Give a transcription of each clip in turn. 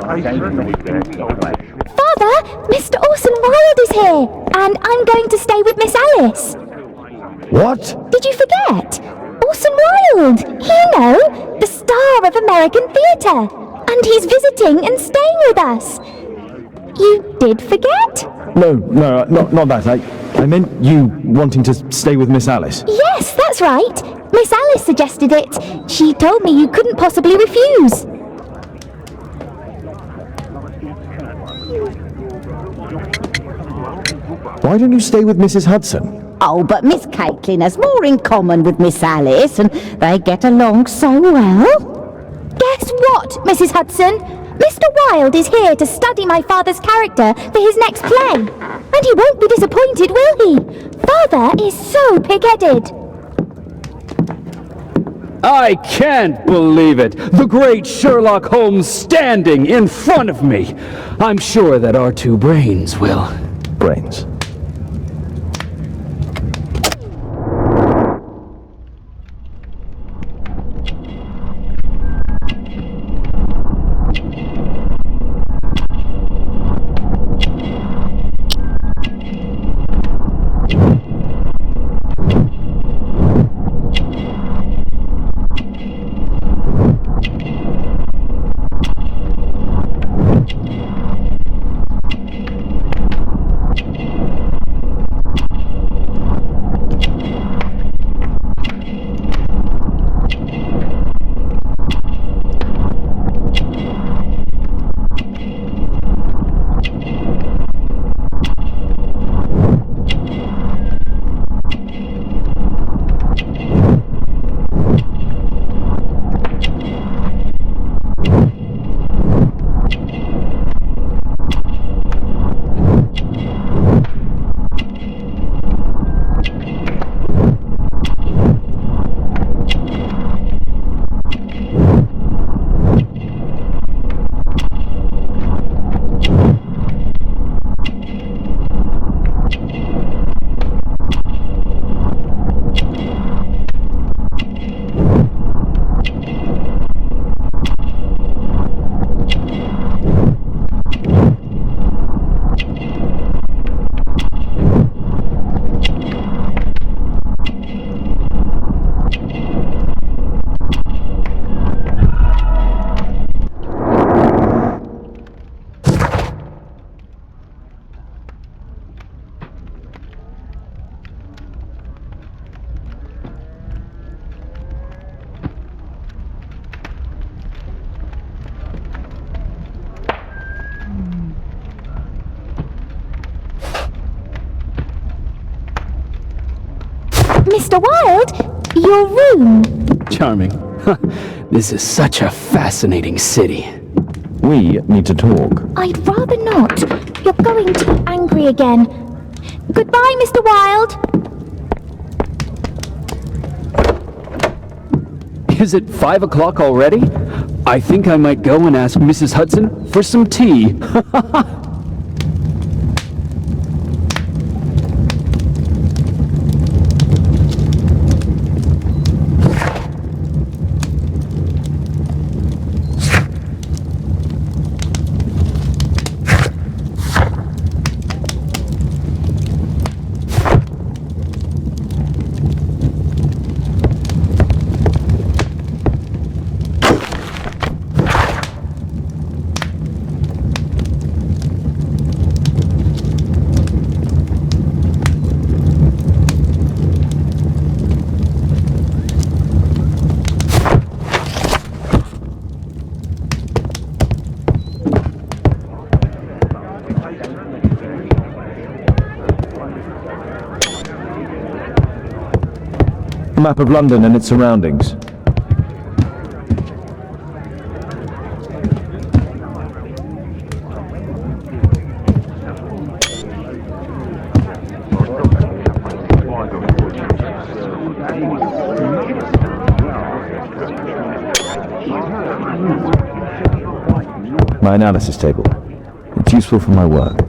Father, Mr. Orson Wilde is here, and I'm going to stay with Miss Alice. What? Did you forget? Orson Wilde, you know, the star of American theatre, and he's visiting and staying with us. You did forget? No, not that. I meant you wanting to stay with Miss Alice. Yes, that's right. Miss Alice suggested it. She told me you couldn't possibly refuse. Why don't you stay with Mrs. Hudson? Oh, but Miss Caitlin has more in common with Miss Alice, and they get along so well. Guess what, Mrs. Hudson? Mr. Wilde is here to study my father's character for his next play. And he won't be disappointed, will he? Father is so pig-headed. I can't believe it! The great Sherlock Holmes standing in front of me! I'm sure that our two brains will... Brains. Mr. Wilde, your room. Charming. This is such a fascinating city. We need to talk. I'd rather not. You're going to be angry again. Goodbye, Mr. Wilde. Is it 5 o'clock already? I think I might go and ask Mrs. Hudson for some tea. Map of London and its surroundings. My analysis table. It's useful for my work.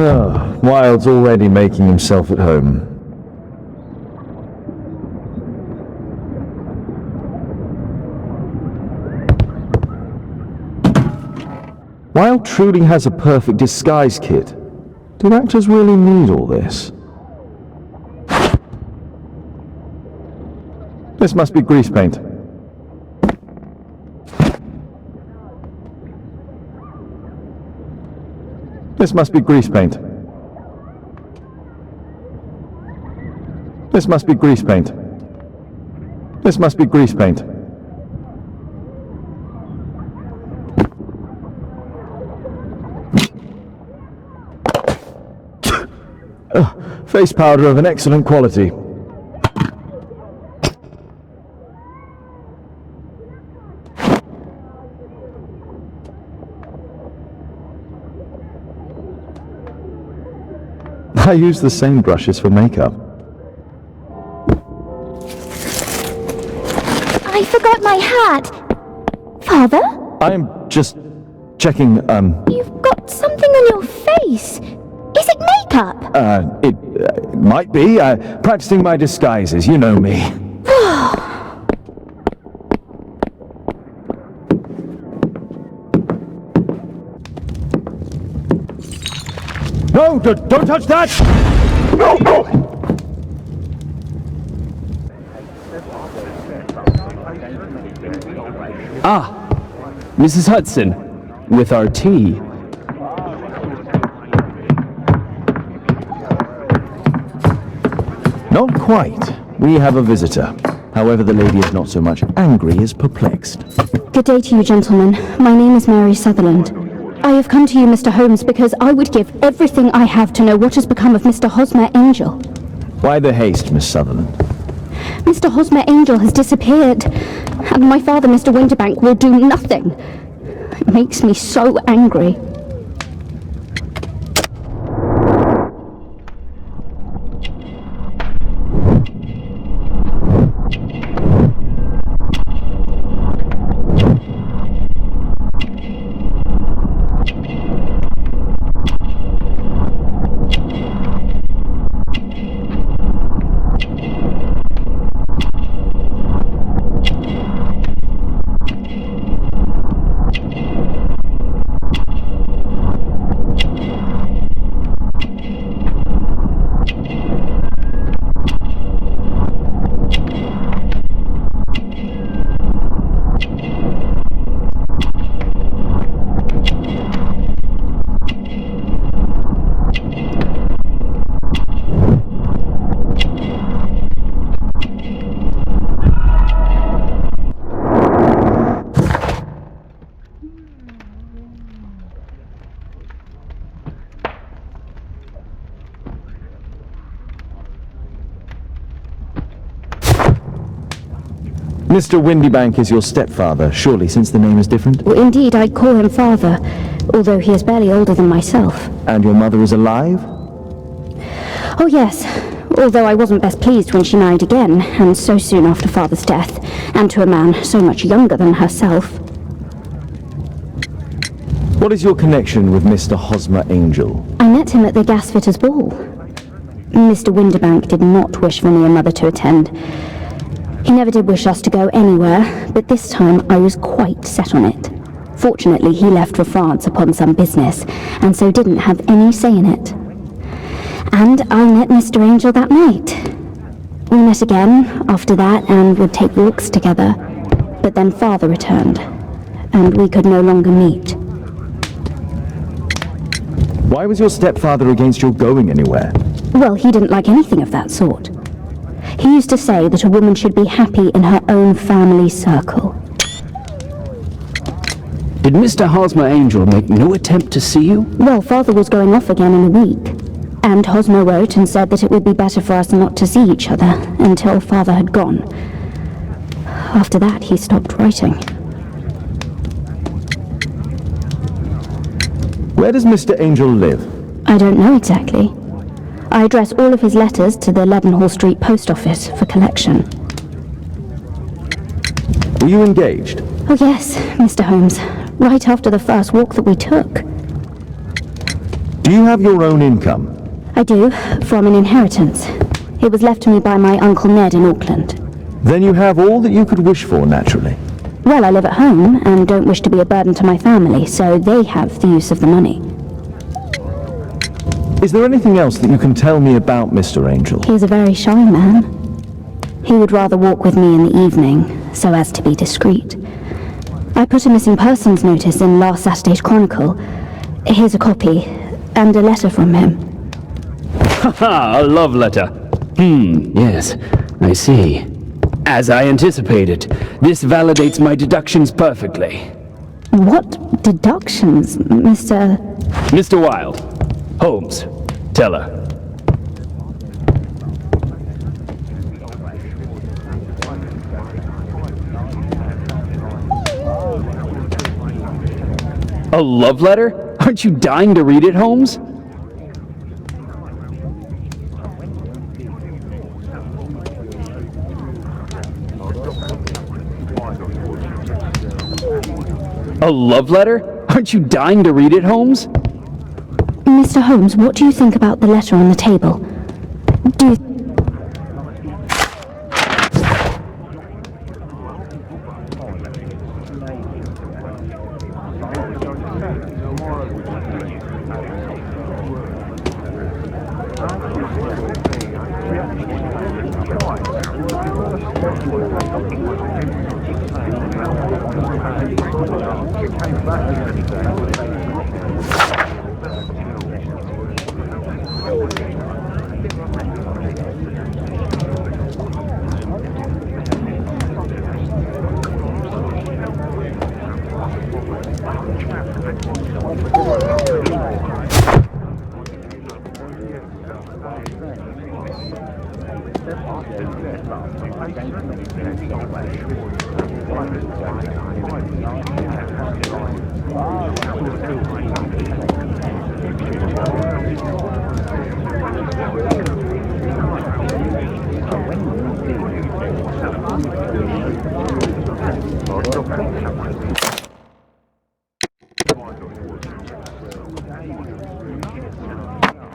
Oh, Wilde's already making himself at home. Wilde truly has a perfect disguise kit. Do actors really need all this? This must be grease paint. This must be grease paint. This must be grease paint. This must be grease paint. Face powder of an excellent quality. I use the same brushes for makeup. I forgot my hat. Father? I'm just checking, You've got something on your face. Is it makeup? It might be. Practicing my disguises, you know me. No, don't touch that! Ah, Mrs. Hudson, with our tea. Not quite. We have a visitor. However, the lady is not so much angry as perplexed. Good day to you, gentlemen. My name is Mary Sutherland. I have come to you, Mr. Holmes, because I would give everything I have to know what has become of Mr. Hosmer Angel. Why the haste, Miss Sutherland? Mr. Hosmer Angel has disappeared, and my father, Mr. Winterbank, will do nothing. It makes me so angry. Mr. Windybank is your stepfather, surely, since the name is different? Well, indeed, I call him father, although he is barely older than myself. And your mother is alive? Oh, yes. Although I wasn't best pleased when she married again, and so soon after father's death, and to a man so much younger than herself. What is your connection with Mr. Hosmer Angel? I met him at the gasfitter's ball. Mr. Winterbank did not wish for me and Mother to attend. He never did wish us to go anywhere, but this time I was quite set on it. Fortunately, he left for France upon some business, and so didn't have any say in it. And I met Mr. Angel that night. We met again after that and would take walks together. But then Father returned, and we could no longer meet. Why was your stepfather against your going anywhere? Well, he didn't like anything of that sort. He used to say that a woman should be happy in her own family circle. Did Mr. Hosmer Angel make no attempt to see you? Well, Father was going off again in a week. And Hosmer wrote and said that it would be better for us not to see each other until Father had gone. After that, he stopped writing. Where does Mr. Angel live? I don't know exactly. I address all of his letters to the Leadenhall Street Post Office for collection. Were you engaged? Oh yes, Mr. Holmes. Right after the first walk that we took. Do you have your own income? I do, from an inheritance. It was left to me by my Uncle Ned in Auckland. Then you have all that you could wish for, naturally. Well, I live at home and don't wish to be a burden to my family, so they have the use of the money. Is there anything else that you can tell me about Mr. Angel? He is a very shy man. He would rather walk with me in the evening, so as to be discreet. I put a missing persons notice in last Saturday's Chronicle. Here's a copy, and a letter from him. Haha, a love letter. Yes, I see. As I anticipated, this validates my deductions perfectly. What deductions, Mr. Mr. Wilde. Holmes. Tell her. A love letter? Aren't you dying to read it, Holmes? A love letter? Aren't you dying to read it, Holmes? Mr. Holmes, what do you think about the letter on the table? Do you...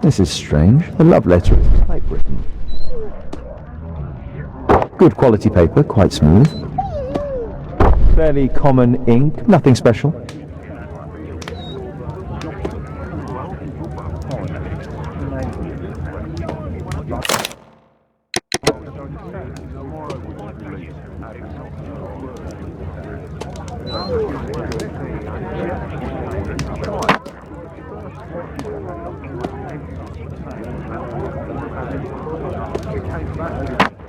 This is strange. The love letter is typewritten. Good quality paper, quite smooth. Fairly common ink, nothing special.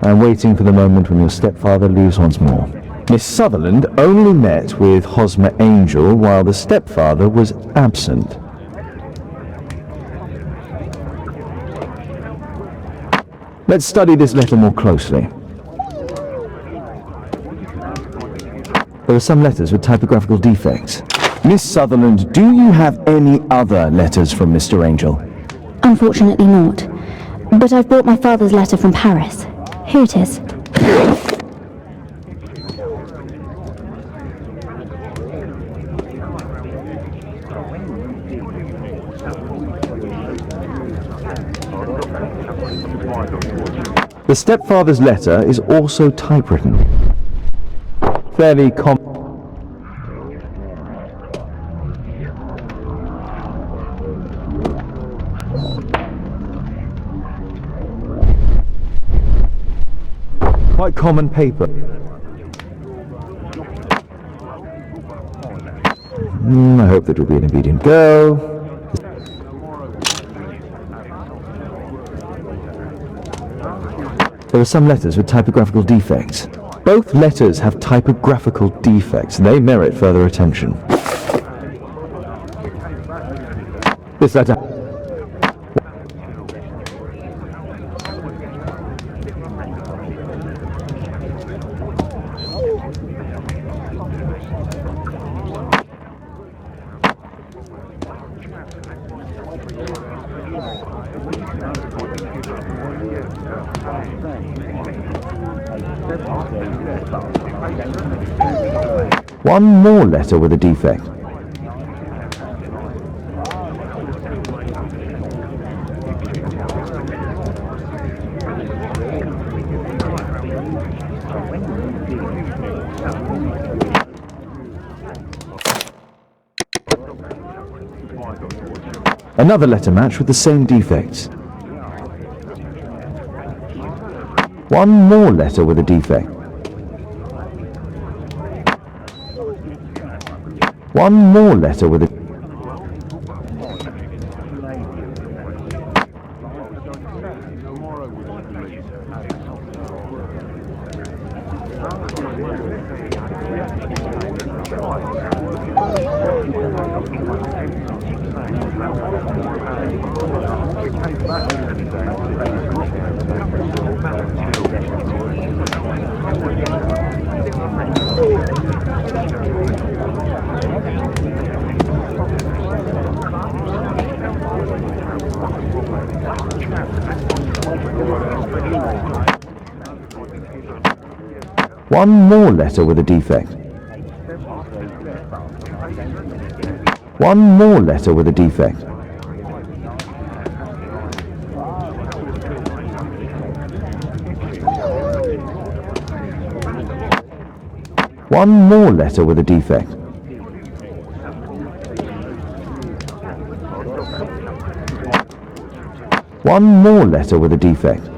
I'm waiting for the moment when your stepfather leaves once more. Miss Sutherland only met with Hosmer Angel while the stepfather was absent. Let's study this letter more closely. There are some letters with typographical defects. Miss Sutherland, do you have any other letters from Mr. Angel? Unfortunately not. But I've brought my father's letter from Paris. Here it is. The stepfather's letter is also typewritten. Fairly quite common paper. I hope that will be an obedient girl. There are some letters with typographical defects. Both letters have typographical defects. They merit further attention. This letter. One more letter with a defect. Another letter match with the same defects. One more letter with a defect. One more letter with a... One more letter with a defect. One more letter with a defect. One more letter with a defect. One more letter with a defect.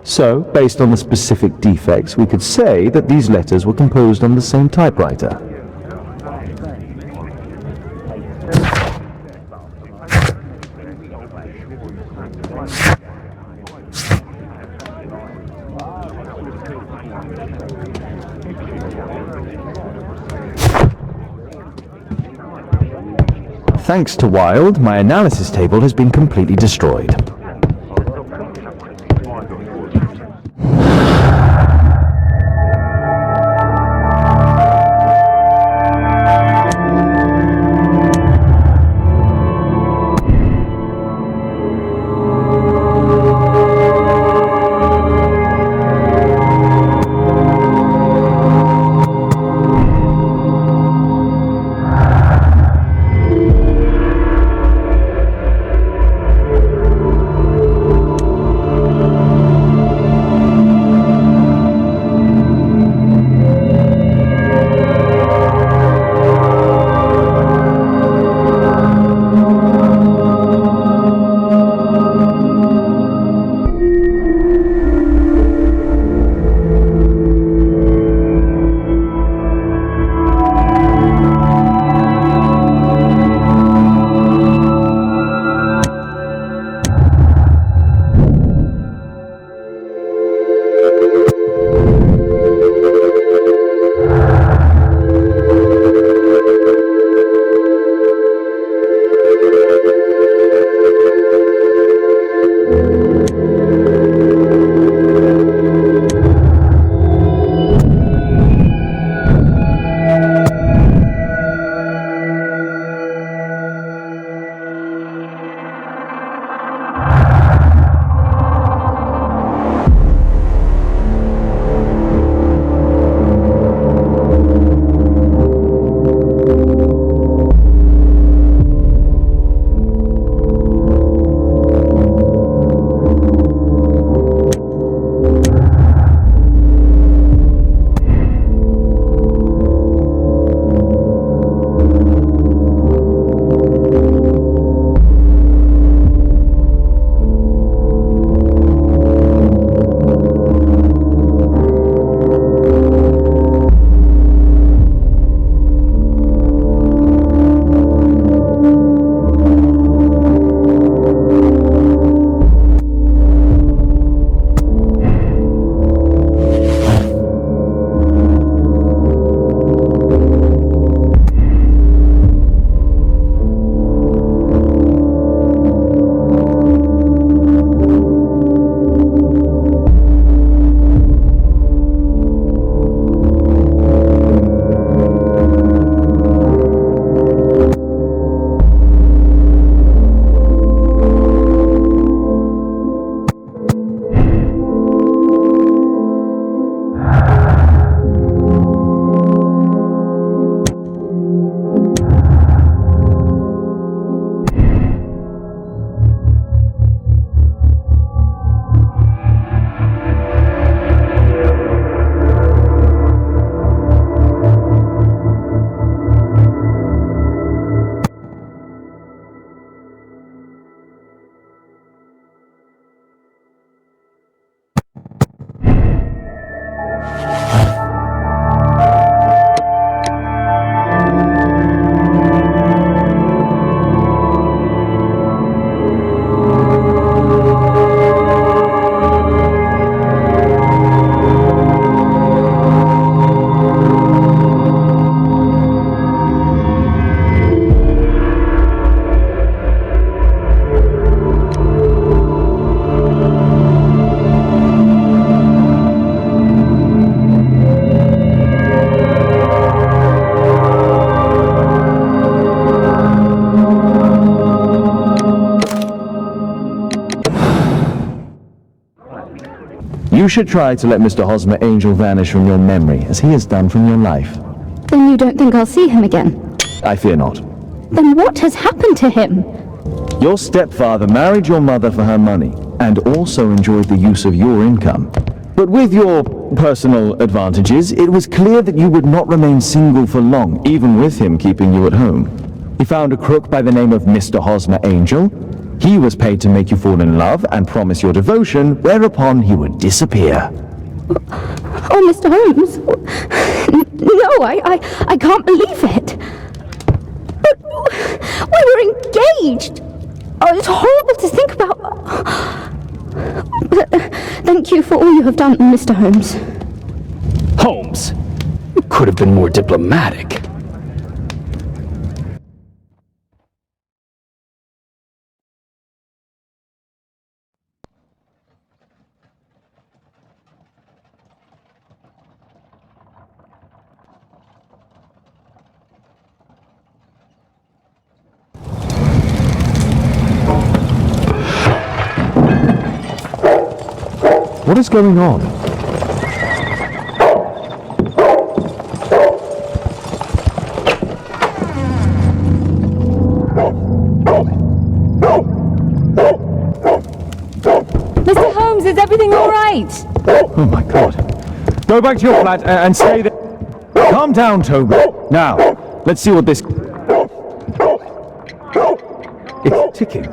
So, based on the specific defects, we could say that these letters were composed on the same typewriter. Thanks to Wilde, my analysis table has been completely destroyed. You should try to let Mr. Hosmer Angel vanish from your memory, as he has done from your life. Then you don't think I'll see him again? I fear not. Then what has happened to him? Your stepfather married your mother for her money, and also enjoyed the use of your income. But with your personal advantages, it was clear that you would not remain single for long, even with him keeping you at home. He found a crook by the name of Mr. Hosmer Angel. He was paid to make you fall in love and promise your devotion, whereupon he would disappear. Oh, Mr. Holmes. No, I can't believe it. But we were engaged. Oh, it's horrible to think about. But thank you for all you have done, Mr. Holmes. Holmes, you could have been more diplomatic. What is going on? Mr. Holmes, is everything all right? Oh my God. Go back to your flat and stay there. Calm down, Toby. Now, let's see what this... It's ticking.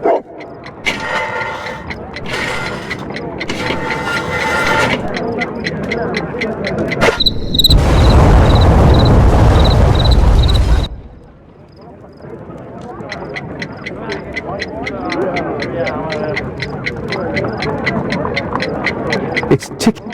It's ticking.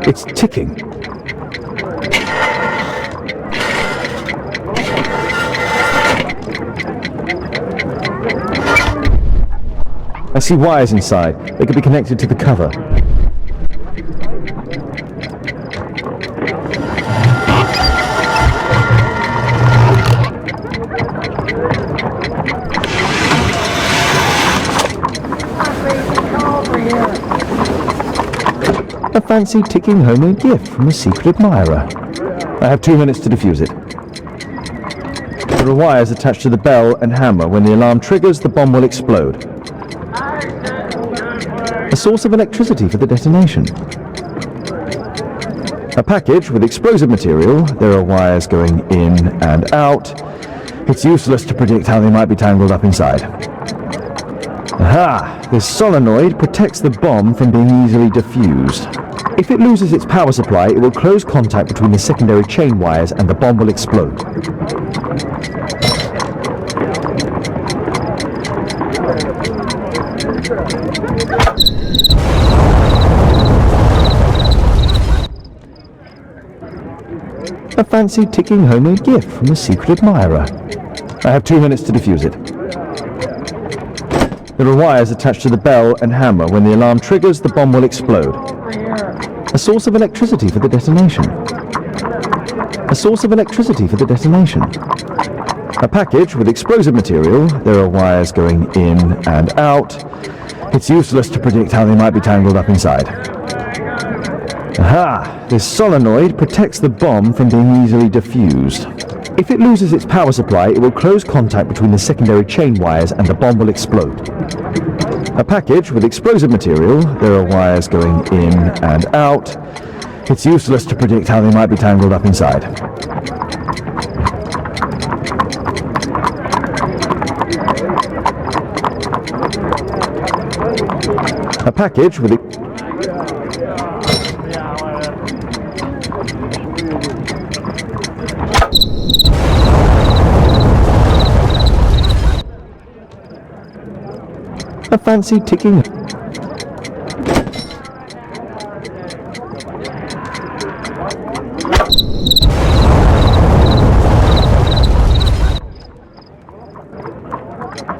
It's ticking. I see wires inside. They could be connected to the cover. A fancy ticking homemade gift from a secret admirer. I have 2 minutes to defuse it. There are wires attached to the bell and hammer. When the alarm triggers, the bomb will explode. A source of electricity for the detonation. A package with explosive material. There are wires going in and out. It's useless to predict how they might be tangled up inside. Aha! This solenoid protects the bomb from being easily diffused. If it loses its power supply, it will close contact between the secondary chain wires and the bomb will explode. A fancy ticking homemade gift from a secret admirer. I have 2 minutes to defuse it. There are wires attached to the bell and hammer. When the alarm triggers, the bomb will explode. A source of electricity for the detonation. A source of electricity for the detonation. A package with explosive material. There are wires going in and out. It's useless to predict how they might be tangled up inside. Aha! This solenoid protects the bomb from being easily diffused. If it loses its power supply, it will close contact between the secondary chain wires and the bomb will explode. A package with explosive material. There are wires going in and out. It's useless to predict how they might be tangled up inside. A A package with it. A fancy ticking.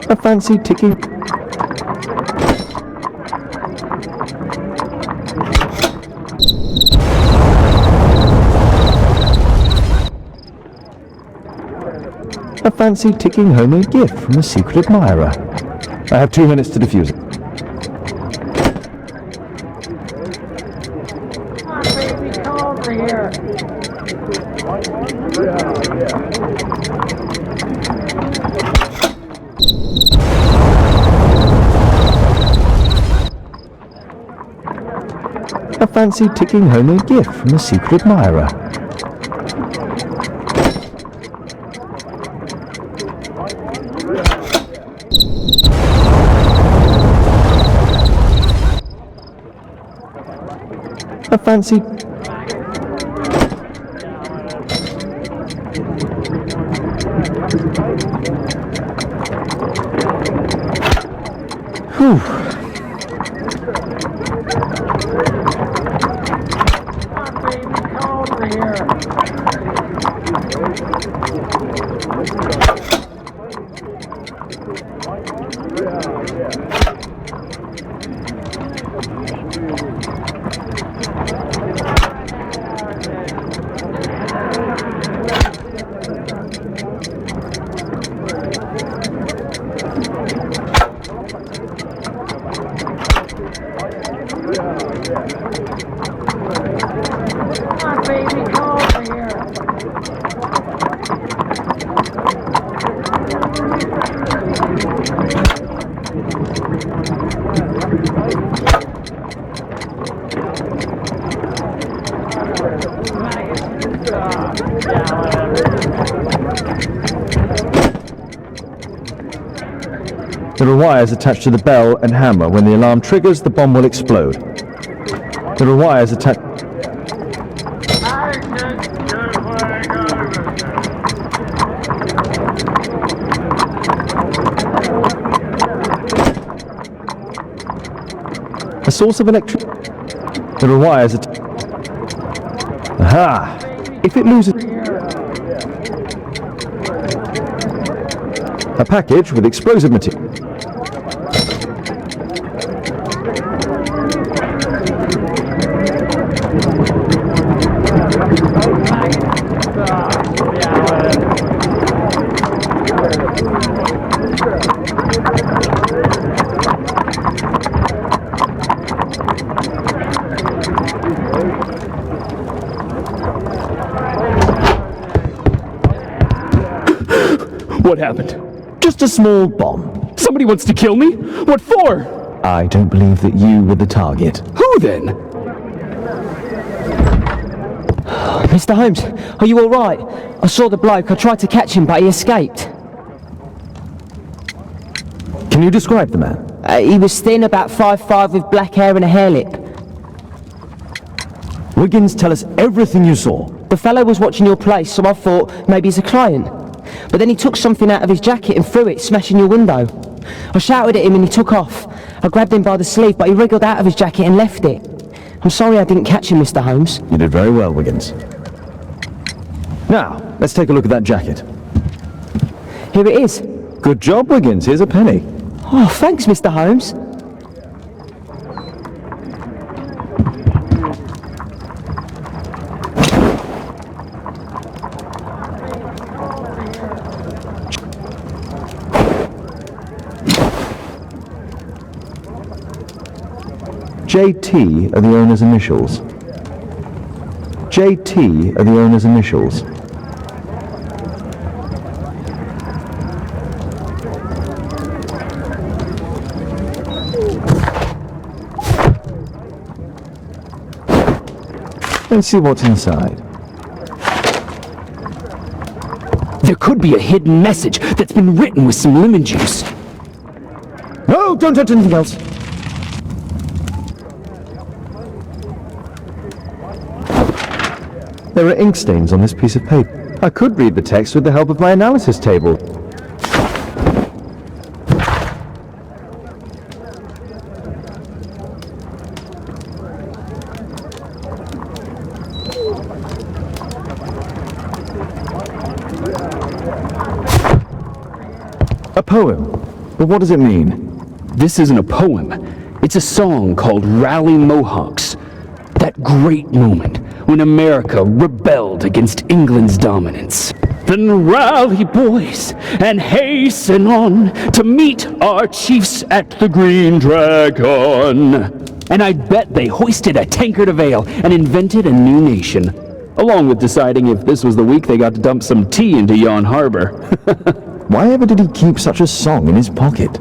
A fancy ticking. A fancy ticking homemade gift from a secret admirer. I have 2 minutes to defuse it. A fancy ticking homemade gift from a secret admirer. A fancy... Whew. There are wires attached to the bell and hammer. When the alarm triggers, the bomb will explode. There are wires attached... A source of electric... There are wires attached... Aha! If it loses... A package with explosive material. What happened? Just a small bomb. Somebody wants to kill me? What for? I don't believe that you were the target. Who then? Mr. Holmes, are you all right? I saw the bloke. I tried to catch him, but he escaped. Can you describe the man? He was thin, about 5'5", with black hair and a hair lip. Wiggins, tell us everything you saw. The fellow was watching your place, so I thought maybe he's a client. But then he took something out of his jacket and threw it, smashing your window. I shouted at him and he took off. I grabbed him by the sleeve, but he wriggled out of his jacket and left it. I'm sorry I didn't catch him, Mr. Holmes. You did very well, Wiggins. Now, let's take a look at that jacket. Here it is. Good job, Wiggins. Here's a penny. Oh, thanks, Mr. Holmes. JT are the owner's initials. JT are the owner's initials. Let's see what's inside. There could be a hidden message that's been written with some lemon juice. No, don't touch anything else. There are ink stains on this piece of paper. I could read the text with the help of my analysis table. A poem. But what does it mean? This isn't a poem. It's a song called Rally Mohawks. That great moment when America rebelled against England's dominance. Then rally, boys, and hasten on to meet our chiefs at the Green Dragon. And I bet they hoisted a tankard of ale and invented a new nation, along with deciding if this was the week they got to dump some tea into Yon Harbor. Why ever did he keep such a song in his pocket?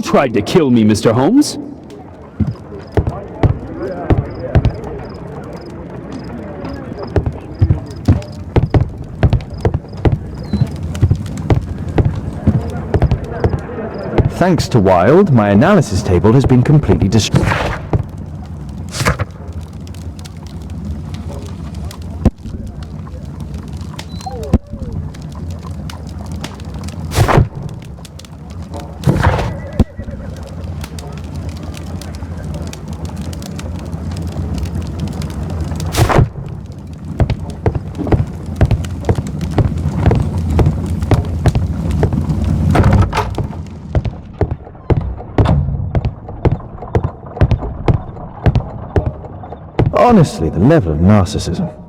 Tried to kill me, Mr. Holmes. Thanks to Wilde, my analysis table has been completely destroyed. Honestly, the level of narcissism.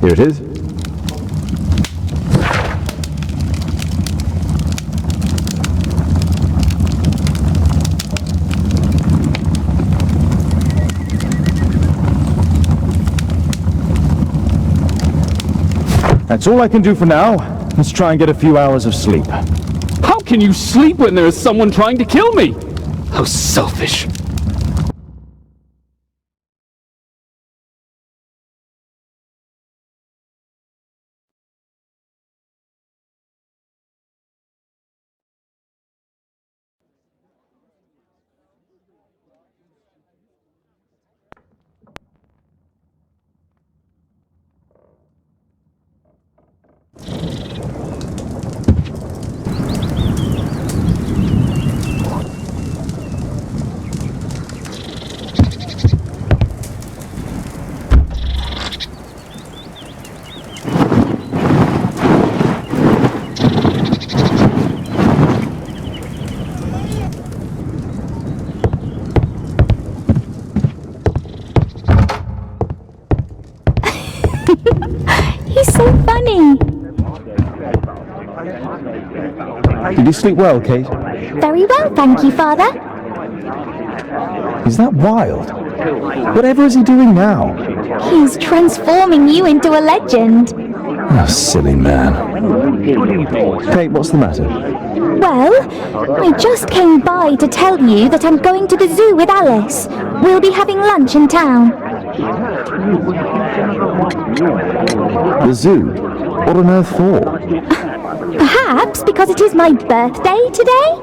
Here it is. That's all I can do for now. Let's try and get a few hours of sleep. How can you sleep when there is someone trying to kill me? How selfish. He's so funny. Did you sleep well, Kate? Very well, thank you, Father. Is that Wilde? Whatever is he doing now? He's transforming you into a legend. Oh, silly man. Kate, what's the matter? Well, I just came by to tell you that I'm going to the zoo with Alice. We'll be having lunch in town. The zoo? What on earth for? Perhaps because it is my birthday today?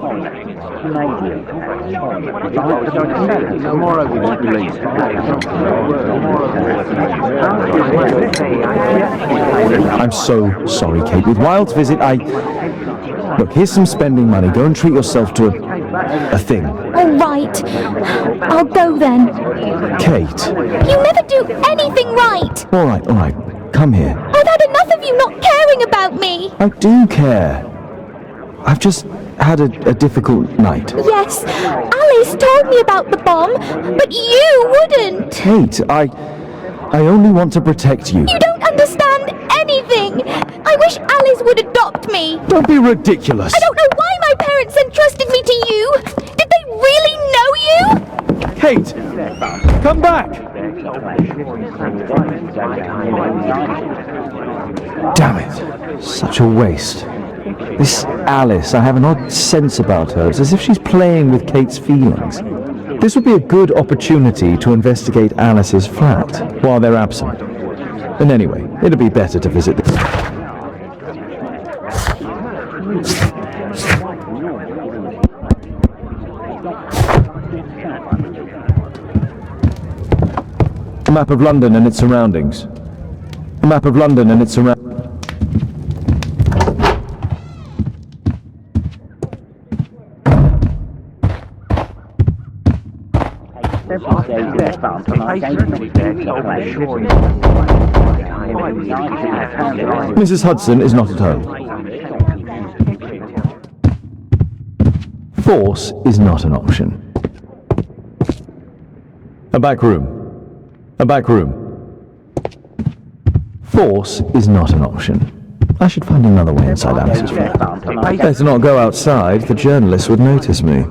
I'm so sorry, Kate. With Wilde's visit, Look, here's some spending money. Go and treat yourself to a thing. All right. I'll go then. Kate. You never do anything right. All right. Come here. I've had enough of you not caring about me. I do care. I've just had a difficult night. Yes, Alice told me about the bomb, but you wouldn't. Kate, I only want to protect you. You don't understand anything. I wish Alice would adopt me. Don't be ridiculous. I don't know why my parents entrusted me to you. Did they really know you? Kate, come back. Damn it. Such a waste. This Alice, I have an odd sense about her. It's as if she's playing with Kate's feelings. This would be a good opportunity to investigate Alice's flat while they're absent. And anyway, it'd be better to visit this. A map of London and its surroundings. A map of London and its surroundings. Mrs. Hudson is not at home. Force is not an option. A back room. A back room. Force is not an option. I should find another way inside Alice's flat. Better not go outside, the journalists would notice me.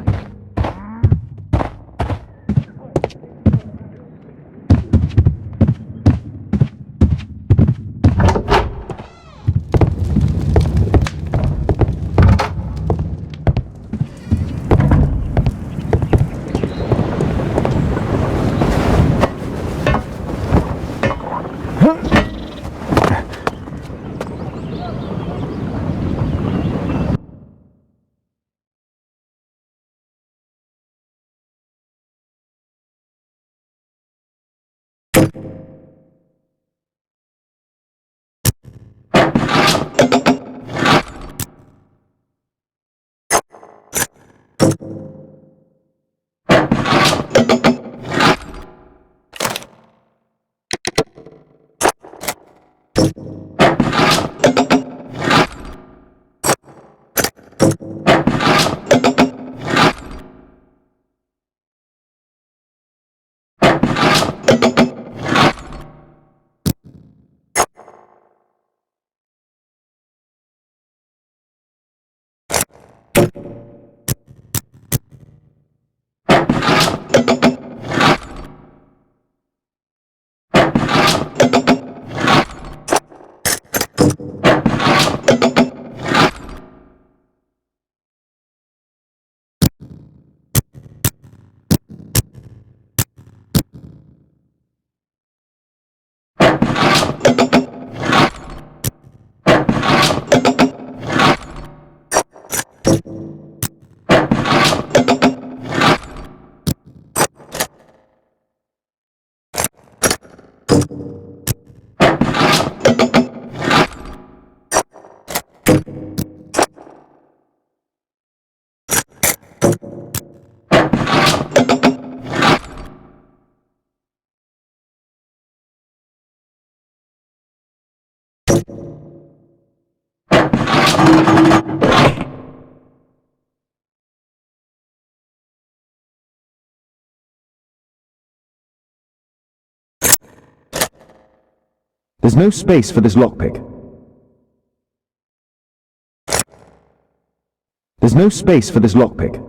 There's no space for this lockpick. There's no space for this lockpick.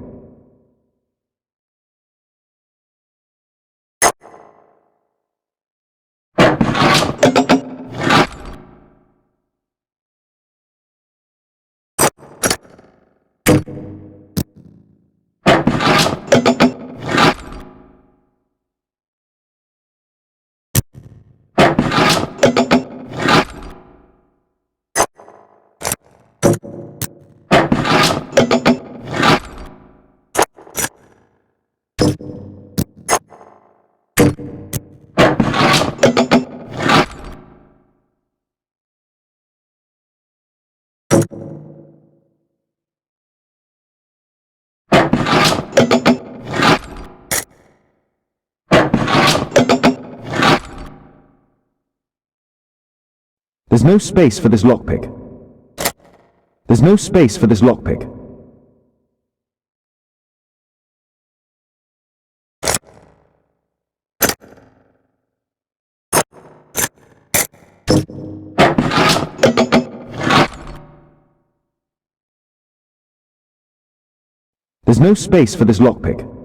There's no space for this lockpick. There's no space for this lockpick. There's no space for this lockpick.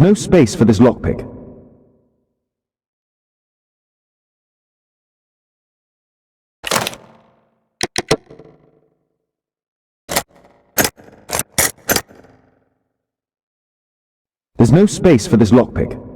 There's no space for this lockpick. There's no space for this lockpick.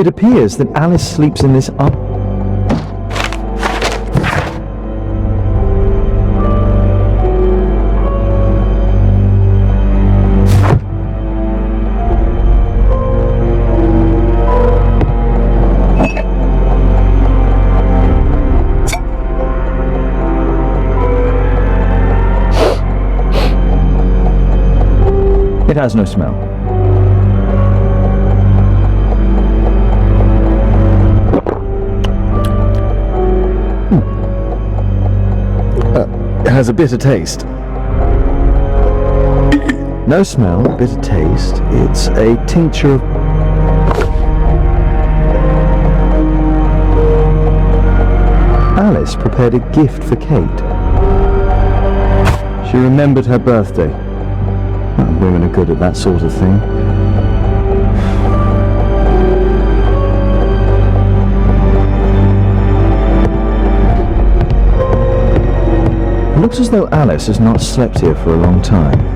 It appears that Alice sleeps in this It has no smell. It has a bitter taste. No smell, bitter taste. It's a tincture of... Alice prepared a gift for Kate. She remembered her birthday. Well, women are good at that sort of thing. It looks as though Alice has not slept here for a long time.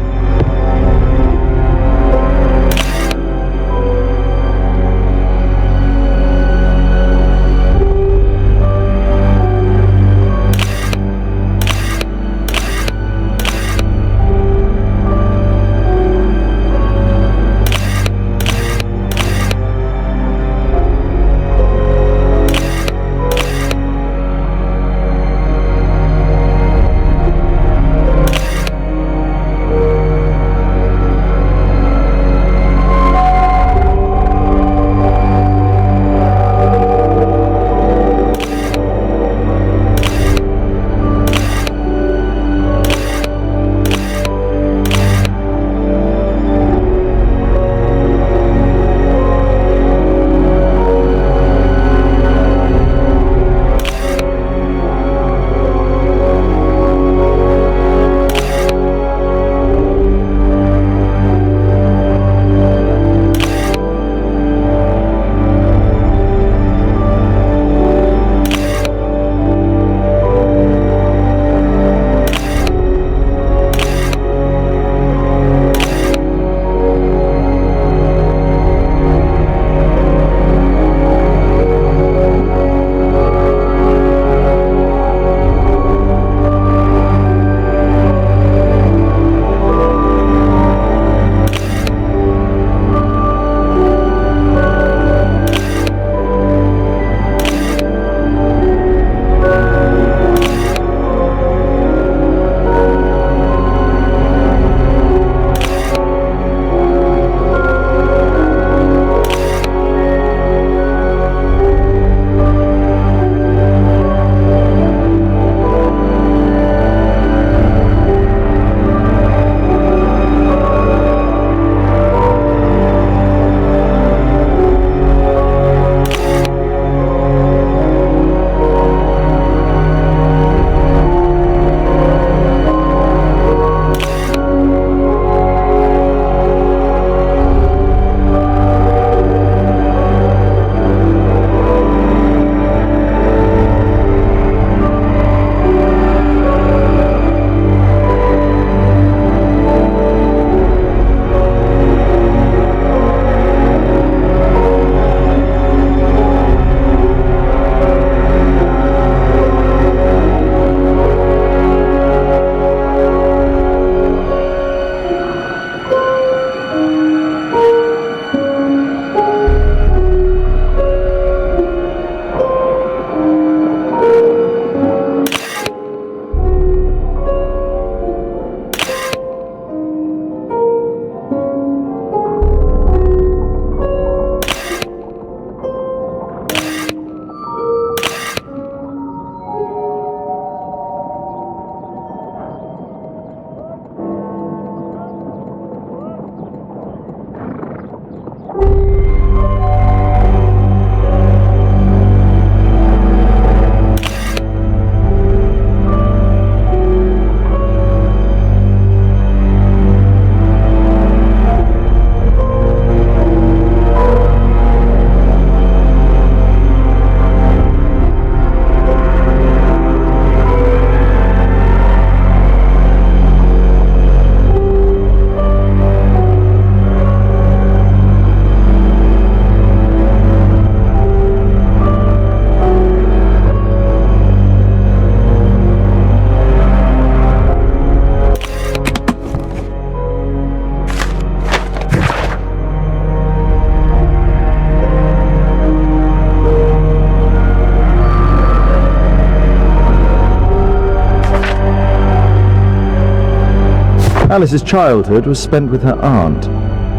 Alice's childhood was spent with her aunt,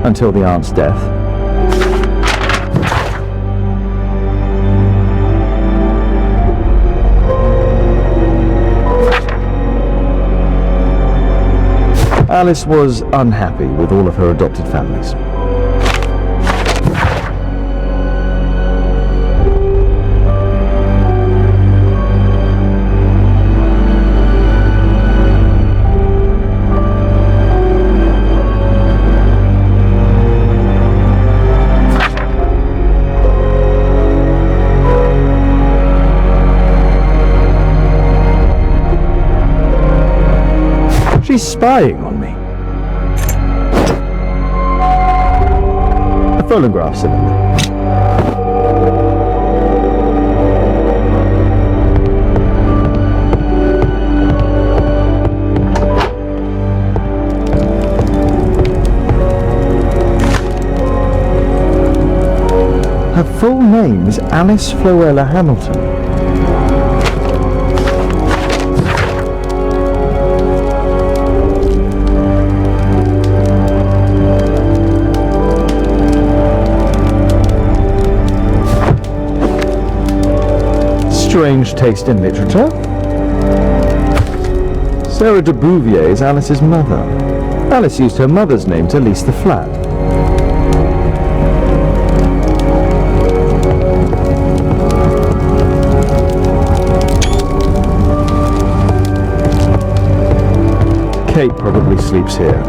until the aunt's death. Alice was unhappy with all of her adopted families. She's spying on me. A phonograph cylinder. Her full name is Alice Floella Hamilton. Strange taste in literature. Sarah de Bouvier is Alice's mother. Alice used her mother's name to lease the flat. Kate probably sleeps here.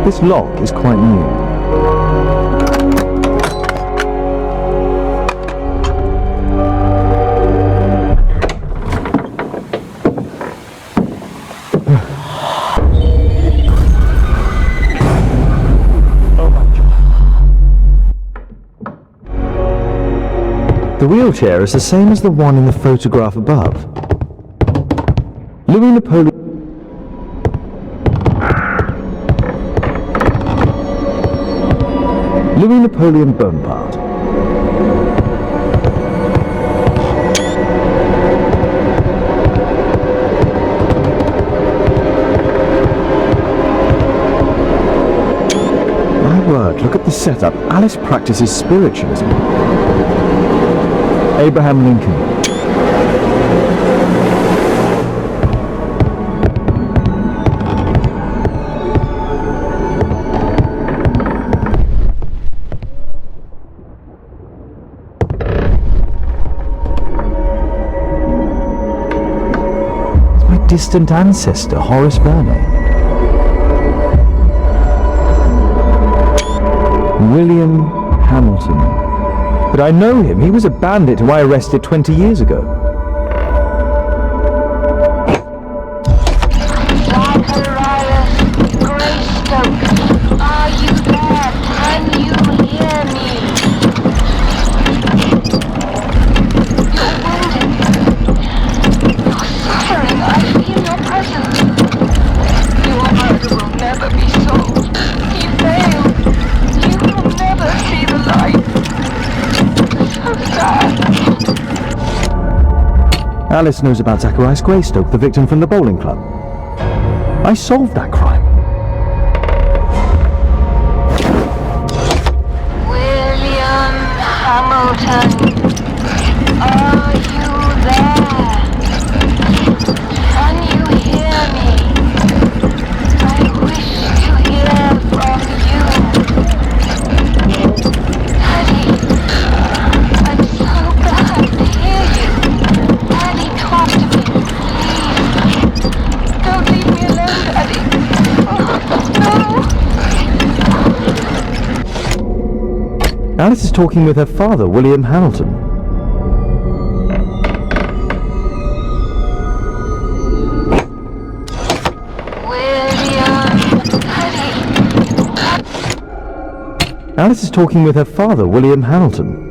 This lock is quite new. The wheelchair is the same as the one in the photograph above. Louis Napoleon. Louis Napoleon Bonaparte. My word, look at the setup. Alice practices spiritualism. Abraham Lincoln. Distant ancestor, Horace Vernet. William Hamilton. But I know him. He was a bandit who I arrested 20 years ago. Are you there? Can you hear me? You're wounded. You're suffering. I feel your presence. Your murder will never be solved. He failed. You will never see the light. So sad. Alice knows about Zacharias Greystoke, the victim from the bowling club. I solved that crime. William Hamilton, are you there? Can you hear me? I wish to hear from you. Daddy, I'm so glad to hear you. Daddy, talk to me, please. Don't leave me alone, Daddy. Oh, no. Alice is talking with her father, William Hamilton. Alice is talking with her father, William Hamilton.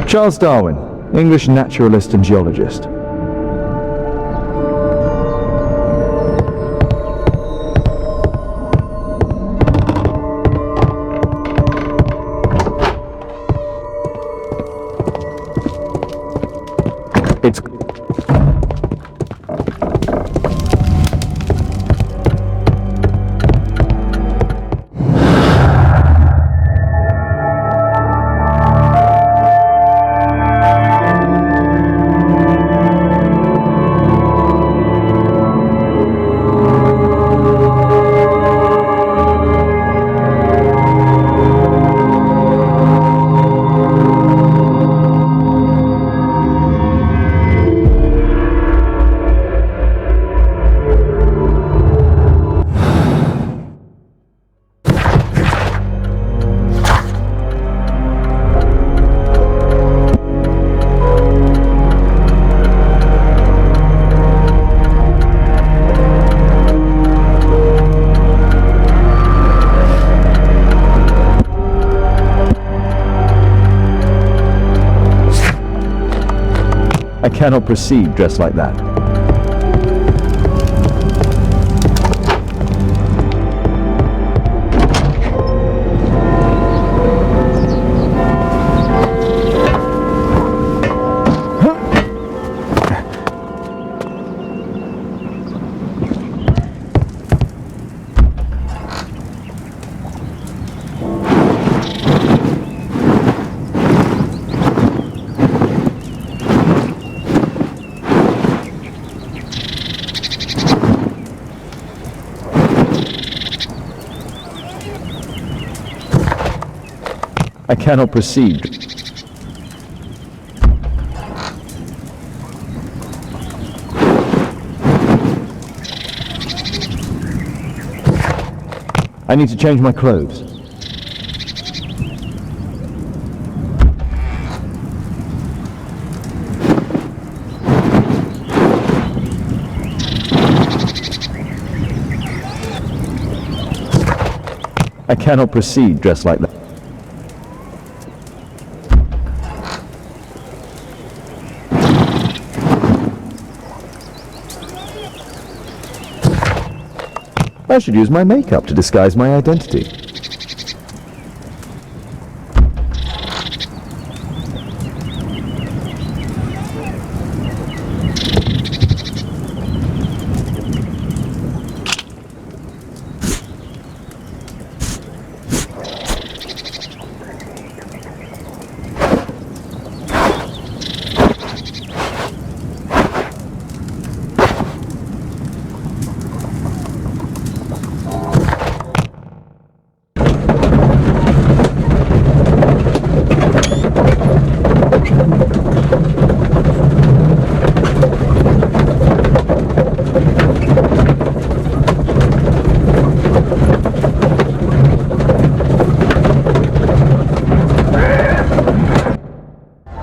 Charles Darwin, English naturalist and geologist. It's I cannot proceed dressed like that. I cannot proceed. I need to change my clothes. I cannot proceed dressed like that. I should use my makeup to disguise my identity.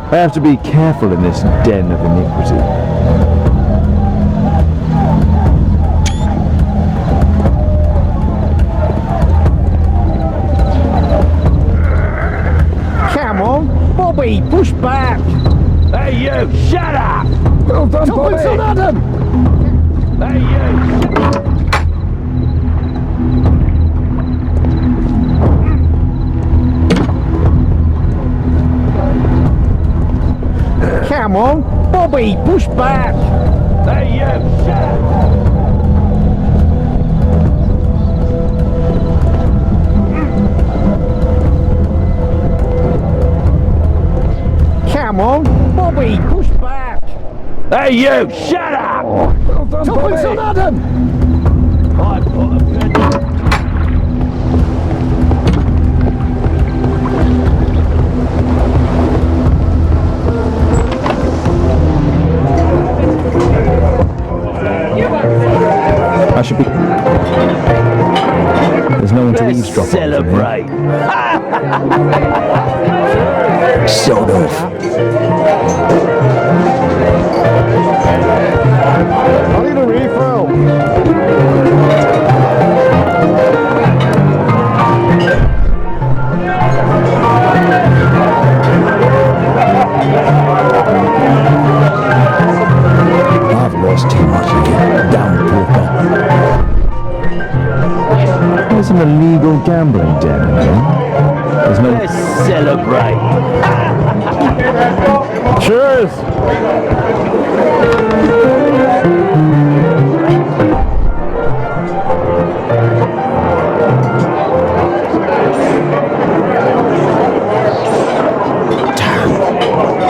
I have to be careful in this den of iniquity. Come on, Bobby, push back! Hey you, shut up! Well done, Bobby! Adam! Hey you! Come on, Bobby, push back! Hey you, shut up! Come on, Bobby, push back. Hey, you, shut up! Well done, Bobby. Adam! I should be... There's no one to eavesdrop on. Celebrate. Sod off. I need a refill. I've lost too much of you, down poker. There's an illegal gambling den in here. There's no... Let's celebrate. Cheers.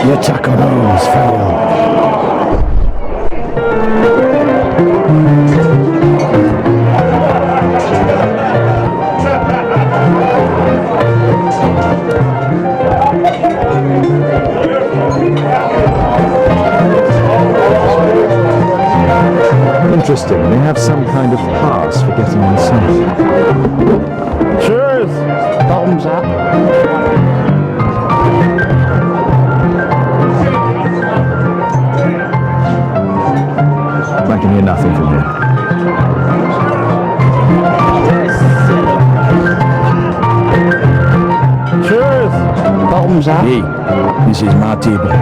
Your taconos fail. Interesting, they have some kind of pass for getting inside. Cheers. Bottoms up. I can hear nothing from here. Cheers. Bottoms up. Hey, this is my table.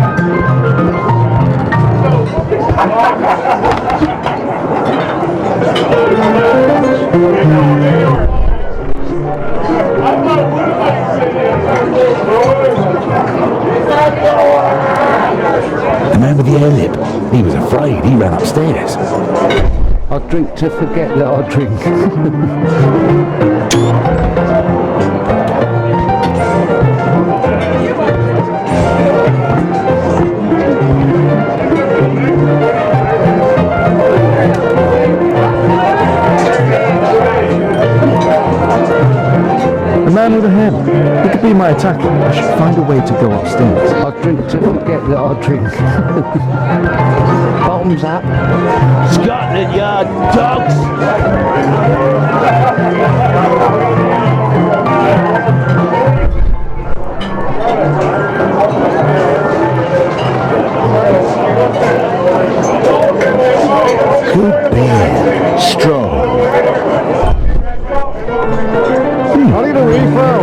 The man with the air lip, he was afraid, he ran upstairs. I drink to forget that I drink. The man with the head, he could be my attacker. I should find a way to go upstairs. I drink to forget that I drink. Bottoms up. Scotland Yard dogs. Good bear, strong. I need a refill.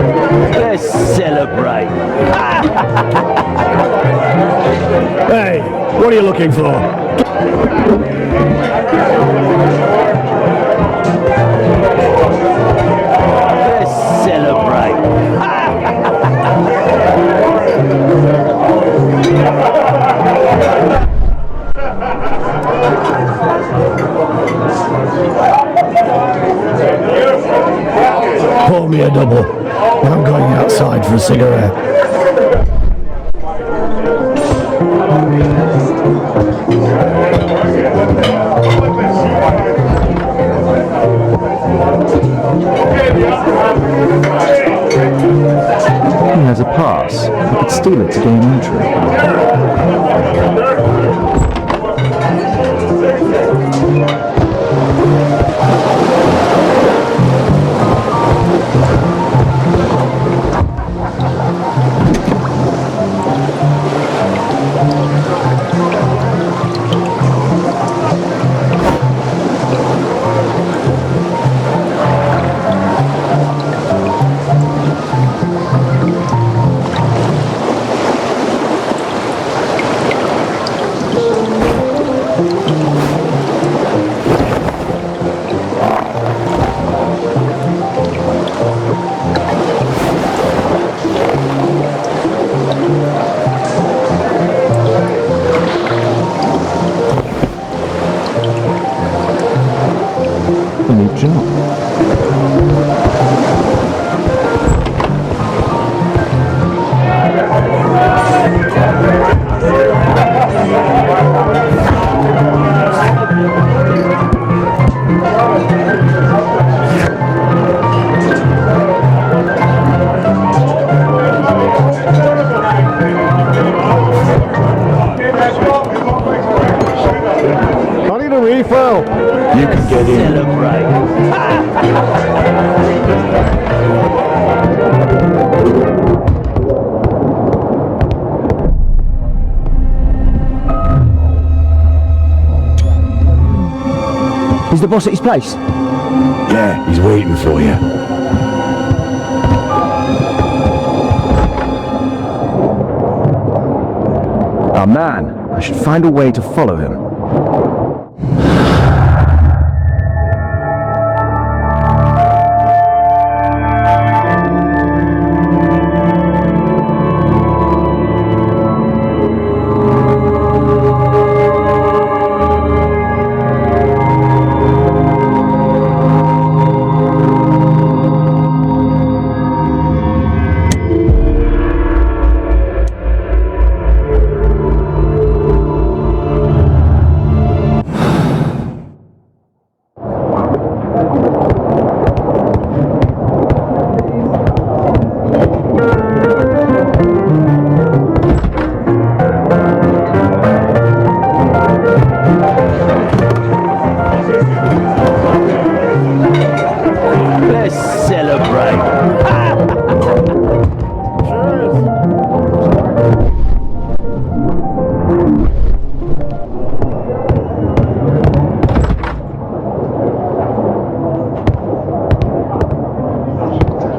Let's celebrate. Hey, what are you looking for? Let's celebrate. Pour me a double. I'm going outside for a cigarette. He has a pass. I could steal it to gain entry. A new job. get in. Is the boss at his place? Yeah, he's waiting for you. Our man. I should find a way to follow him.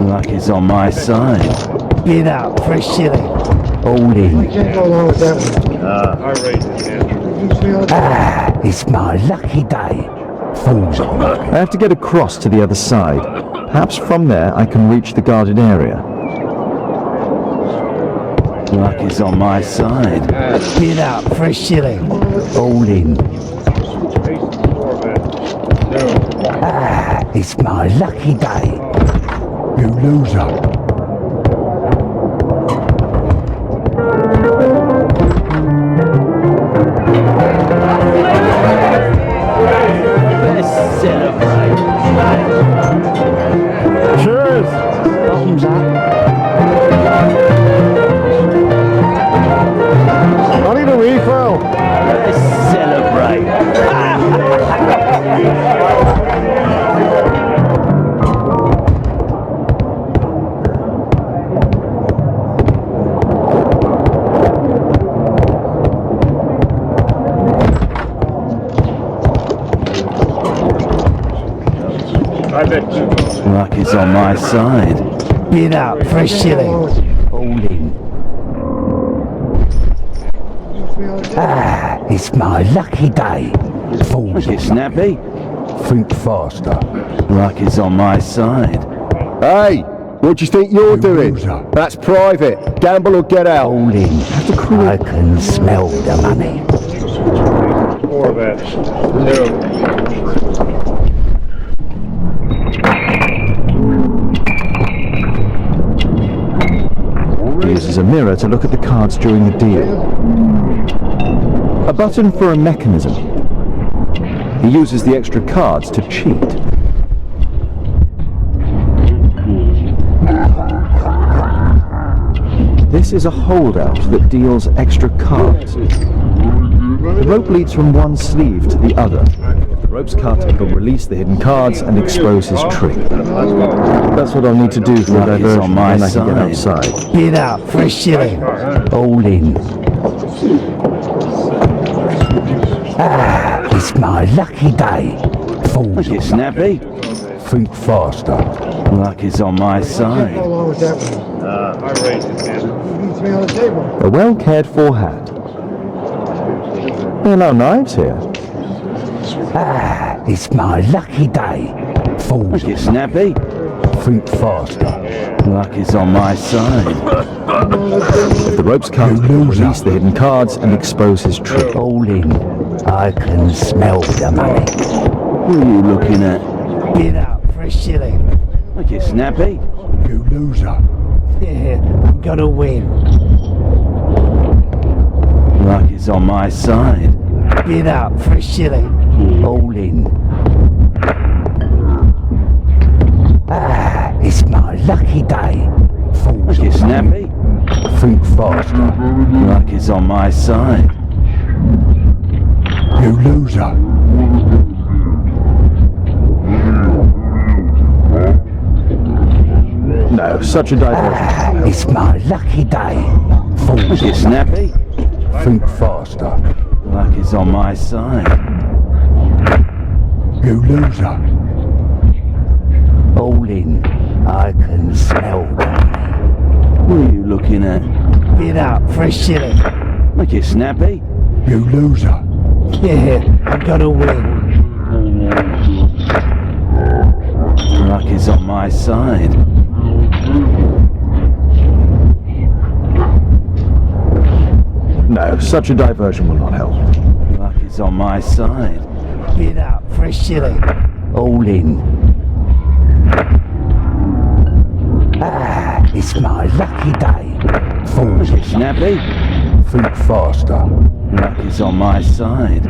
Luck is on my side. Get out for a shilling. Hold in. Can't go along with that one. It's my lucky day. Fools on luck. I have to get across to the other side. Perhaps from there I can reach the guarded area. Luck is on my side. Get out for a shilling. Hold in. It's my lucky day. You loser. Let's celebrate. Cheers. Thumbs up. I need a refill. Let's celebrate. Luck is on my side. Get out for a shilling. Hold in. It's my lucky day. Fools Get snappy. think faster. Luck is on my side. Hey, what do you think you're doing? loser. That's private. Gamble or get out. Hold in. I can smell the money. He uses a mirror to look at the cards during the deal. A button for a mechanism. He uses the extra cards to cheat. This is a holdout that deals extra cards. The rope leads from one sleeve to the other. If the rope's cut, it'll release the hidden cards and expose his trick. That's what I'll need to do for the Luck is diversion on my when I can get side. outside. Get out for a shilling. Hold in. It's my lucky day. Fools Get snappy. think faster. Luck is on my side. A well cared for hat. They allow knives here. It's my lucky day. Fools Get snappy. think faster. Luck is on my side. If the rope's cut, it'll release the hidden cards and expose his trick. Hold in. I can smell the money. What are you looking at? Get out for a shilling. Get snappy. You loser. Yeah, I'm gonna win. Luck is on my side. Get out for a shilling. Hold in. It's my lucky day. Fools Get snappy. think faster. Luck is on my side. You loser. No, such a diversion. It's my lucky day. Fools You snappy? think faster. Luck is on my side. You loser. All in. I can smell them. What are you looking at? Bid up for a shilling. Look, you snappy? You loser. Yeah, I'm gonna win. Luck is on my side. No, such a diversion will not help. Luck is on my side. Bid up for a shilling. All in. It's my lucky day. Fools Look, you snappy? think faster. Luck is on my side.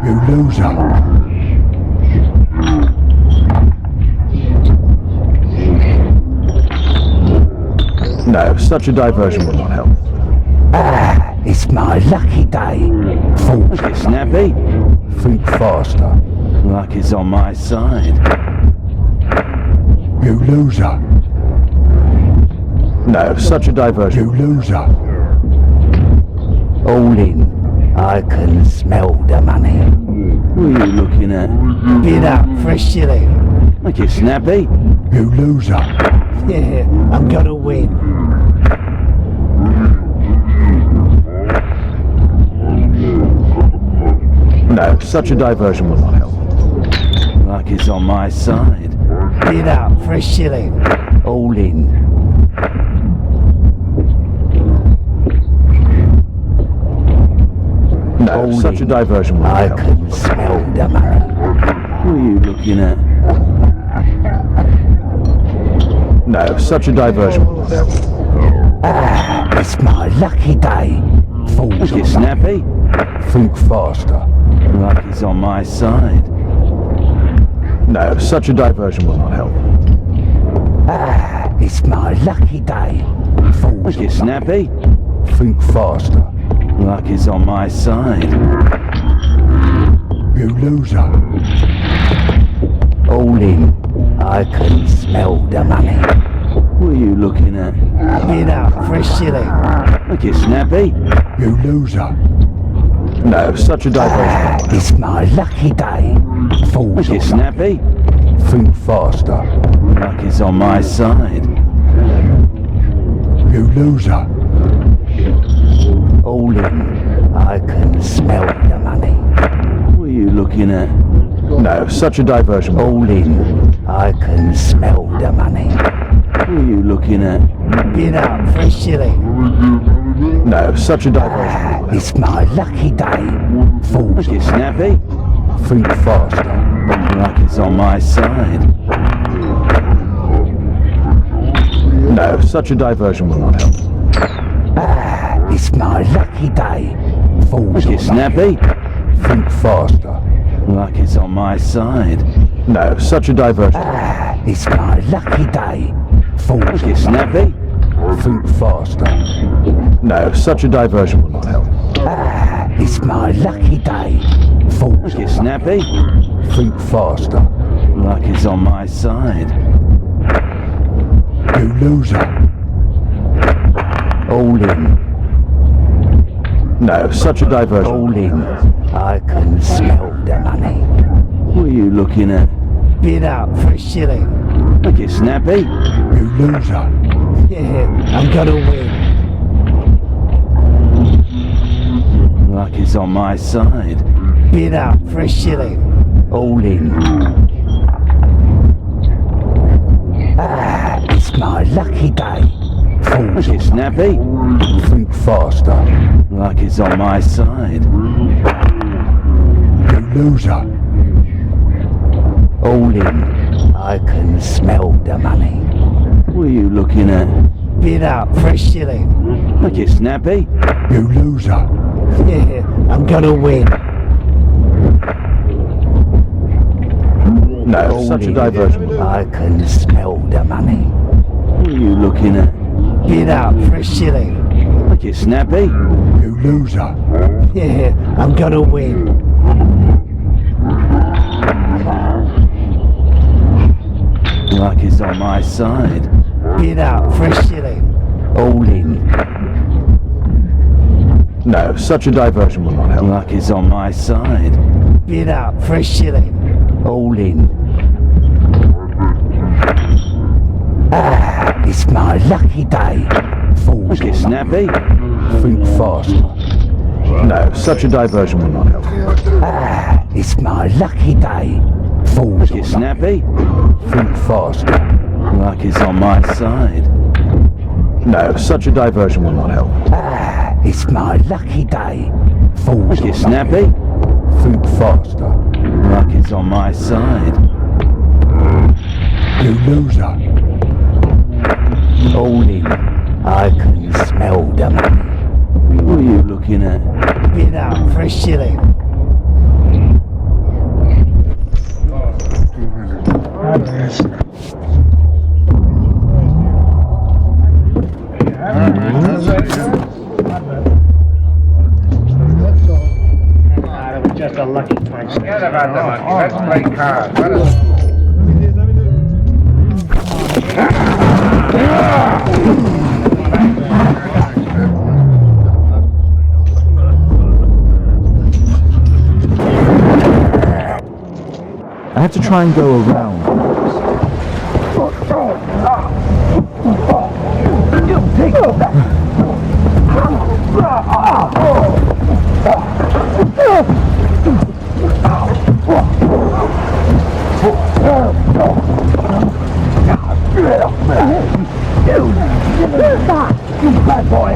You loser. No, such a diversion will not help. It's my lucky day. Fools Look, you snappy? think faster. Luck is on my side. You loser. No, such a diversion. You loser. All in. I can smell the money. What are you looking at? Bid up for a shilling. Look, you snappy? You loser. Yeah, I'm gonna win. No, such a diversion will not help. Luck is on my side. Bid up for a shilling. All in. No, such a diversion will I not help. can smell the money. What are you looking at? No, such a diversion will not help. It's my lucky day. Look, Fools you snappy? think faster. Luck is on my side. No, such a diversion will not help. It's my lucky day. Fools Look, you snappy? think faster. Luck is on my side. You loser. All in. I can smell the money. What are you looking at? Bid up for a shilling. Look, you snappy? You loser. No, such a diversion. It's my lucky day. Fools Look, you snappy? think faster. Luck is on my side. You loser. All in. I can smell the money. What are you looking at? No, such a diversion will All in. I can smell the money. What are you looking at? Bid up for a shilling. No, such a diversion will It's my lucky day. Fools Look, you snappy? think faster. Luck is on my side. No, such a diversion will not help. It's my lucky day. Fools Look, you snappy? think faster. Luck is on my side. No, such a diversion. It's my lucky day. Fools Look, you snappy? think faster. No, such a diversion will not help. It's my lucky day. Fools Look, you snappy? think faster. Luck is on my side. You loser. All in. No, such a diversion. All in. I can smell the money. What are you looking at? Bid up for a shilling. Look, you snappy? You loser. Yeah, I'm gonna win. Luck is on my side. Bid up for a shilling. All in. It's my lucky day. Look, Fools you snappy? think faster. Luck is on my side. You loser. All in. I can smell the money. What are you looking at? Bid up for a shilling. Look, you snappy? You loser. Yeah, I'm gonna win. No, such a diversion will not I can smell the money. What are you looking at? Bid up for a shilling. Look, you snappy? You loser. Yeah, I'm gonna win. Luck is on my side. Bid up for a shilling. All in. No, such a diversion will not help. Luck is on my side. Bid up for a shilling. All in. Ah, it's my lucky day. Fools Get snappy. Think fast. No, such a diversion will not help. Ah, it's my lucky day. Fools Get snappy. Think fast. Luck is on my side. No, such a diversion will not help. Ah, it's my lucky day. Fools Get snappy. Think faster. Luck is on my side. You loser. All in. I can smell the money. What are you looking at? Bid up for a shilling. Just a lucky punch. Forget about the monkey. Let's play cards. Let us... I have to try and go around. Bad boy.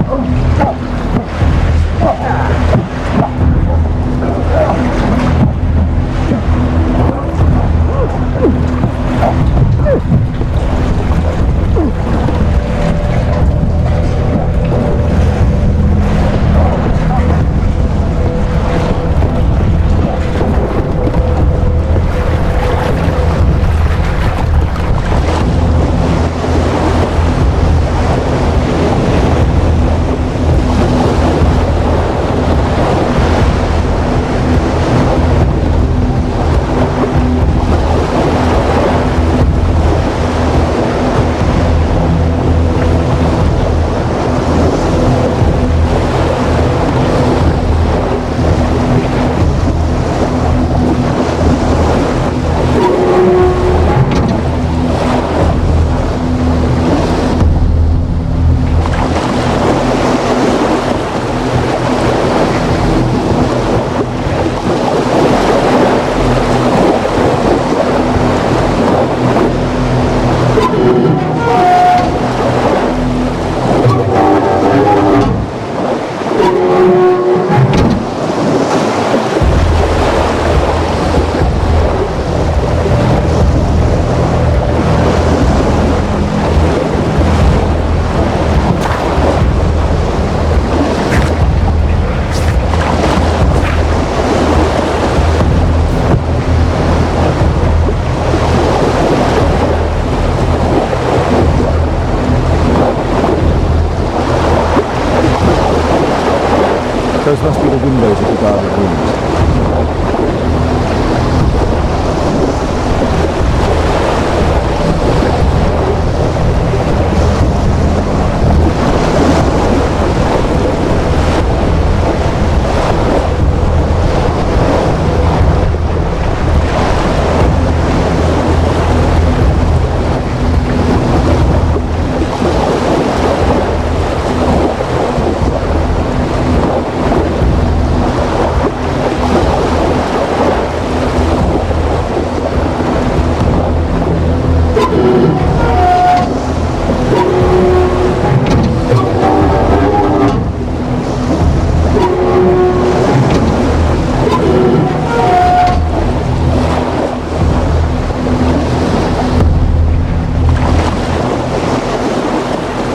Those must be the windows of the guarded rooms.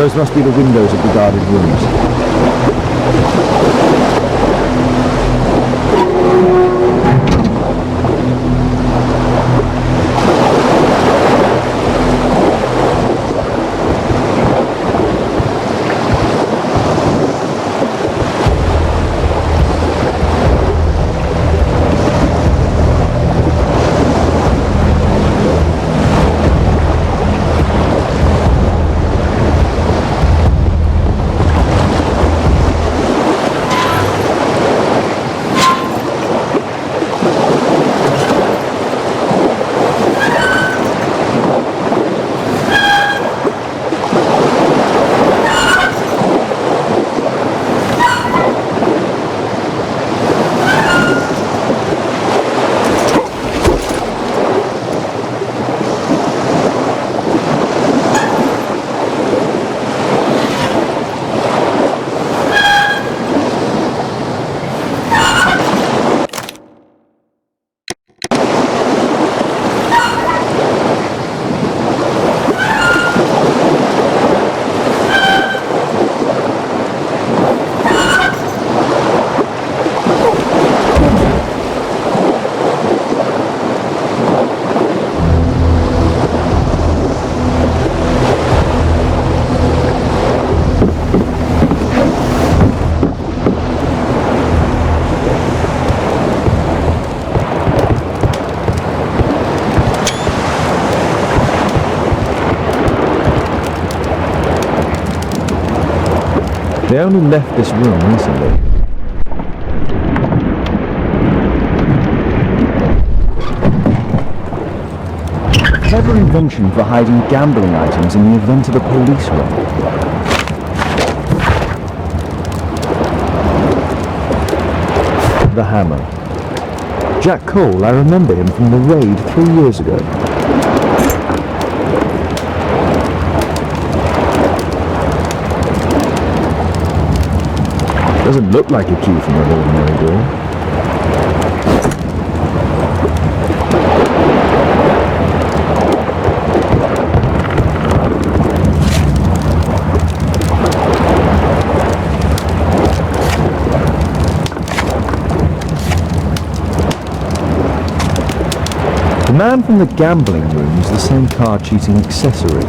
Those must be the windows of the guarded rooms. They only left this room recently. Clever invention for hiding gambling items in the event of a police raid. The hammer. Jack Cole, I remember him from the raid 3 years ago. Doesn't look like a key from an ordinary door. The man from the gambling room is the same card cheating accessory.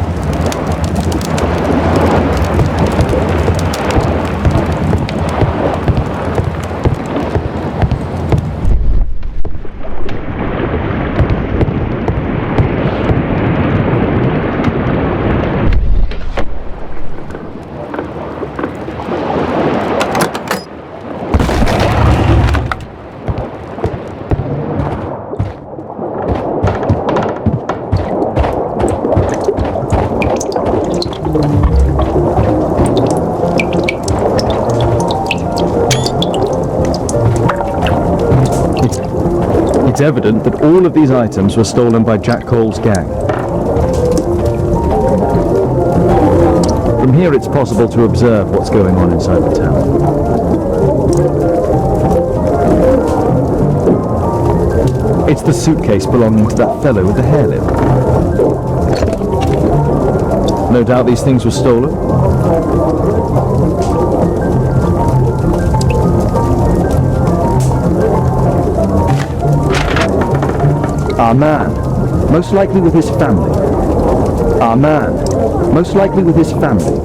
It's evident that all of these items were stolen by Jack Cole's gang. From here it's possible to observe what's going on inside the town. It's the suitcase belonging to that fellow with the hairlip. No doubt these things were stolen. Our man, most likely with his family. Our man, most likely with his family.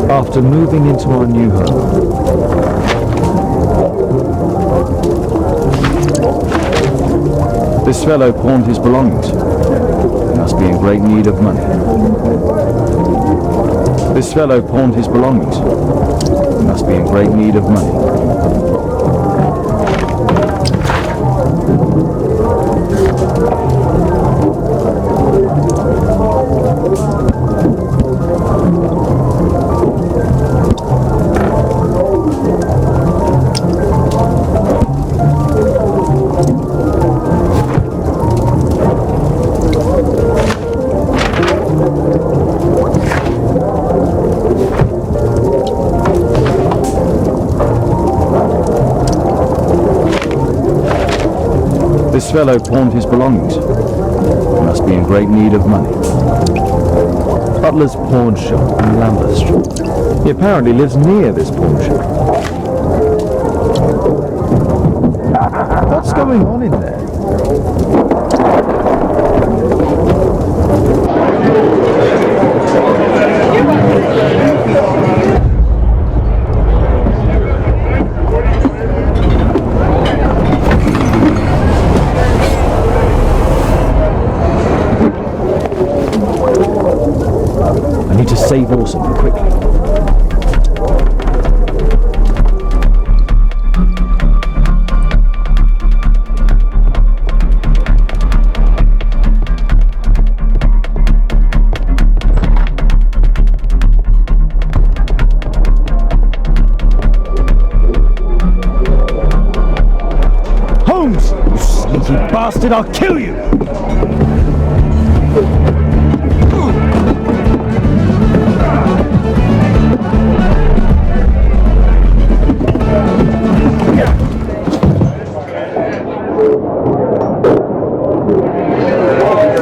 After moving into our new home. This fellow pawned his belongings. He must be in great need of money. This fellow pawned his belongings. He must be in great need of money. This fellow pawned his belongings. He must be in great need of money. Butler's pawn shop in Lambeth Street. He apparently lives near this pawn shop. What's going on in there? I need to save Orson quickly. Holmes! You sneaky bastard, I'll kill you!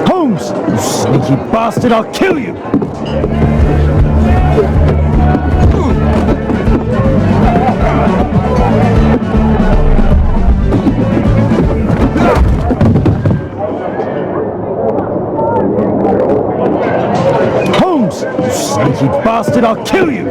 Holmes! You sneaky bastard, I'll kill you! Holmes! You sneaky bastard, I'll kill you!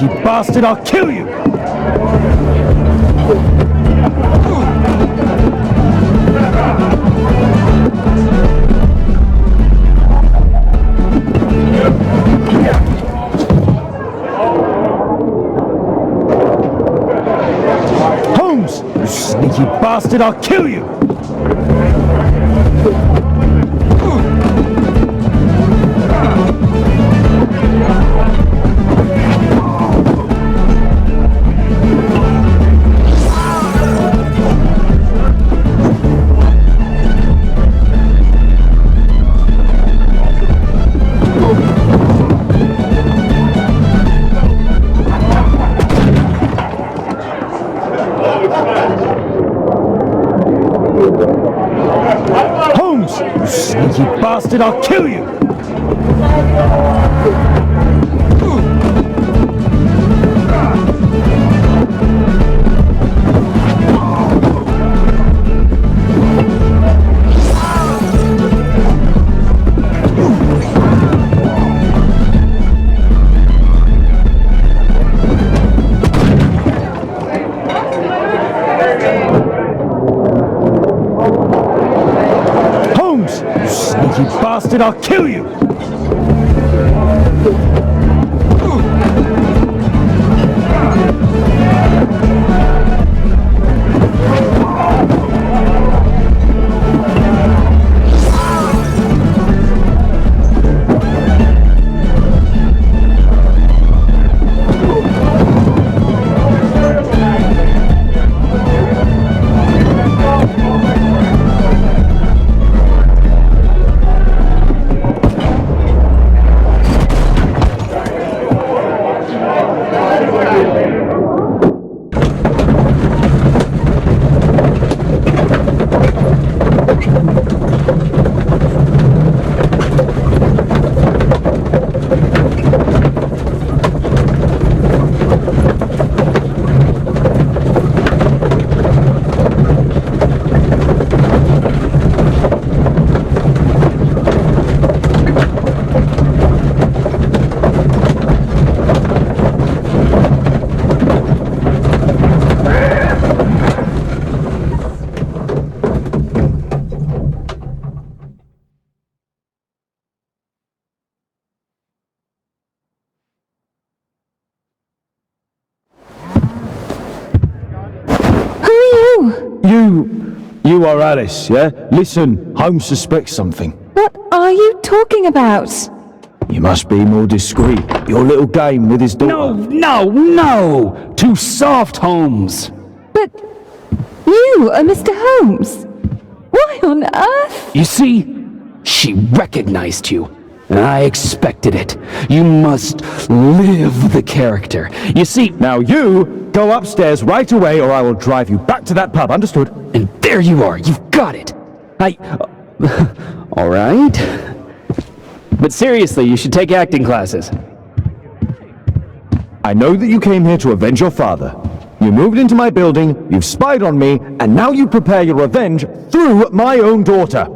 sneaky bastard, I'll kill you! Holmes! You sneaky bastard, I'll kill you! Holmes! You sneaky bastard, I'll kill you! Holmes! You sneaky bastard, I'll kill you! You are Alice, yeah? Listen, Holmes suspects something. What are you talking about? You must be more discreet. Your little game with his daughter. No! Too soft, Holmes! But you are Mr. Holmes. Why on earth? You see, she recognized you. And I expected it. You must live the character. You see, Now you go upstairs right away or I will drive you back to that pub, understood? and there you are. You've got it. All right. But seriously, you should take acting classes. I know that you came here to avenge your father. You moved into my building, you've spied on me, and now you prepare your revenge through my own daughter.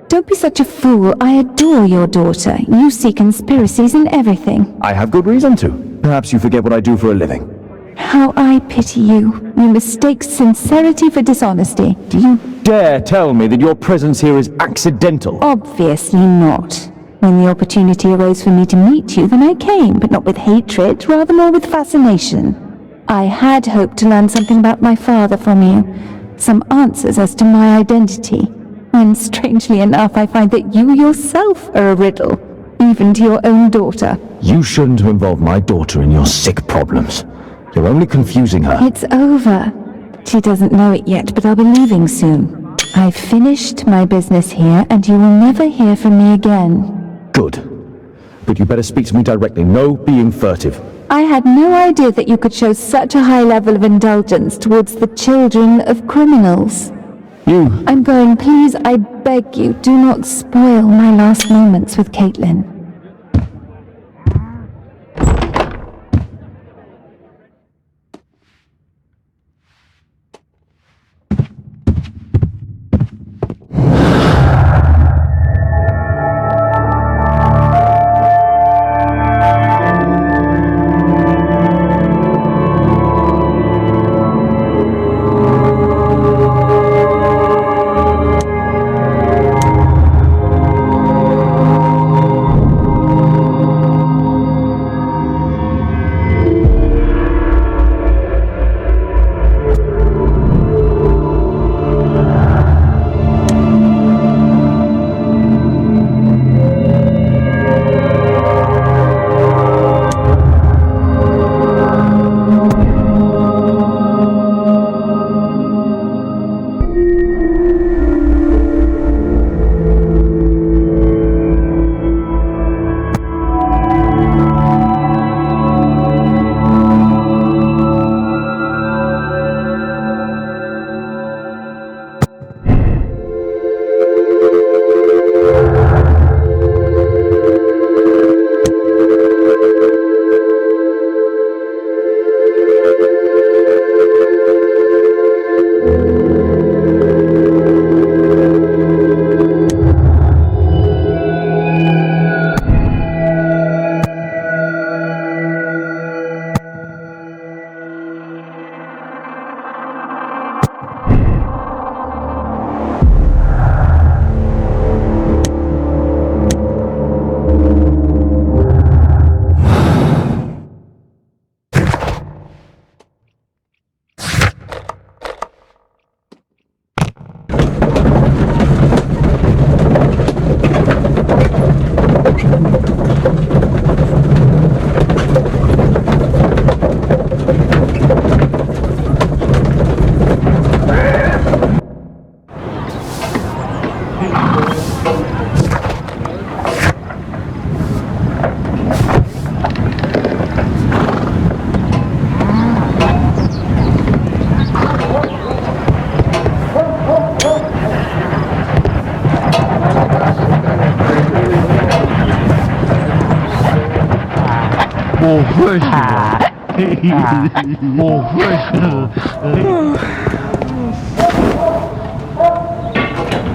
Don't be such a fool. I adore your daughter. You see conspiracies in everything. I have good reason to. Perhaps you forget what I do for a living. How I pity you. You mistake sincerity for dishonesty. Do you dare tell me that your presence here is accidental? Obviously not. When the opportunity arose for me to meet you, then I came, but not with hatred, rather more with fascination. I had hoped to learn something about my father from you. Some answers as to my identity. And strangely enough, I find that you yourself are a riddle, even to your own daughter. You shouldn't have involved my daughter in your sick problems. You're only confusing her. It's over. She doesn't know it yet, but I'll be leaving soon. I've finished my business here, and you will never hear from me again. Good. But you better speak to me directly. No being furtive. I had no idea that you could show such a high level of indulgence towards the children of criminals. I'm going. Please, I beg you, do not spoil my last moments with Caitlin.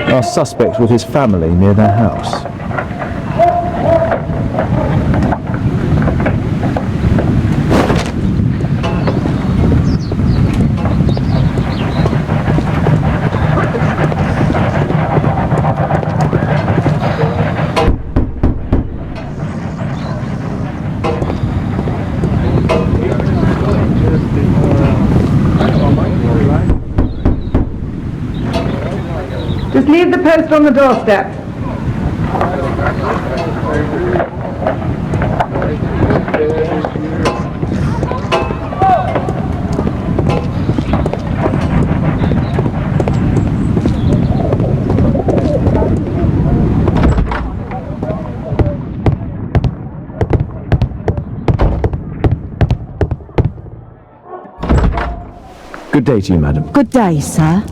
Our suspect with his family near their house. Just leave the post on the doorstep. Good day to you, madam. Good day, sir.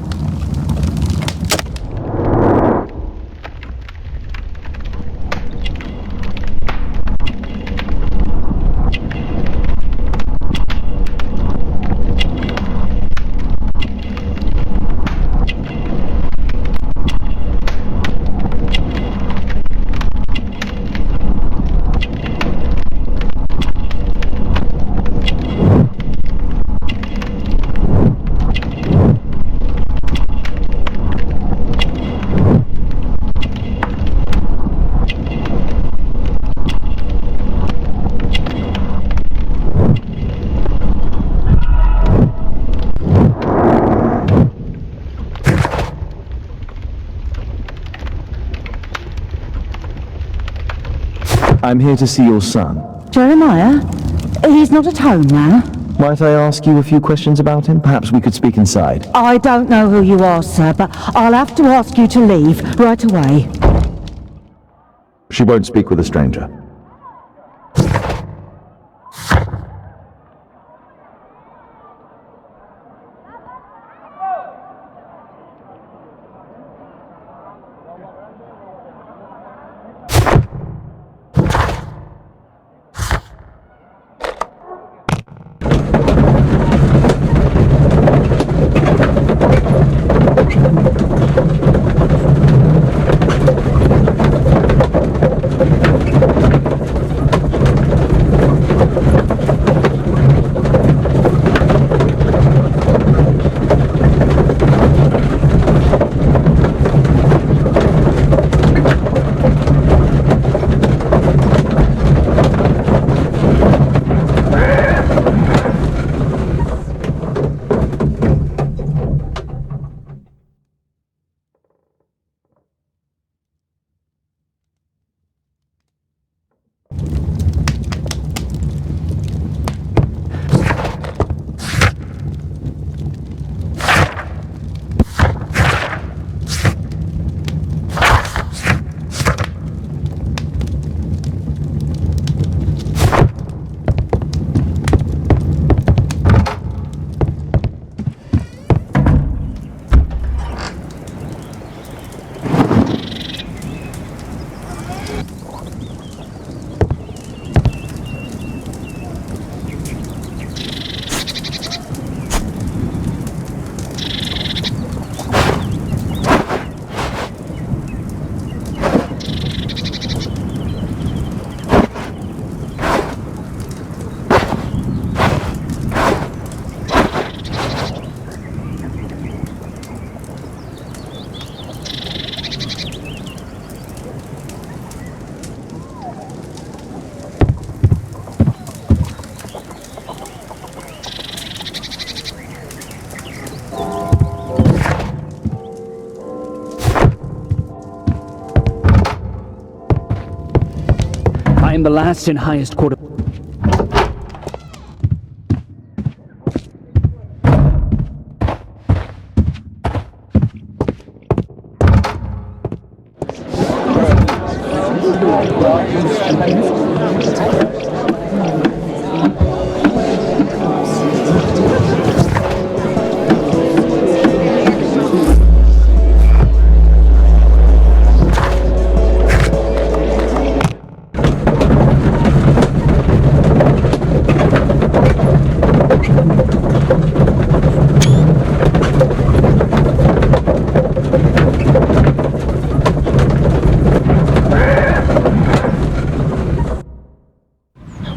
I'm here to see your son. Jeremiah? He's not at home now. Might I ask you a few questions about him? Perhaps we could speak inside. I don't know who you are, sir, but I'll have to ask you to leave right away. She won't speak with a stranger. am the last and highest court of...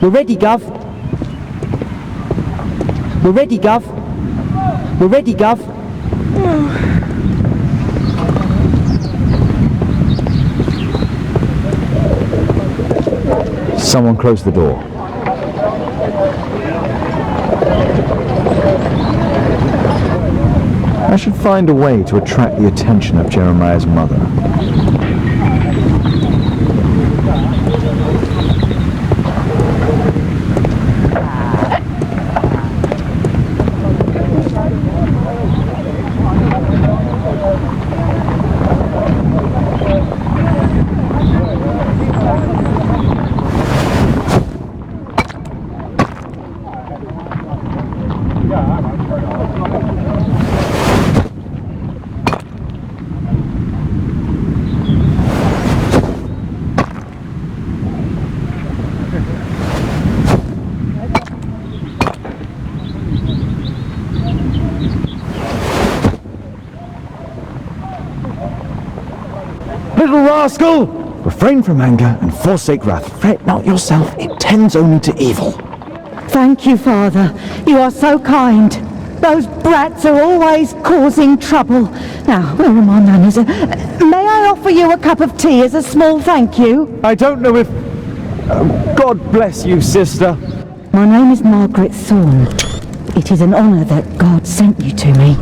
We're ready, Gov. We're ready, Gov. We're ready, Gov. Someone close the door. I should find a way to attract the attention of Jeremiah's mother. Little rascal! Refrain from anger and forsake wrath. Fret not yourself, it tends only to evil. Thank you, Father. You are so kind. Those brats are always causing trouble. Now, where are my manners? May I offer you a cup of tea as a small thank you? I don't know if... God bless you, sister. My name is Margaret Thorne. It is an honour that God sent you to me.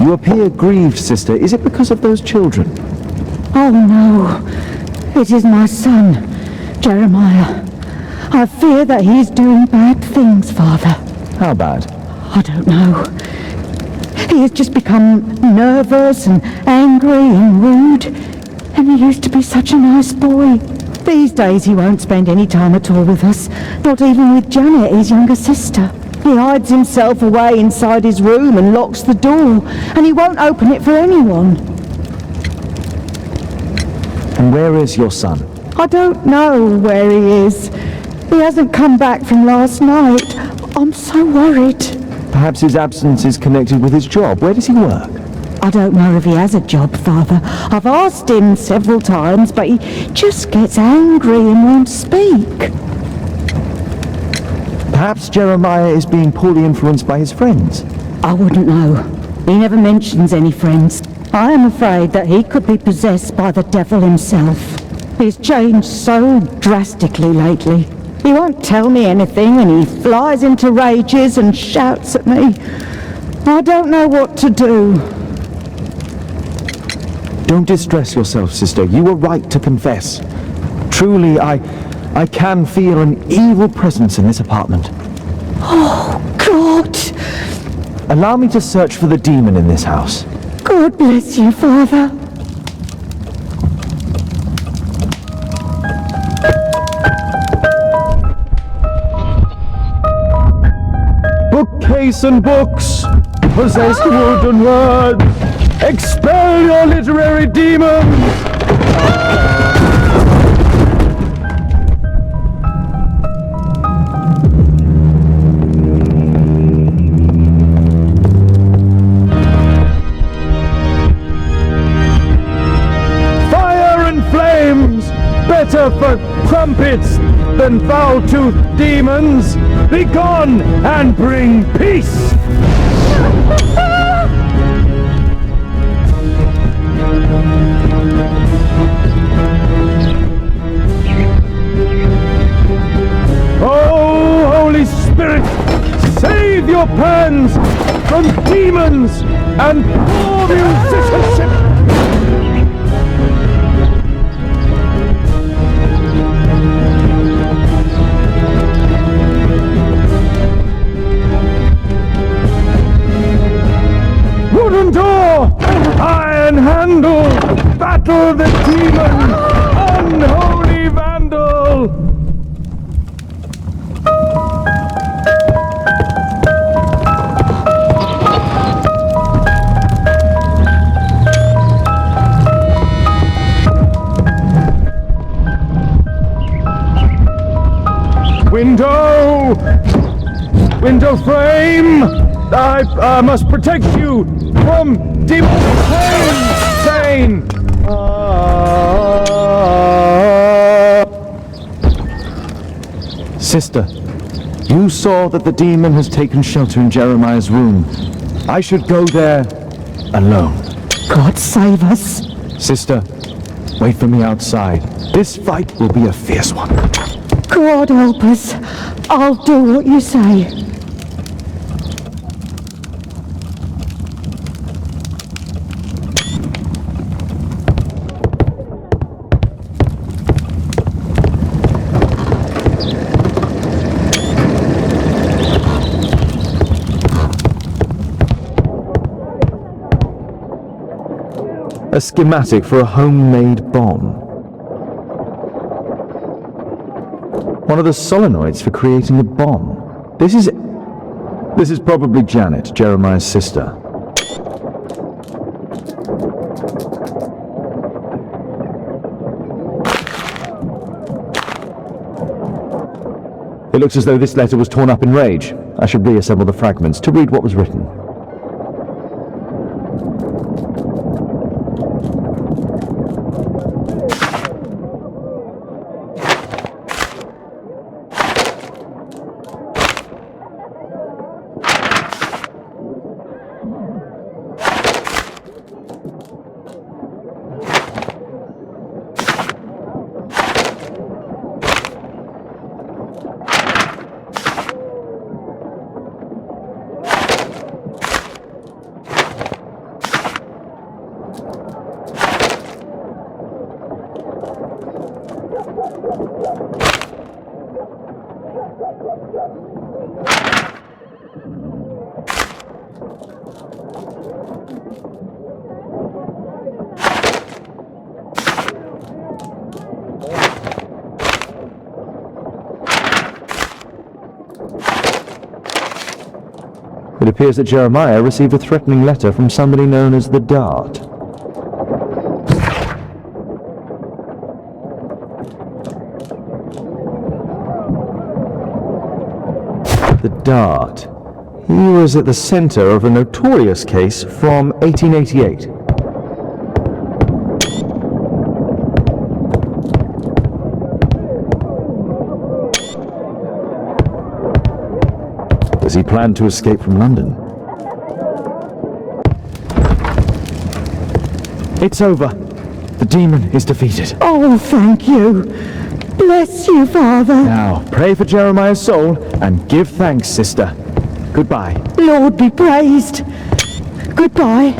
You appear grieved, sister. Is it because of those children? Oh no, it is my son, Jeremiah. I fear that he is doing bad things, Father. How bad? I don't know. He has just become nervous and angry and rude. And he used to be such a nice boy. These days he won't spend any time at all with us, not even with Janet, his younger sister. He hides himself away inside his room and locks the door, and he won't open it for anyone. And where is your son? I don't know where he is. He hasn't come back from last night. I'm so worried. Perhaps his absence is connected with his job. Where does he work? I don't know if he has a job, Father. I've asked him several times, but he just gets angry and won't speak. Perhaps Jeremiah is being poorly influenced by his friends. I wouldn't know. He never mentions any friends. I am afraid that he could be possessed by the devil himself. He's changed so drastically lately. He won't tell me anything and he flies into rages and shouts at me. I don't know what to do. Don't distress yourself, sister. You were right to confess. Truly, I can feel an evil presence in this apartment. Oh, God! Allow me to search for the demon in this house. God bless you, Father. Bookcase and books, possessed wood and words, expel your literary demons! Better for crumpets than foul-toothed demons! Begone and bring peace! Oh, Holy Spirit, save your pans from demons and poor musicianship! Window! Window frame! I must protect you from demon Sane! Sister, you saw that the demon has taken shelter in Jeremiah's room. I should go there alone. God save us. Sister, wait for me outside. This fight will be a fierce one. God help us. I'll do what you say. A schematic for a homemade bomb. One of the solenoids for creating a bomb. This is probably Janet, Jeremiah's sister. It looks as though this letter was torn up in rage. I should reassemble the fragments to read what was written. It appears that Jeremiah received a threatening letter from somebody known as the Dart. The Dart. He was at the center of a notorious case from 1888. Does he plan to escape from London? It's over. The demon is defeated. Oh, thank you. Bless you, Father. Now, pray for Jeremiah's soul and give thanks, sister. Goodbye. Lord be praised. Goodbye.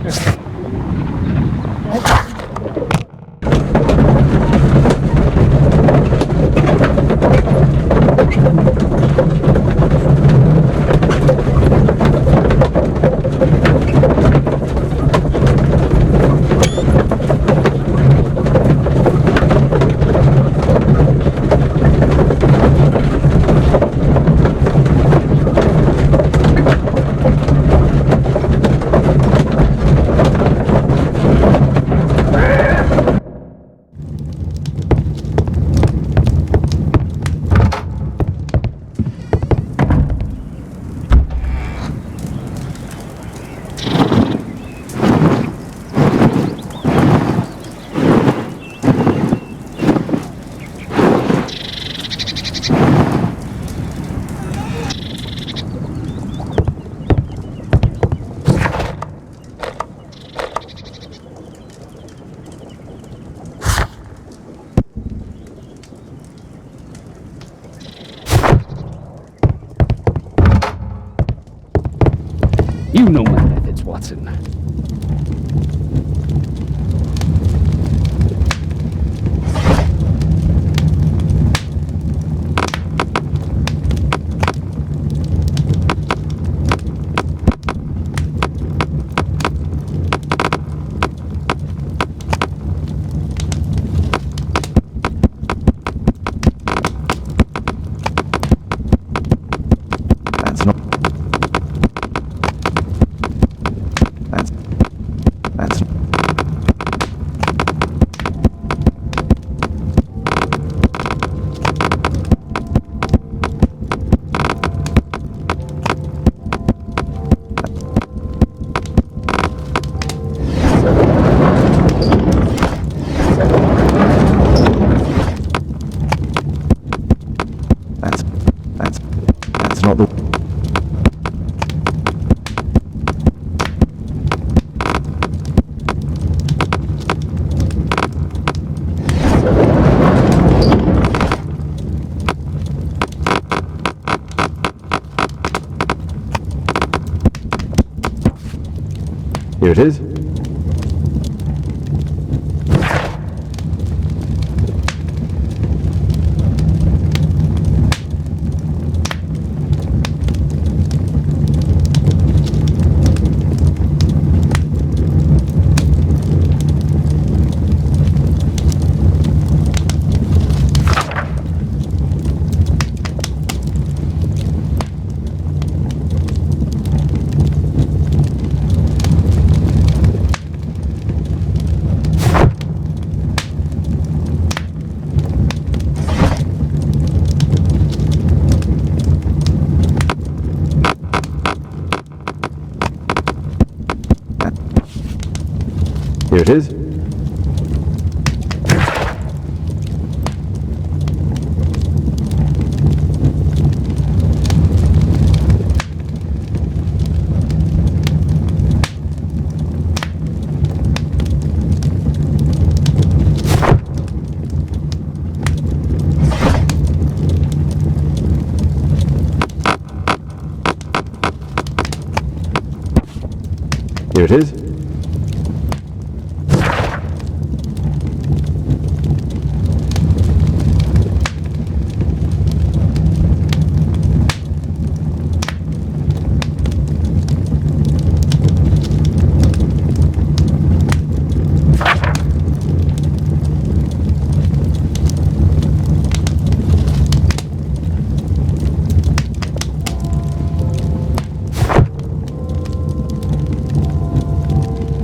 You know my methods, Watson. That's not... That's... That's not the... Here it is. Here it is. Here it is.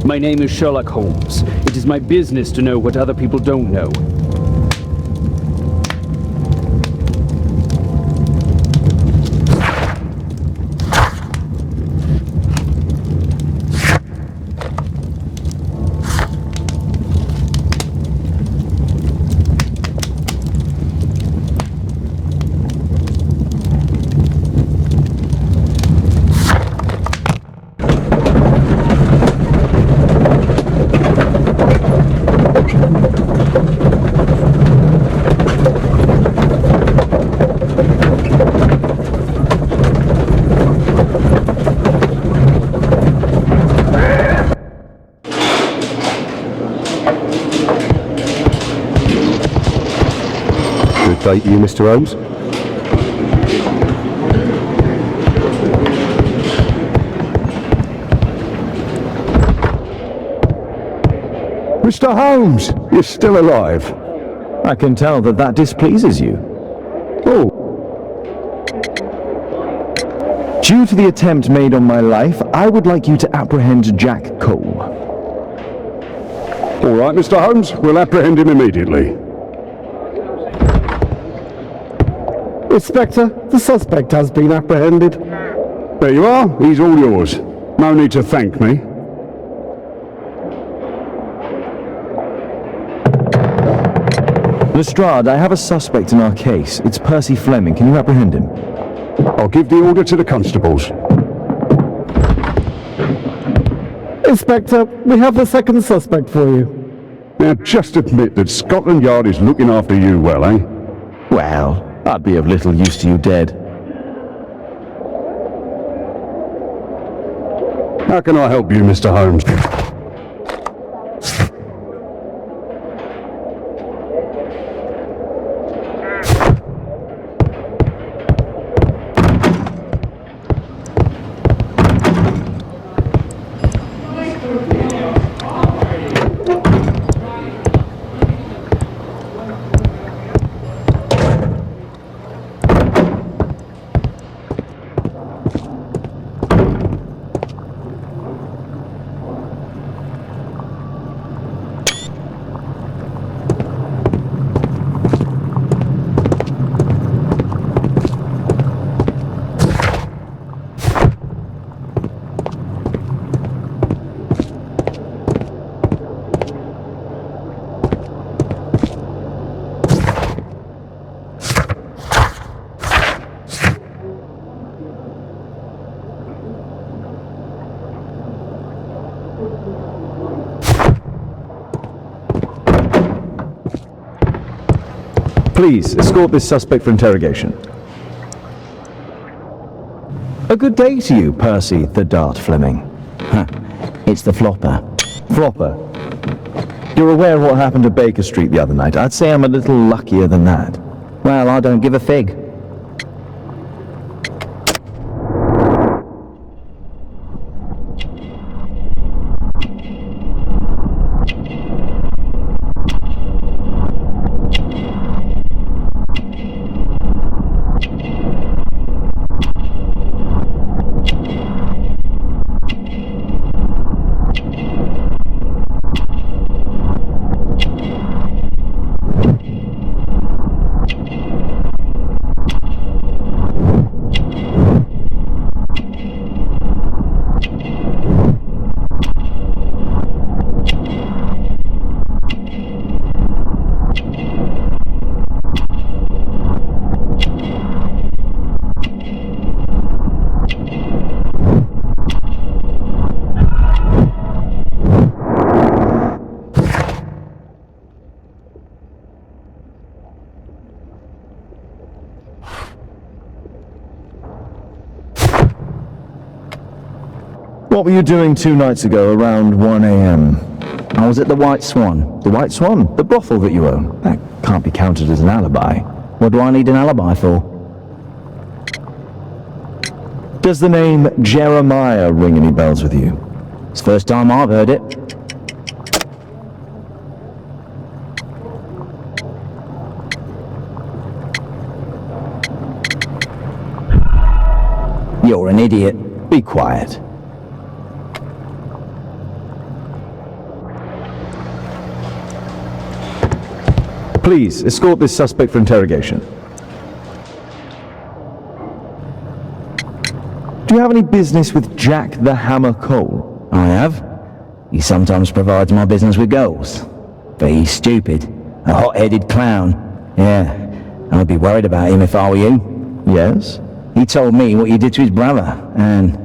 My name is Sherlock Holmes. It is my business to know what other people don't know. say to you, Mr. Holmes? Mr. Holmes, you're still alive. I can tell that that displeases you. Oh, Due to the attempt made on my life, I would like you to apprehend Jack Cole. all right, Mr. Holmes, we'll apprehend him immediately. Inspector, the suspect has been apprehended. There you are, he's all yours. No need to thank me. Lestrade, I have a suspect in our case. It's Percy Fleming. Can you apprehend him? I'll give the order to the constables. Inspector, we have the second suspect for you. Now just admit that Scotland Yard is looking after you well, eh? Well, I'd be of little use to you dead. How can I help you, Mr. Holmes? Please, escort this suspect for interrogation. A good day to you, Percy the Dart Fleming. It's the flopper. Flopper. You're aware of what happened to Baker Street the other night. I'd say I'm a little luckier than that. Well, I don't give a fig. What were you doing 2 nights ago around 1 a.m.? I was at the White Swan. The White Swan? The brothel that you own? That can't be counted as an alibi. What do I need an alibi for? Does the name Jeremiah ring any bells with you? It's the first time I've heard it. You're an idiot. Be quiet. Please, escort this suspect for interrogation. Do you have any business with Jack the Hammer Cole? I have. He sometimes provides my business with goals. But he's stupid. A hot-headed clown. Yeah, I'd be worried about him if I were you. Yes? He told me what you did to his brother, and...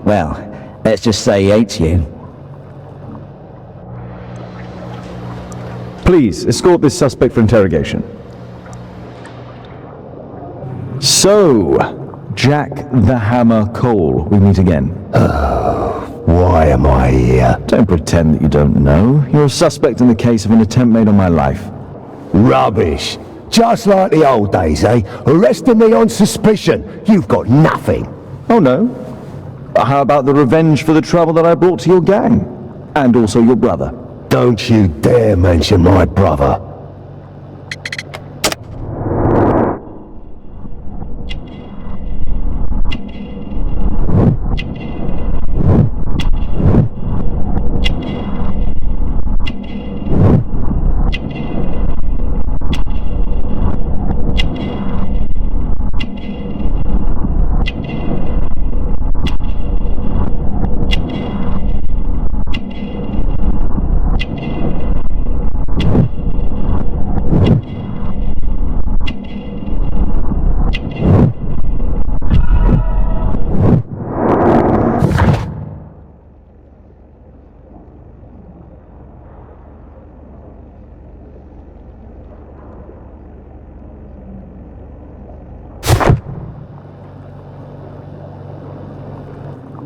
well, let's just say he hates you. Please, escort this suspect for interrogation. So, Jack the Hammer Cole, we meet again. Why am I here? Don't pretend that you don't know. You're a suspect in the case of an attempt made on my life. Rubbish. Just like the old days, eh? Arresting me on suspicion. You've got nothing. Oh no? How about the revenge for the trouble that I brought to your gang? And also your brother? Don't you dare mention my brother.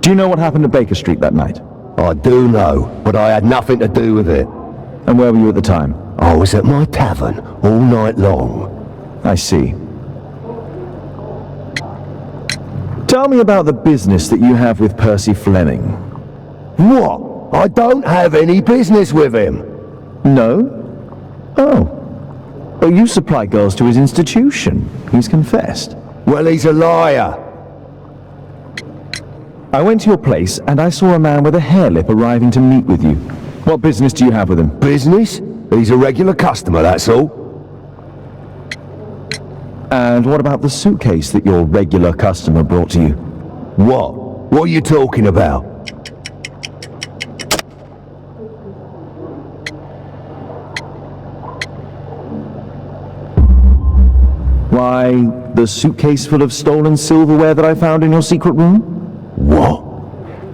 Do you know what happened at Baker Street that night? I do know, but I had nothing to do with it. And where were you at the time? I was at my tavern all night long. I see. Tell me about the business that you have with Percy Fleming. What? I don't have any business with him. No? Oh. Oh, you supply girls to his institution. He's confessed. Well, he's a liar. I went to your place and I saw a man with a hair lip arriving to meet with you. What business do you have with him? Business? He's a regular customer, that's all. And what about the suitcase that your regular customer brought to you? What? What are you talking about? Why, the suitcase full of stolen silverware that I found in your secret room? What?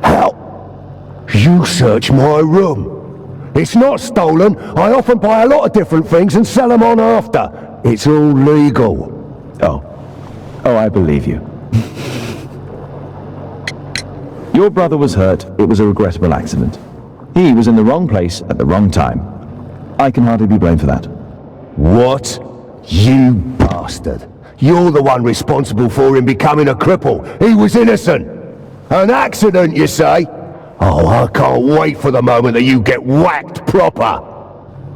How? You search my room. It's not stolen. I often buy a lot of different things and sell them on after. It's all legal. Oh, I believe you. Your brother was hurt. It was a regrettable accident. He was in the wrong place at the wrong time. I can hardly be blamed for that. What? You bastard. You're the one responsible for him becoming a cripple. He was innocent. An accident, you say? Oh, I can't wait for the moment that you get whacked proper.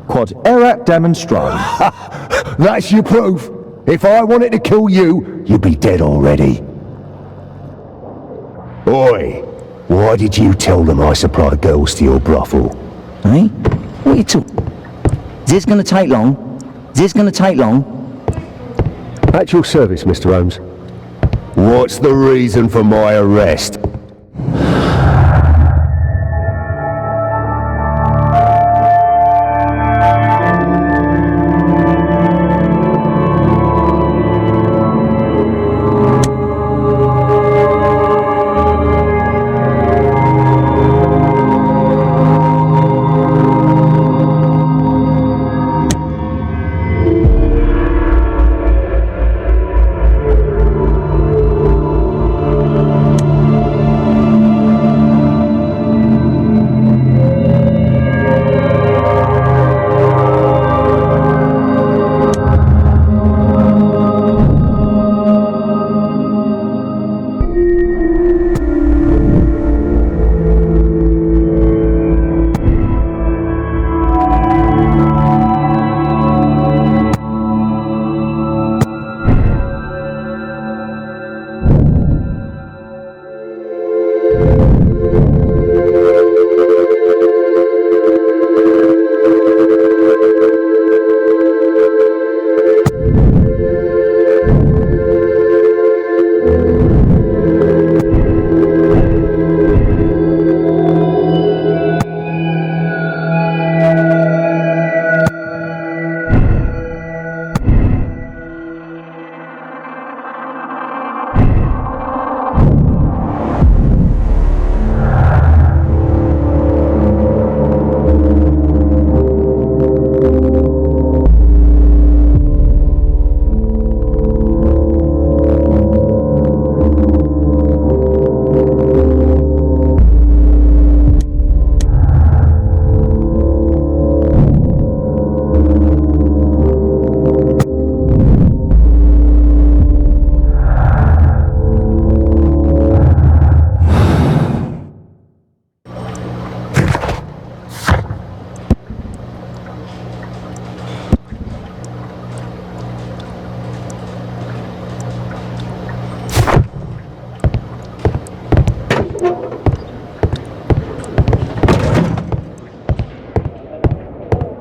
Quod erat demonstrandum. That's your proof. If I wanted to kill you, you'd be dead already. Oi, why did you tell them I supply girls to your brothel? Eh? What are you talking? Is this gonna take long? Is this gonna take long? At your service, Mr. Holmes. What's the reason for my arrest?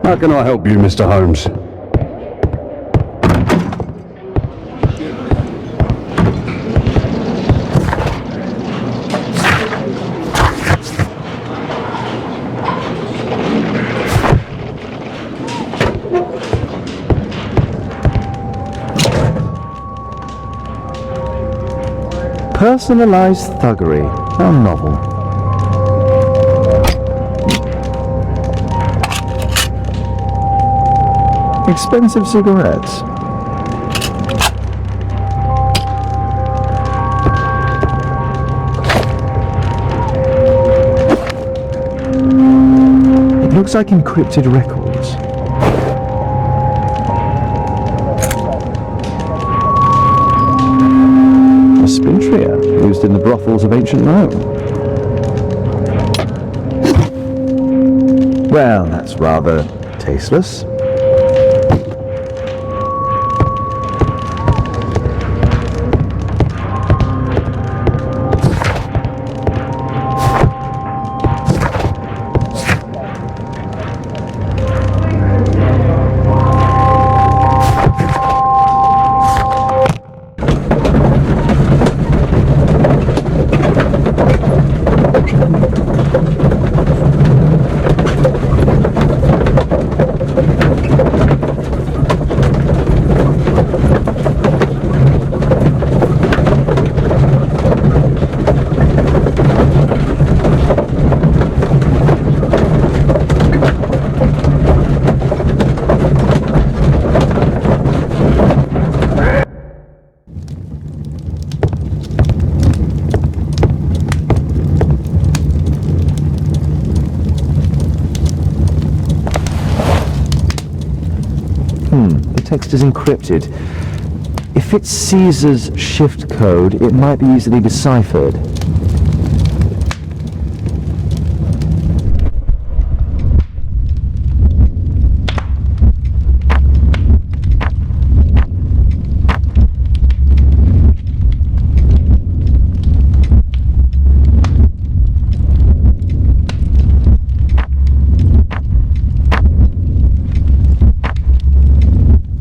How can I help you, Mr. Holmes? Personalized thuggery. How novel. Expensive cigarettes. It looks like encrypted records. A spintria used in the brothels of ancient Rome. Well, that's rather tasteless. The text is encrypted. If it's Caesar's shift code, it might be easily deciphered.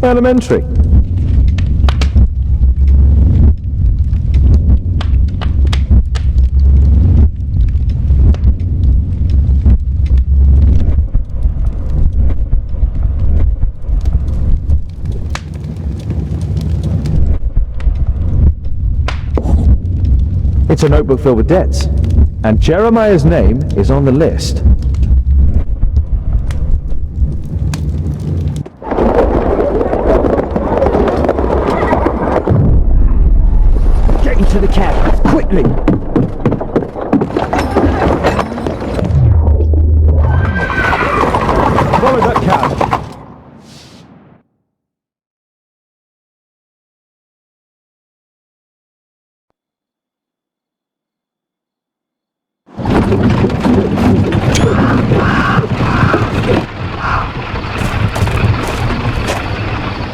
Elementary. It's a notebook filled with debts, and Jeremiah's name is on the list. To the cab, quickly! Follow that cab.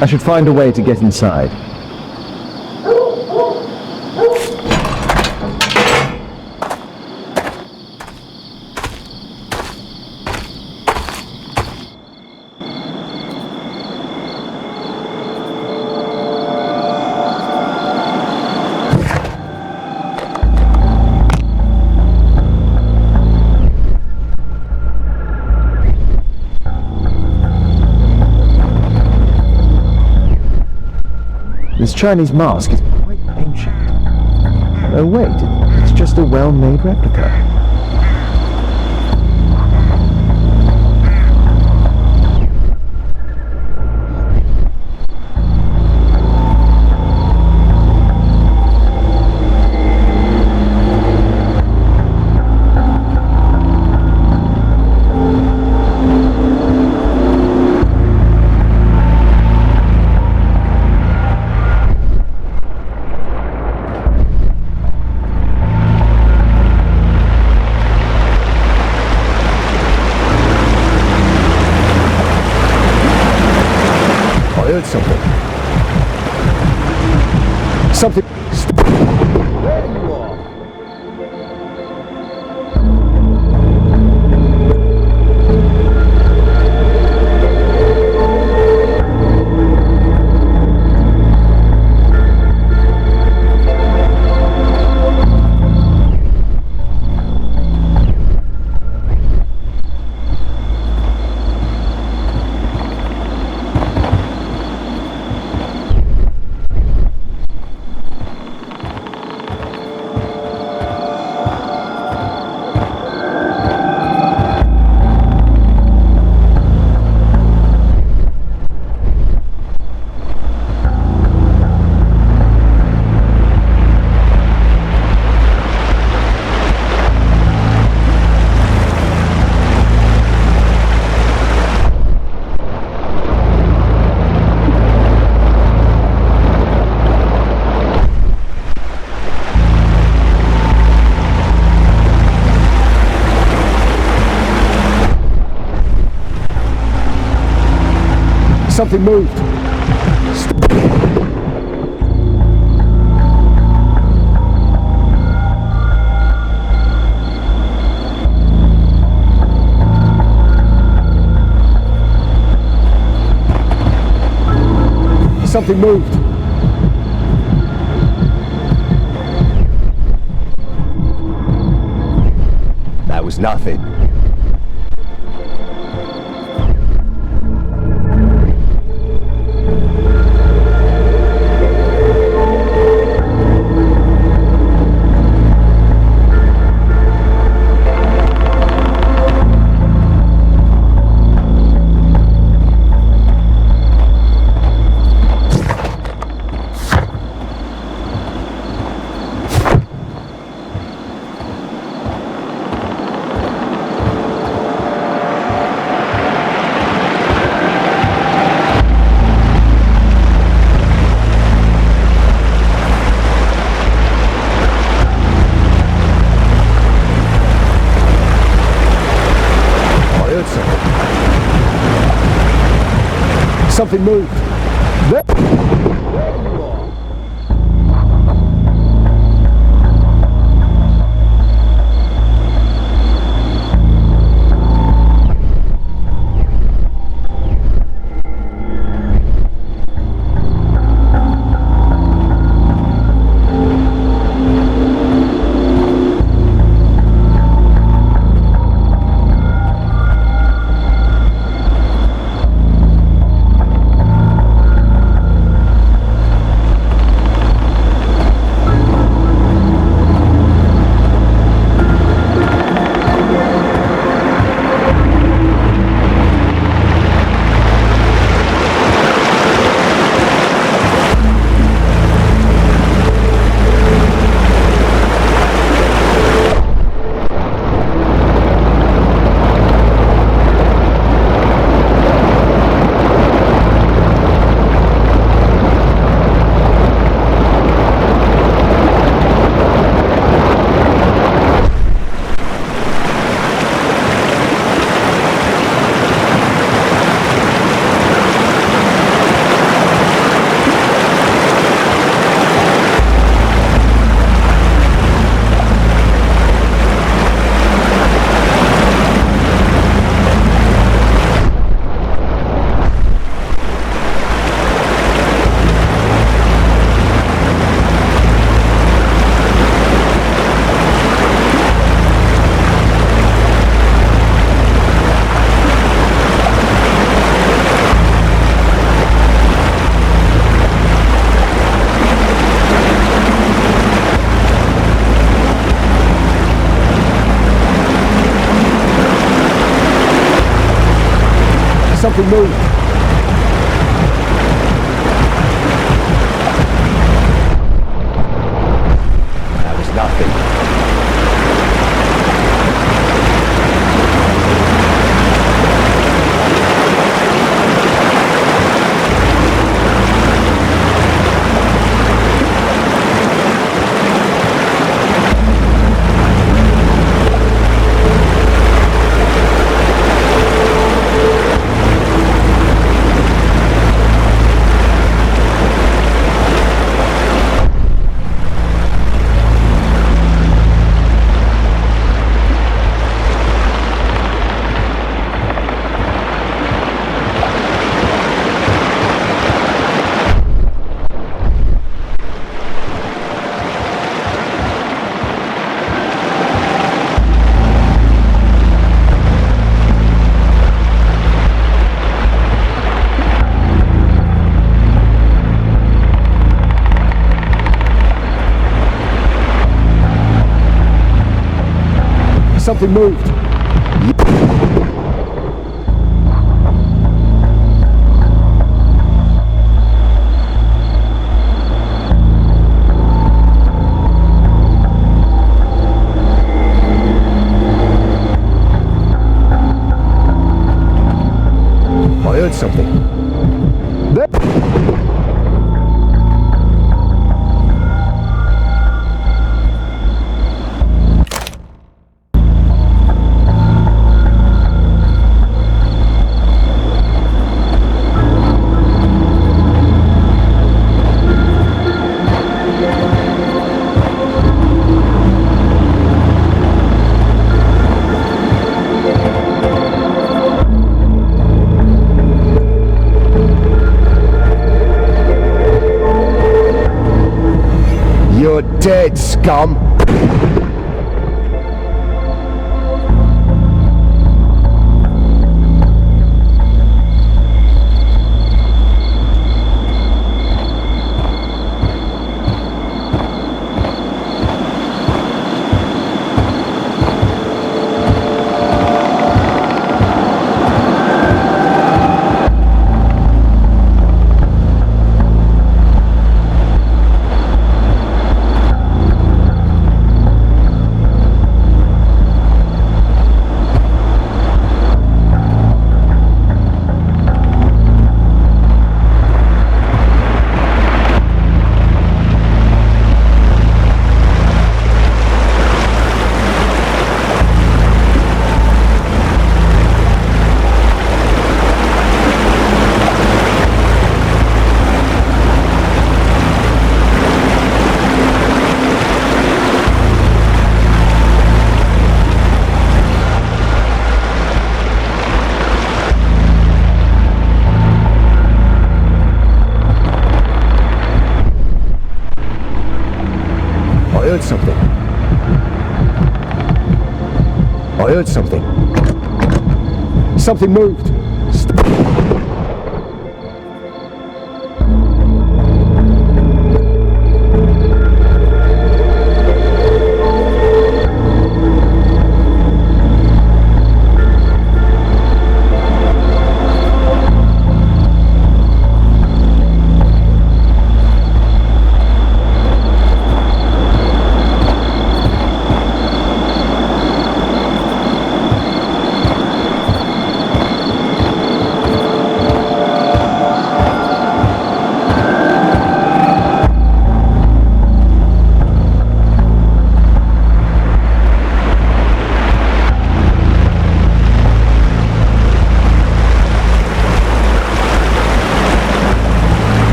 I should find a way to get inside. This Chinese mask is quite ancient. Oh wait, it's just a well-made replica. Something. There you are. Something moved. Something moved. That was nothing. Something moved. There you are. Something moved. That was nothing. Something moved. I heard something. dead, scum! I heard something. Something moved.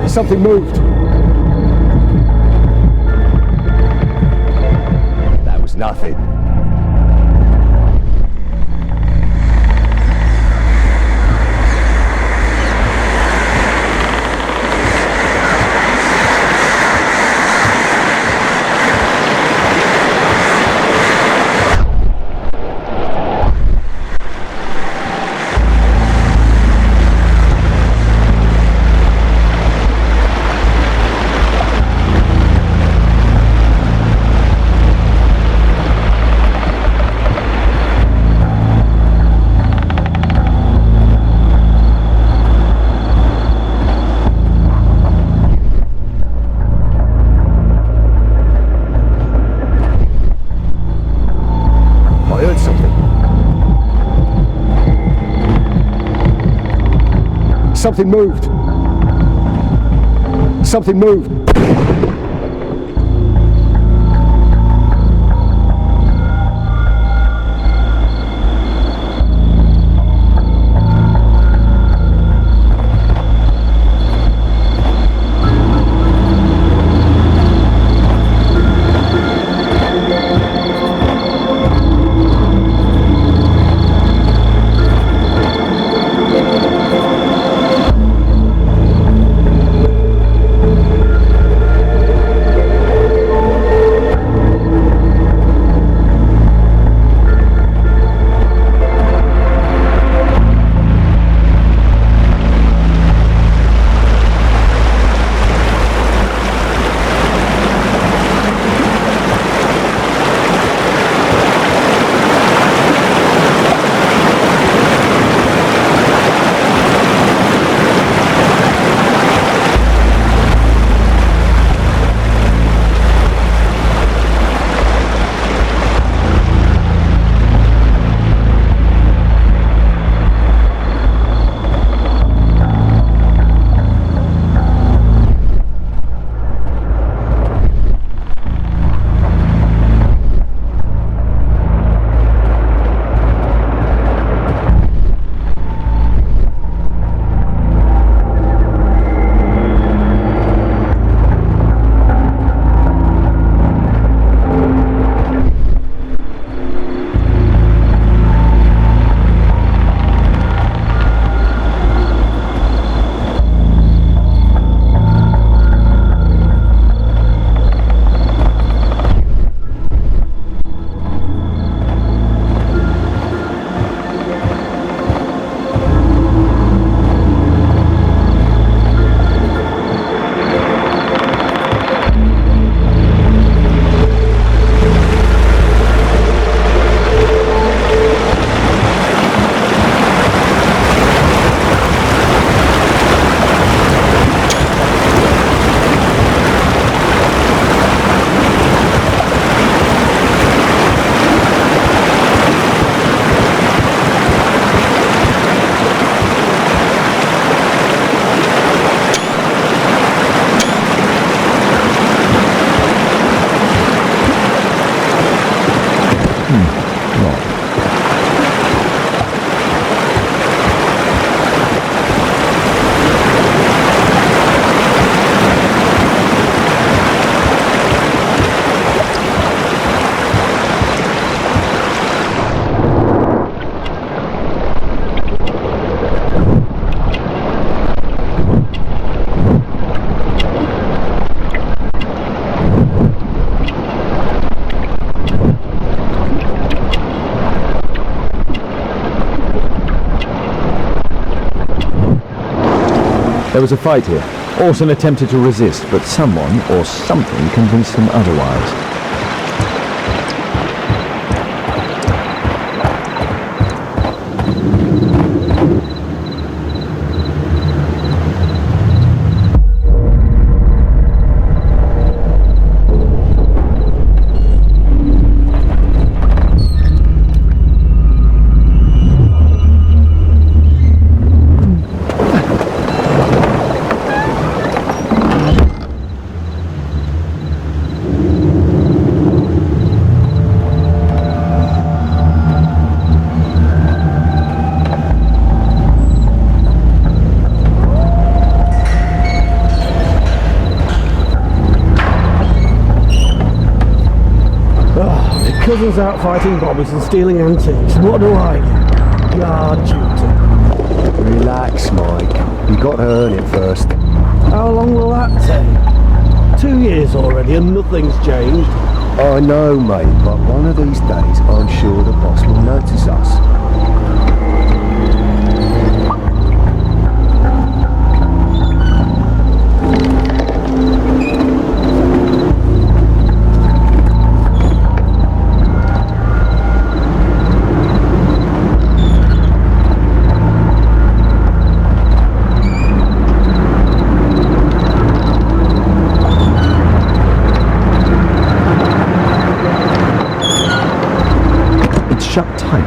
Something moved. That was nothing. Something moved. Something moved. There was a fight here. Orson attempted to resist, but someone or something convinced him otherwise. Cousin's out fighting bobbies and stealing antiques. What do I get? Yard duty. Relax, Mike. You got to earn it first. How long will that take? 2 years already and nothing's changed. I know, mate, but one of these days I'm sure the boss will notice us. Shut tight.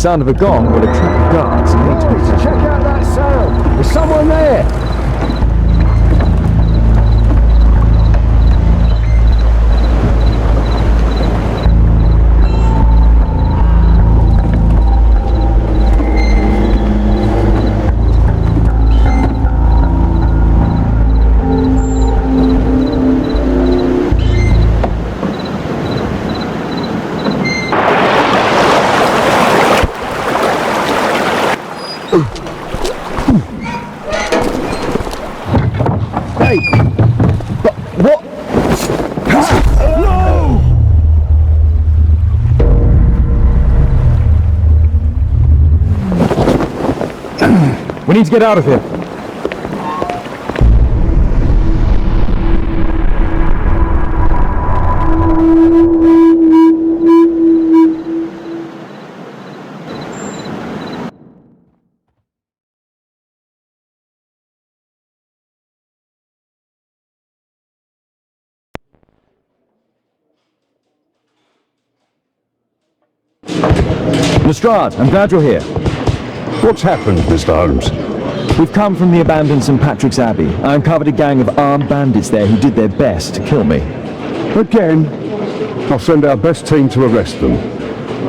sound of a gong would attract guards and need to be... Check out that sail! There's someone there! We need to get out of here. Lestrade, I'm glad you're here. What's happened, Mr. Holmes? We've come from the abandoned St. Patrick's Abbey. I uncovered a gang of armed bandits there who did their best to kill me. Again? I'll send our best team to arrest them.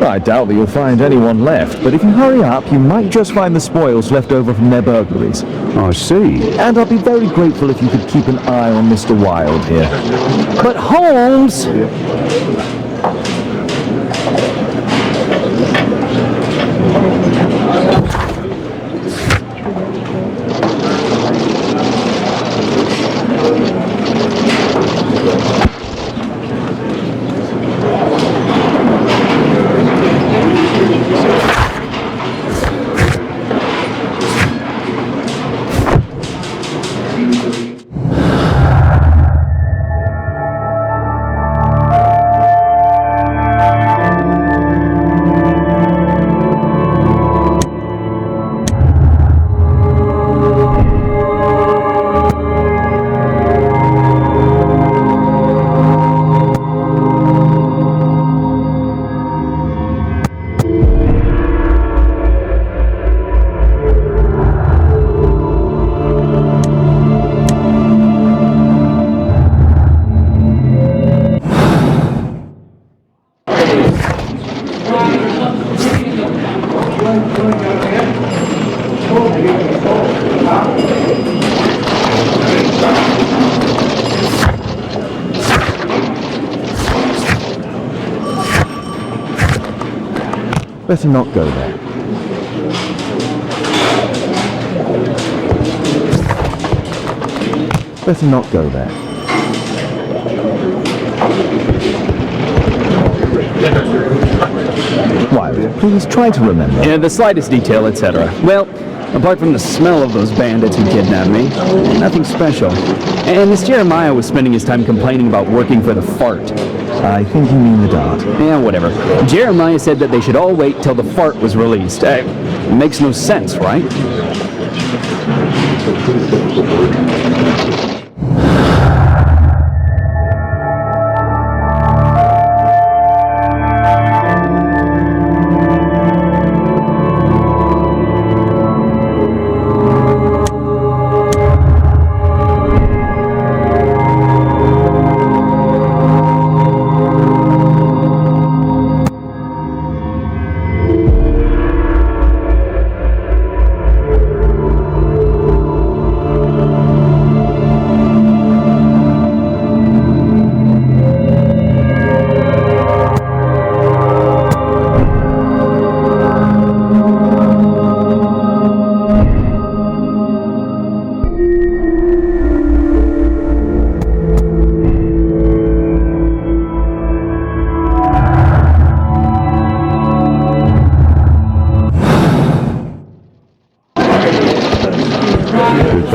I doubt that you'll find anyone left, but if you hurry up, you might just find the spoils left over from their burglaries. I see. And I'll be very grateful if you could keep an eye on Mr. Wilde here. But Holmes! Better not go there. Better not go there. Wilde, please try to remember. Yeah, the slightest detail, etc. Well, apart from the smell of those bandits who kidnapped me, nothing special. And this Jeremiah was spending his time complaining about working for the fart. I think you mean the dart. Yeah, whatever. Jeremiah said that they should all wait till the fart was released. Makes no sense, right?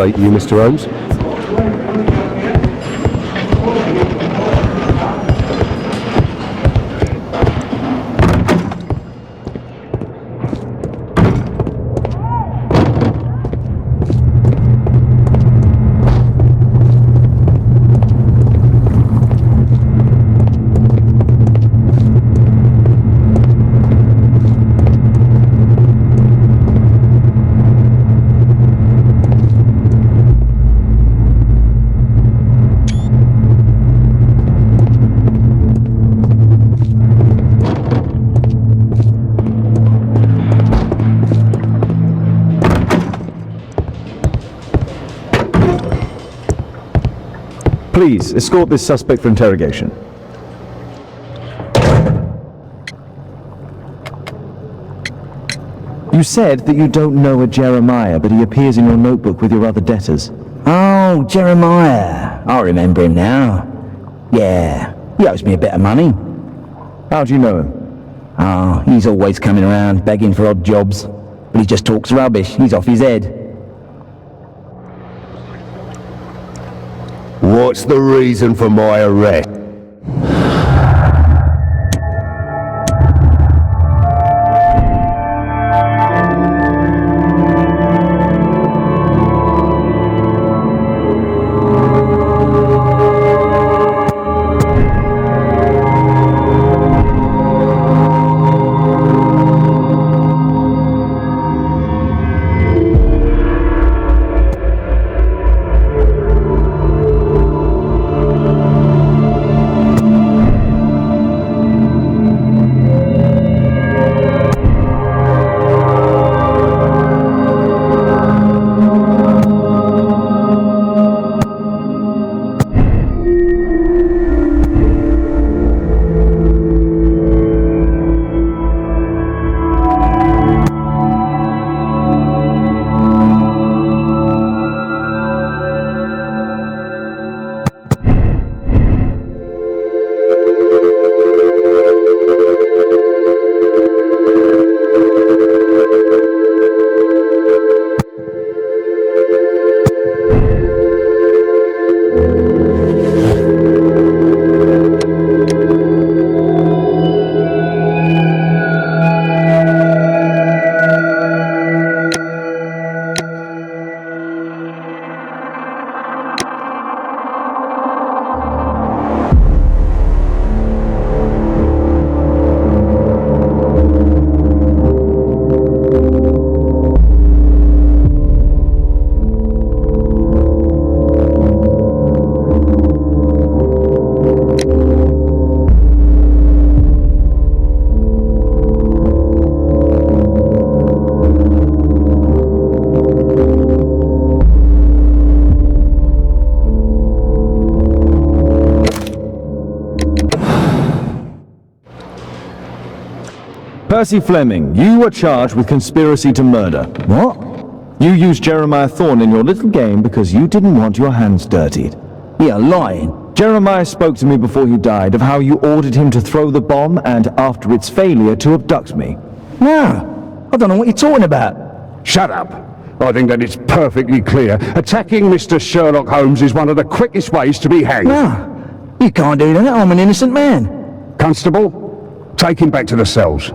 You, Mr. Holmes? Please, escort this suspect for interrogation. You said that you don't know a Jeremiah, but he appears in your notebook with your other debtors. Oh, Jeremiah. I remember him now. Yeah, he owes me a bit of money. How do you know him? Oh, he's always coming around, begging for odd jobs. But he just talks rubbish. He's off his head. What's the reason for my arrest? Percy Fleming, you are charged with conspiracy to murder. What? You used Jeremiah Thorne in your little game because you didn't want your hands dirtied. You're lying. Jeremiah spoke to me before he died of how you ordered him to throw the bomb and, after its failure, to abduct me. No, I don't know what you're talking about. Shut up. I think that it's perfectly clear. Attacking Mr. Sherlock Holmes is one of the quickest ways to be hanged. No, you can't do that. I'm an innocent man. Constable, take him back to the cells.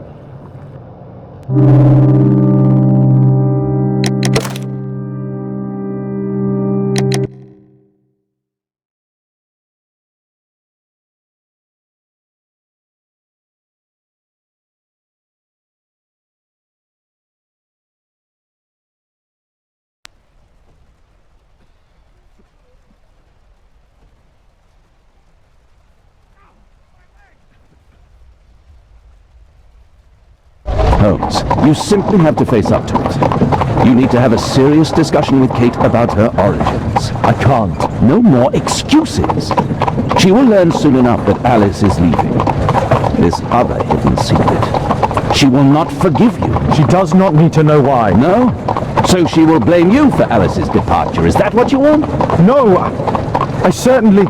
Holmes, you simply have to face up to it. You need to have a serious discussion with Kate about her origins. I can't. No more excuses. She will learn soon enough that Alice is leaving. This other hidden secret. She will not forgive you. She does not need to know why. No? So she will blame you for Alice's departure. Is that what you want? No, I certainly...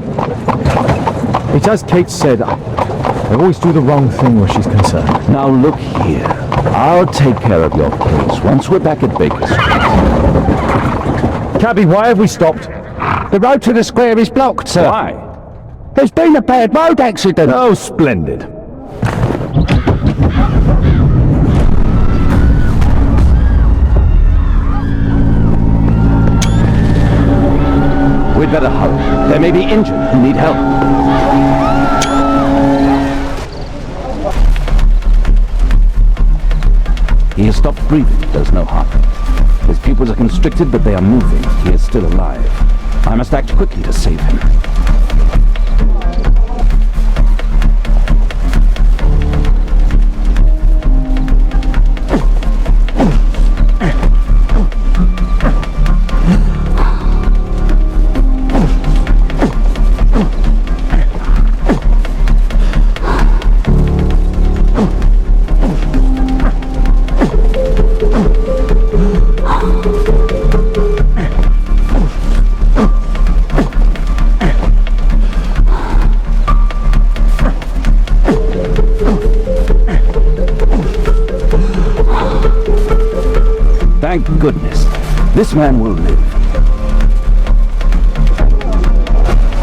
It's as Kate said, I always do the wrong thing where she's concerned. Now look here. I'll take care of your case once we're back at Baker Street. Cabby, why have we stopped? The road to the square is blocked, sir. Why? There's been a bad road accident. Oh, splendid. We'd better hurry. There may be injured who need help. He has stopped breathing. There's no harm. His pupils are constricted, but they are moving. He is still alive. I must act quickly to save him. Thank goodness. This man will live.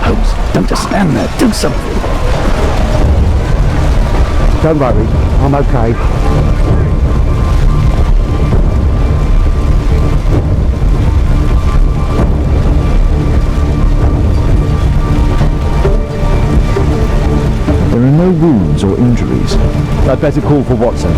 Holmes, don't just stand there. Do something. Don't worry, I'm okay. There are no wounds or injuries. I'd better call for Watson.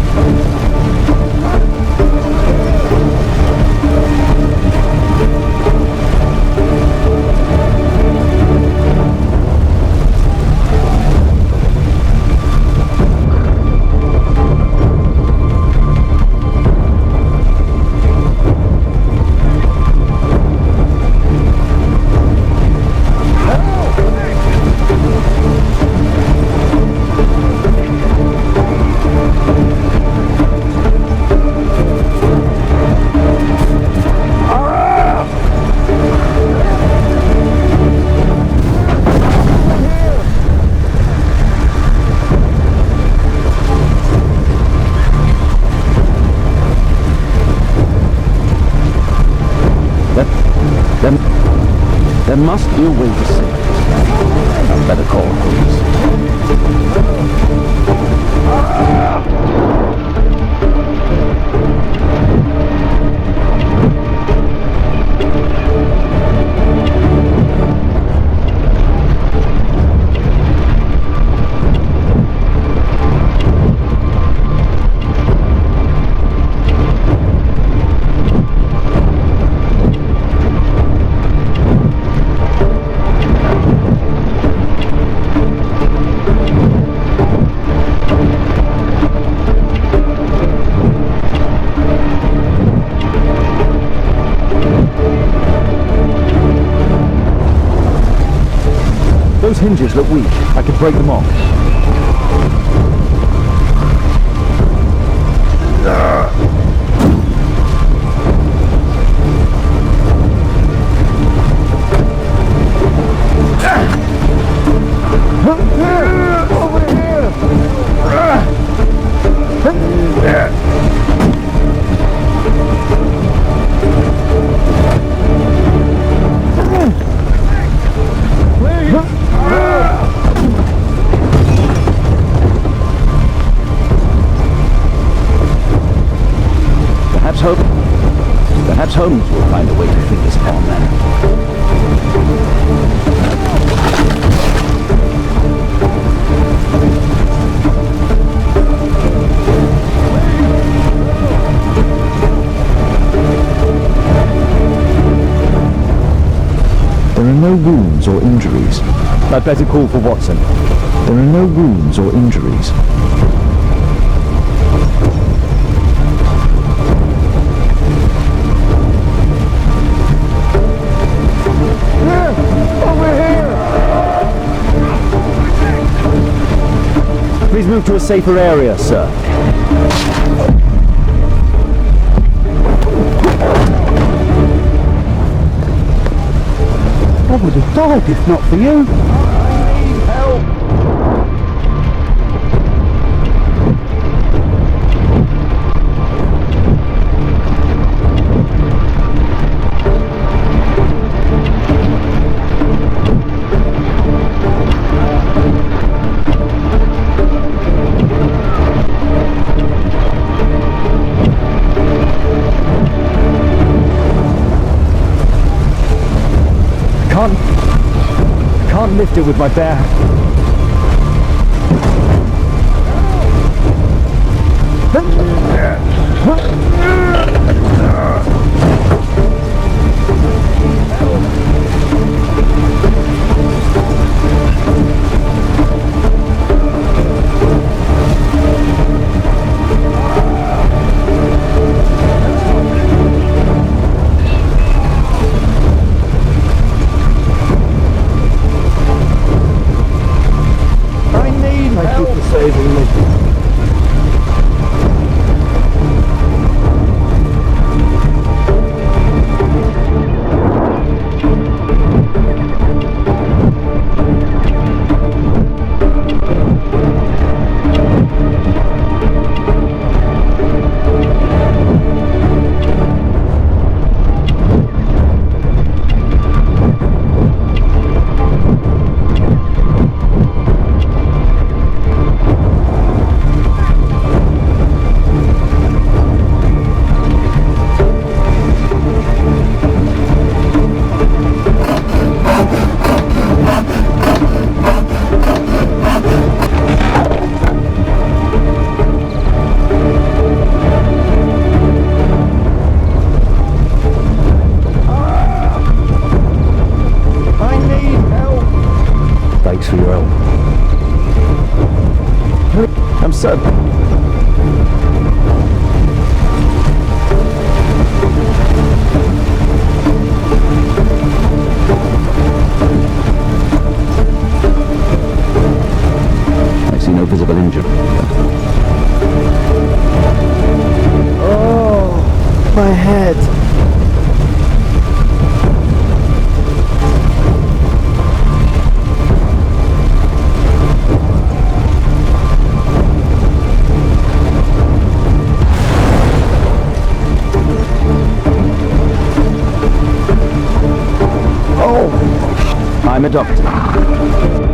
There must be a way to save it. I'd better call Holmes. Those hinges look weak. I could break them off. Perhaps Holmes will find a way to free this poor man. There are no wounds or injuries. I'd better call for Watson. There are no wounds or injuries. Please move to a safer area, sir. I would have died if not for you. I need help. Can't lift it with my bare saving me. sir. I see no visible injury. Oh, my head. I'm a doctor.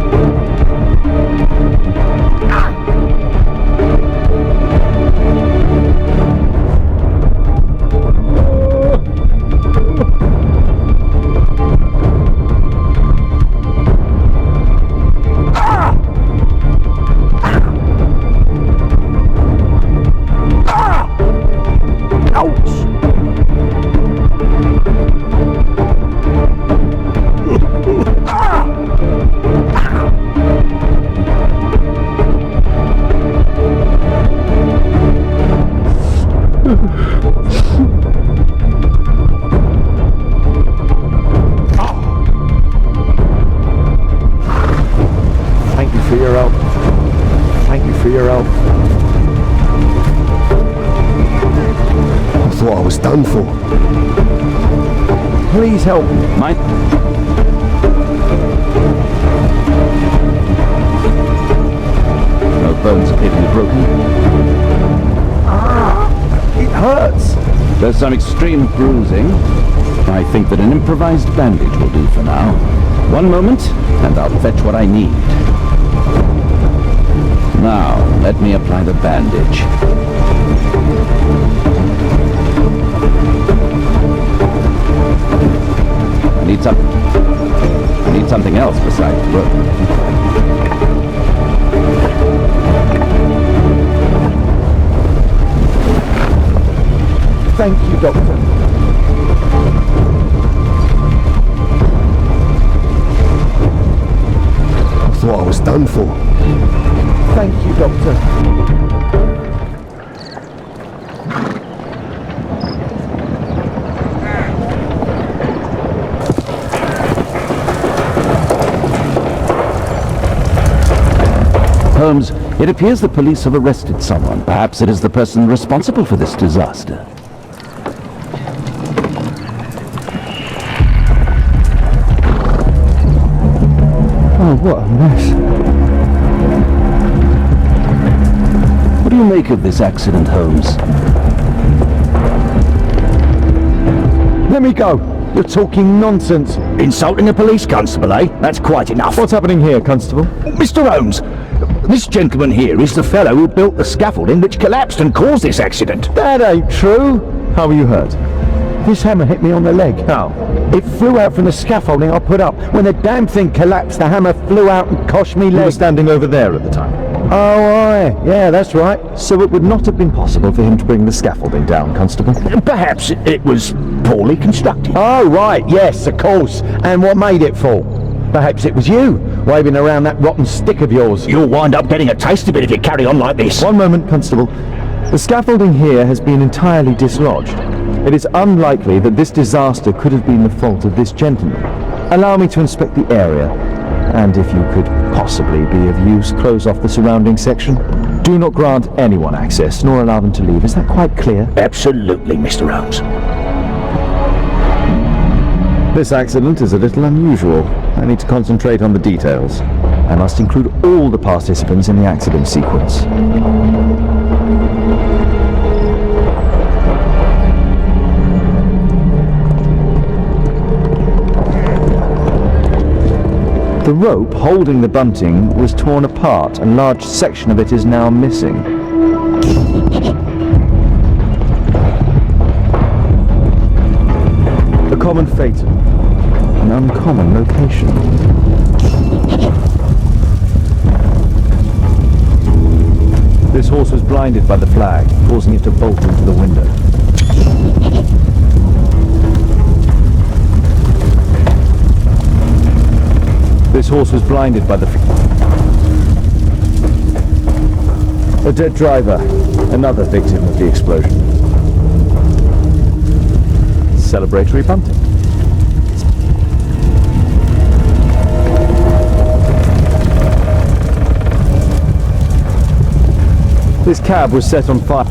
Thank you for your help. Thank you for your help. I thought I was done for. Please help me. Mike? No bones appear to be broken. It hurts. There's some extreme bruising. I think that an improvised bandage will do for now. One moment, and I'll fetch what I need. Now, let me apply the bandage. I need something else besides rope. Thank you, Doctor. I thought I was done for. Thank you, Doctor. Holmes, it appears the police have arrested someone. Perhaps it is the person responsible for this disaster. Oh, what a mess. What do you make of this accident, Holmes? Let me go. You're talking nonsense. Insulting a police constable, eh? That's quite enough. What's happening here, Constable? Mr. Holmes, this gentleman here is the fellow who built the scaffolding which collapsed and caused this accident. That ain't true. How were you hurt? This hammer hit me on the leg. How? It flew out from the scaffolding I put up. When the damn thing collapsed, the hammer flew out and coshed me You were leg. standing over there at the time. Oh, aye. Yeah, that's right. So it would not have been possible for him to bring the scaffolding down, Constable? Perhaps it was poorly constructed. Oh, right. Yes, of course. And what made it fall? Perhaps it was you, waving around that rotten stick of yours. You'll wind up getting a taste of it if you carry on like this. One moment, Constable. The scaffolding here has been entirely dislodged. It is unlikely that this disaster could have been the fault of this gentleman. Allow me to inspect the area, and if you could possibly be of use, close off the surrounding section. Do not grant anyone access, nor allow them to leave. Is that quite clear? Absolutely, Mr. Holmes. This accident is a little unusual. I need to concentrate on the details. I must include all the participants in the accident sequence. The rope holding the bunting was torn apart. A large section of it is now missing. A common fate. An uncommon location. This horse was blinded by the flag, causing it to bolt into the window. This horse was blinded by the A dead driver. Another victim of the explosion. Celebratory bunting. This cab was set on fire.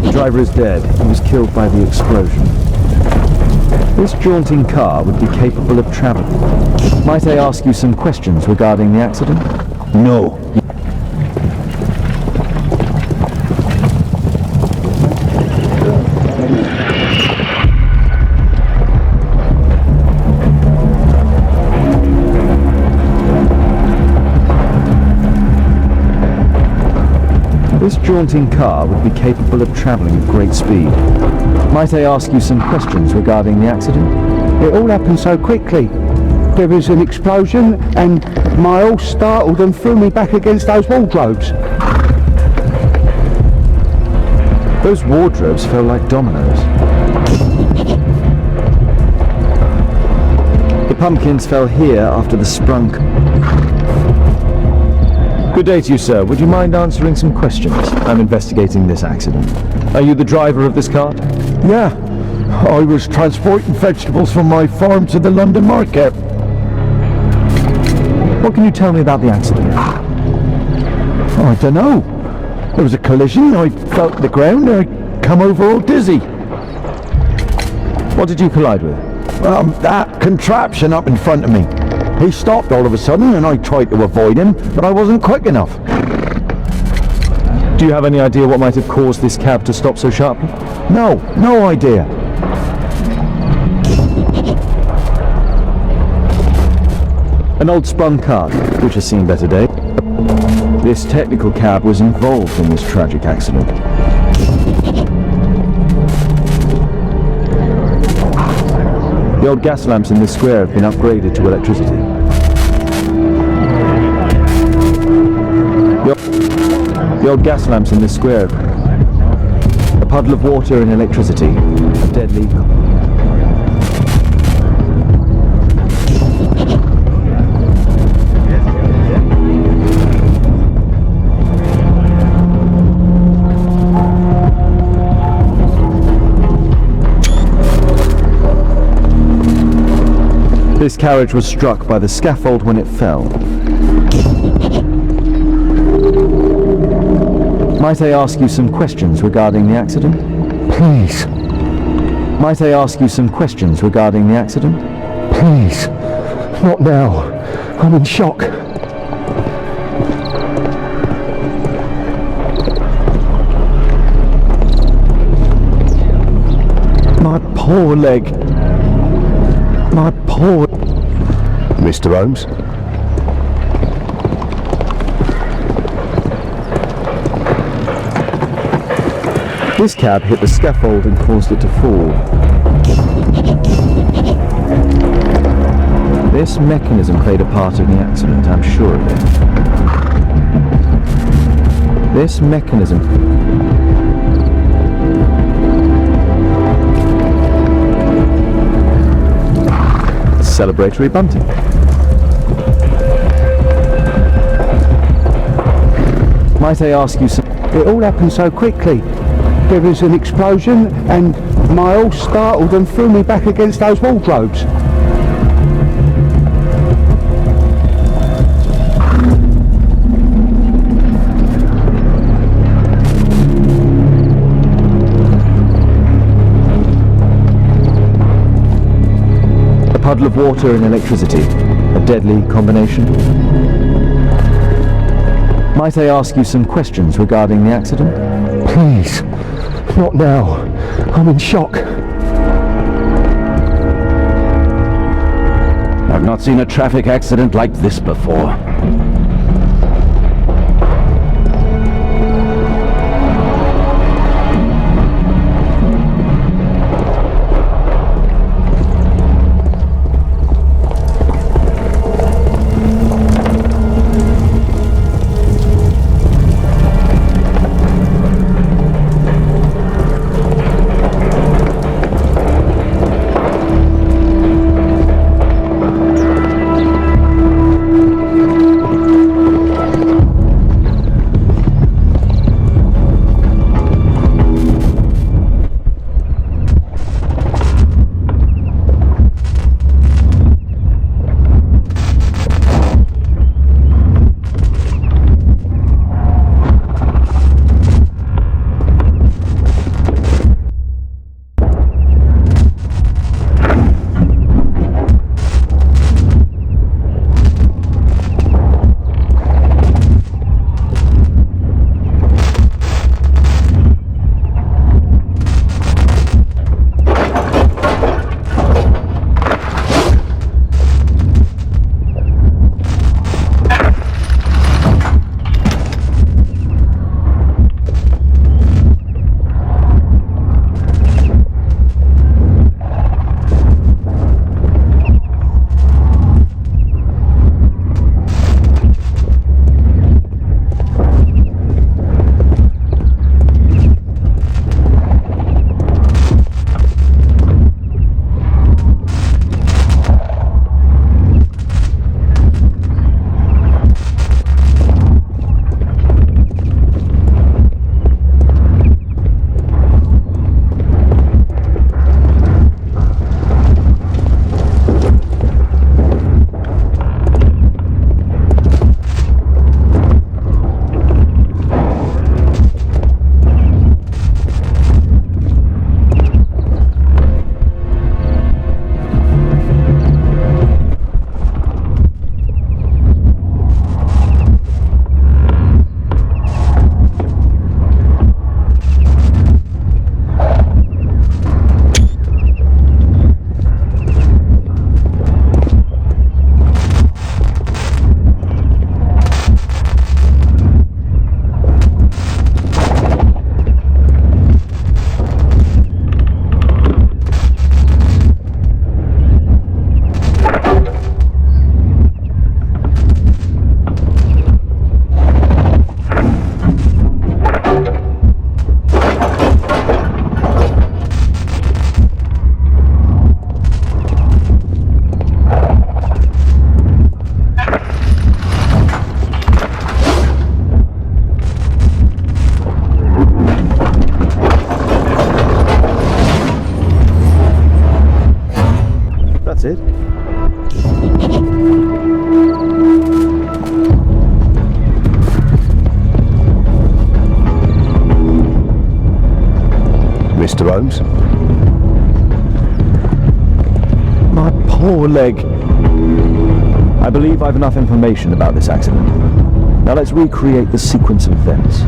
The driver is dead. He was killed by the explosion. This jaunting car would be capable of traveling. Might I ask you some questions regarding the accident? No. This jaunting car would be capable of travelling at great speed. Might I ask you some questions regarding the accident? It all happened so quickly. There was an explosion and my horse startled and threw me back against those wardrobes. Those wardrobes fell like dominoes. The pumpkins fell here after the sprung. Good day to you, sir. Would you mind answering some questions? I'm investigating this accident. Are you the driver of this cart? Yeah. I was transporting vegetables from my farm to the London market. What can you tell me about the accident? I don't know. There was a collision, I felt the ground, I come over all dizzy. What did you collide with? That contraption up in front of me. He stopped all of a sudden and I tried to avoid him, but I wasn't quick enough. Do you have any idea what might have caused this cab to stop so sharply? No idea. An old sprung cart, which has seen better days. This technical cab was involved in this tragic accident. The old gas lamps in this square have been upgraded to electricity. The old gas lamps in this square. A puddle of water and electricity. A deadly... This carriage was struck by the scaffold when it fell. Might I ask you some questions regarding the accident? Please. Might I ask you some questions regarding the accident? Please. Not now. I'm in shock. My poor leg. My poor... Mr. Holmes? This cab hit the scaffold and caused it to fall. This mechanism played a part in the accident, I'm sure of it. This mechanism... Celebratory bunting. Might I ask you some... It all happened so quickly. There was an explosion and my horse startled and threw me back against those wardrobes. A puddle of water and electricity. A deadly combination. Might I ask you some questions regarding the accident? Please. Not now. I'm in shock. I've not seen a traffic accident like this before. That's it? Mr. Holmes? My poor leg. I believe I've enough information about this accident. Now let's recreate the sequence of events.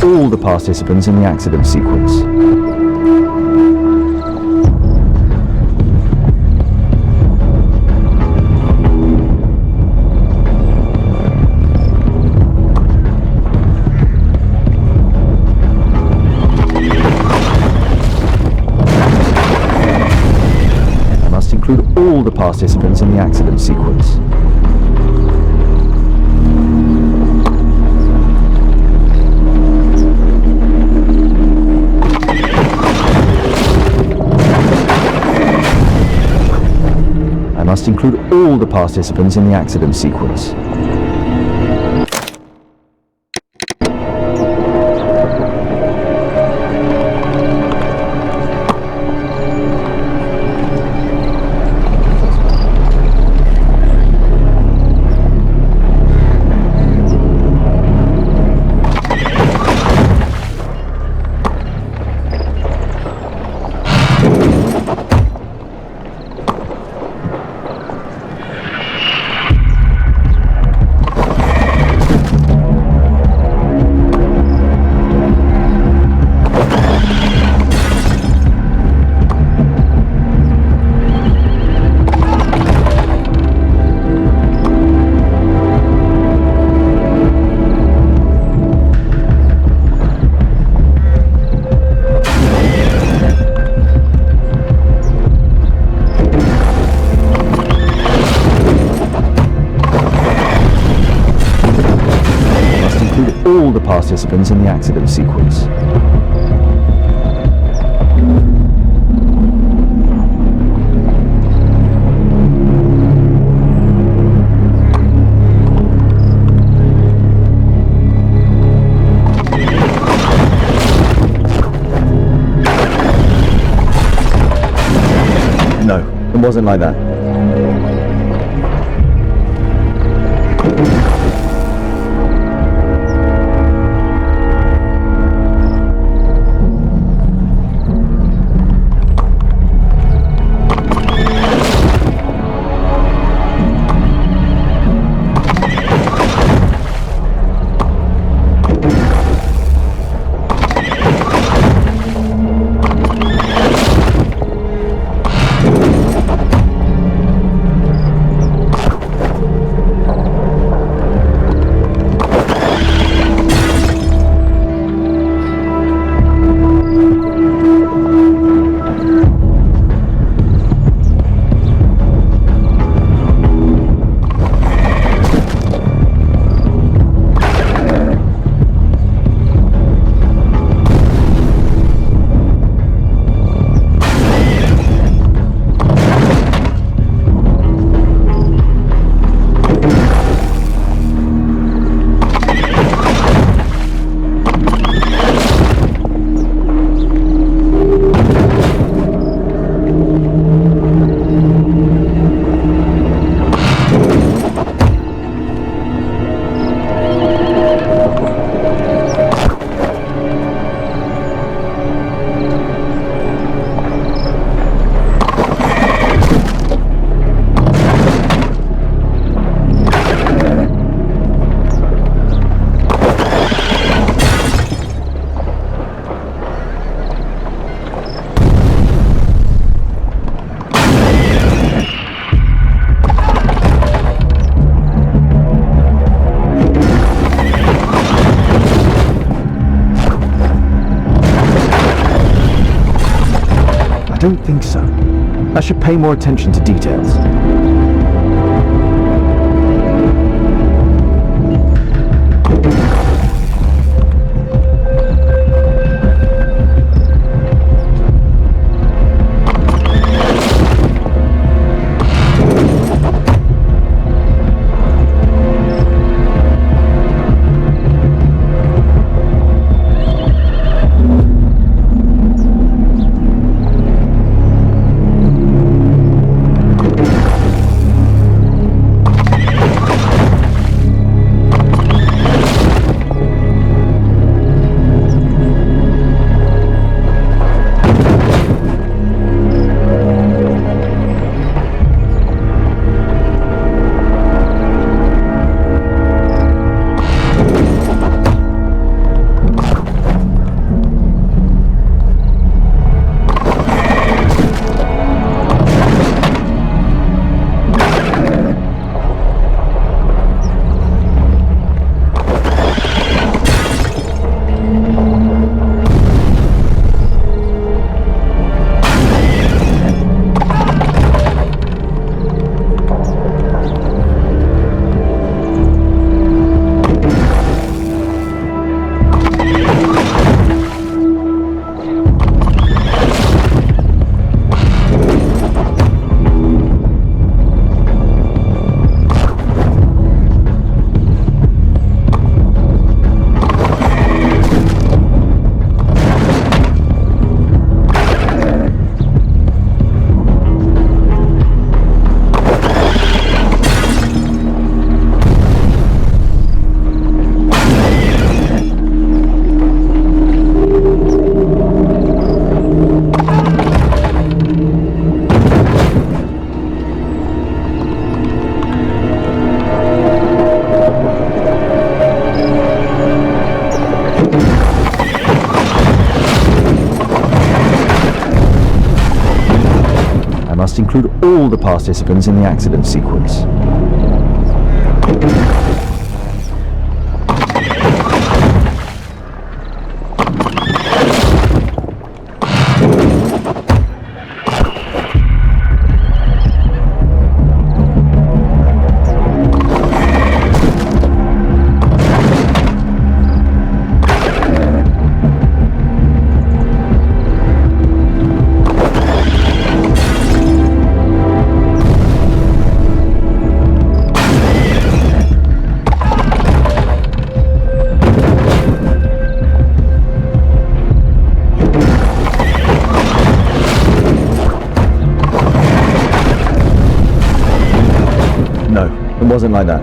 All the participants in the accident sequence. I must include all the participants in the accident sequence. Must include all the participants in the accident sequence. All the participants in the accident sequence. No, it wasn't like that. don't think so. I should pay more attention to details. Must include all the participants in the accident sequence. It wasn't like that.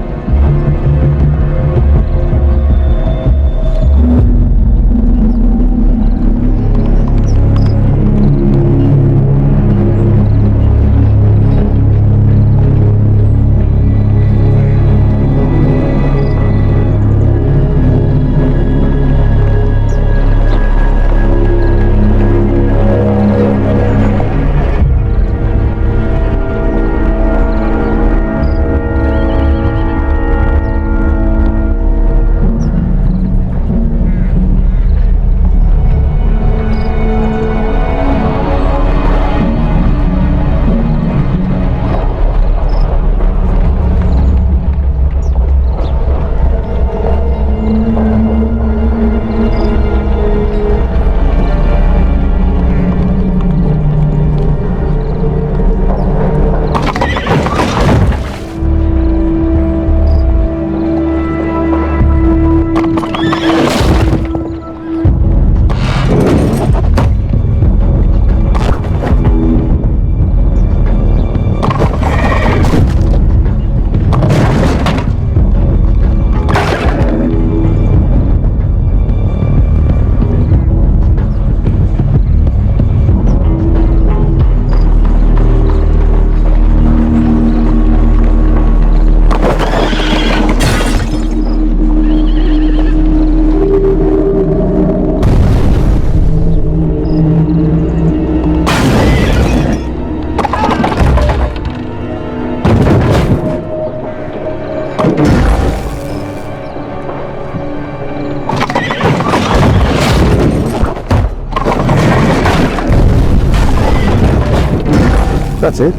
That's it.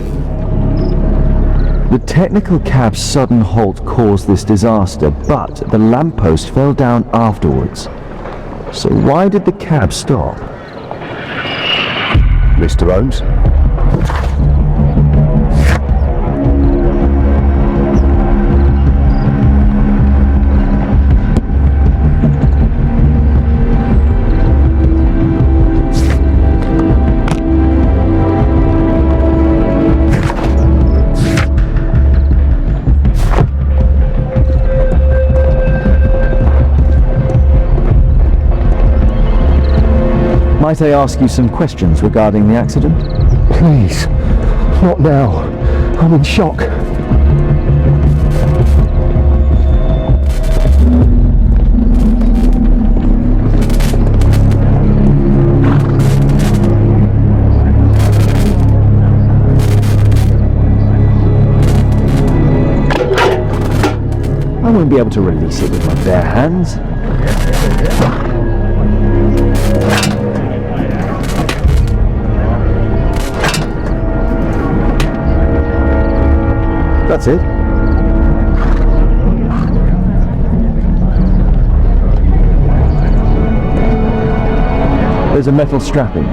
The technical cab's sudden halt caused this disaster, but the lamppost fell down afterwards. So why did the cab stop? Mr. Holmes? Might I ask you some questions regarding the accident? Please, not now. I'm in shock. I won't be able to release it with my bare hands. That's it. There's a metal strapping.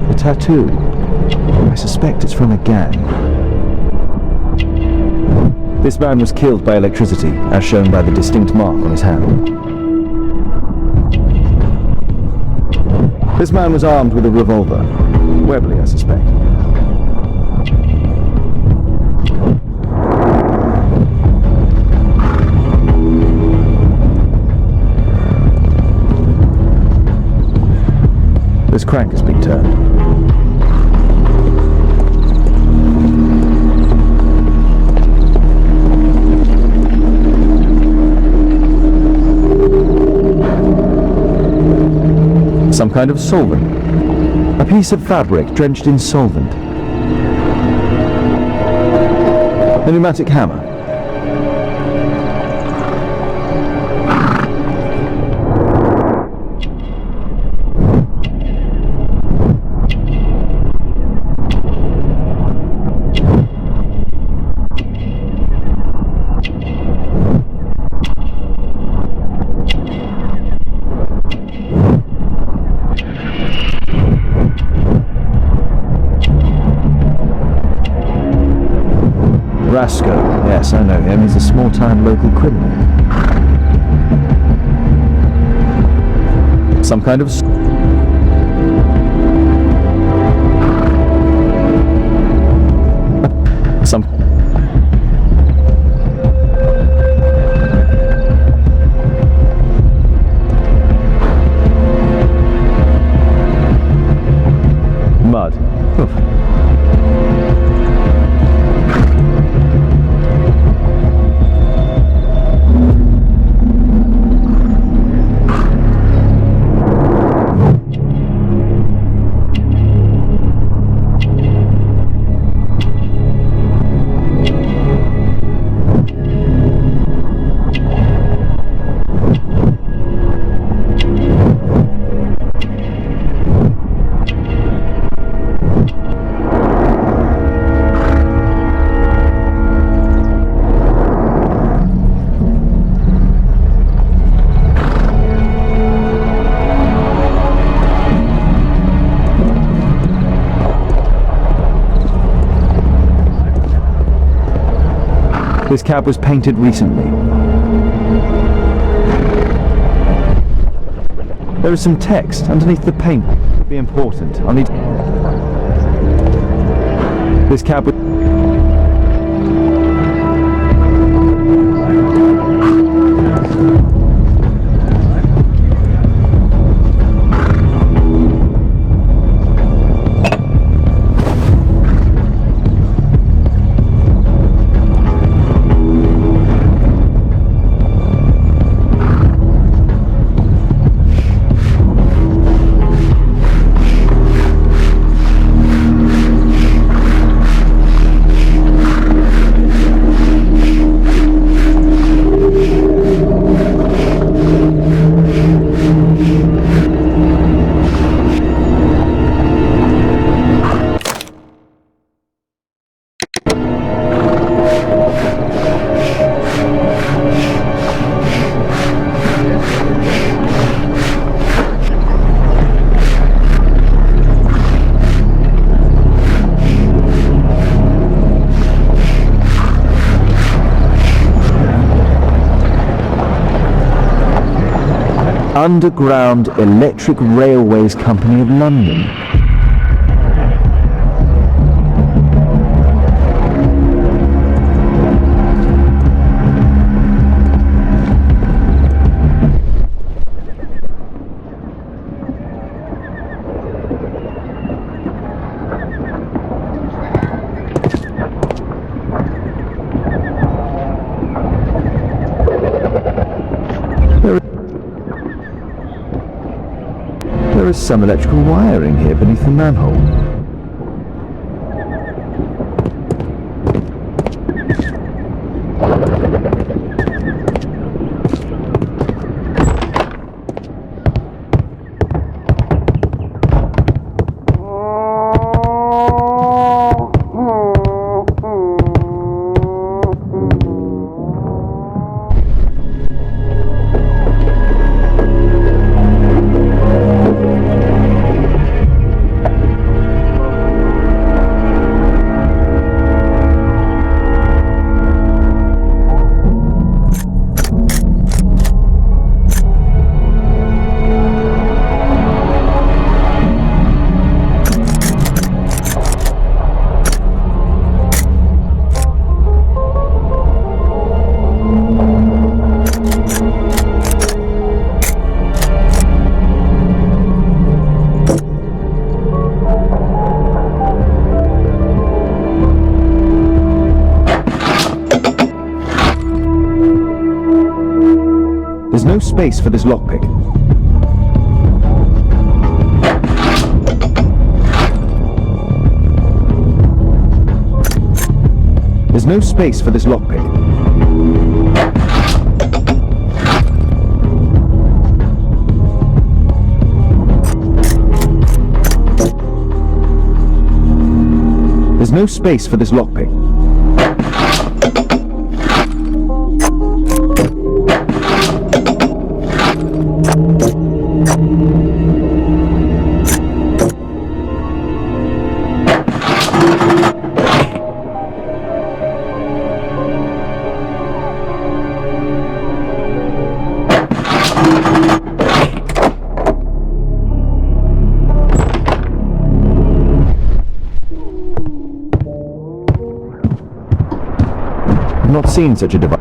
A tattoo. I suspect it's from a gang. This man was killed by electricity, as shown by the distinct mark on his hand. This man was armed with a revolver. Webley, I suspect. This crank has been turned. Some kind of solvent. A piece of fabric drenched in solvent. A pneumatic hammer. Rasco. Yes, I know him. He's a small-time local criminal. Some kind of... Some... Mud. Oof. This cab was painted recently. There is some text underneath the paint. It would be important. I'll need... This cab was... Underground Electric Railways Company of London. There is some electrical wiring here beneath the manhole. There's no space for this lockpick. There's no space for this lockpick. There's no space for this lockpick. I've not seen such a device.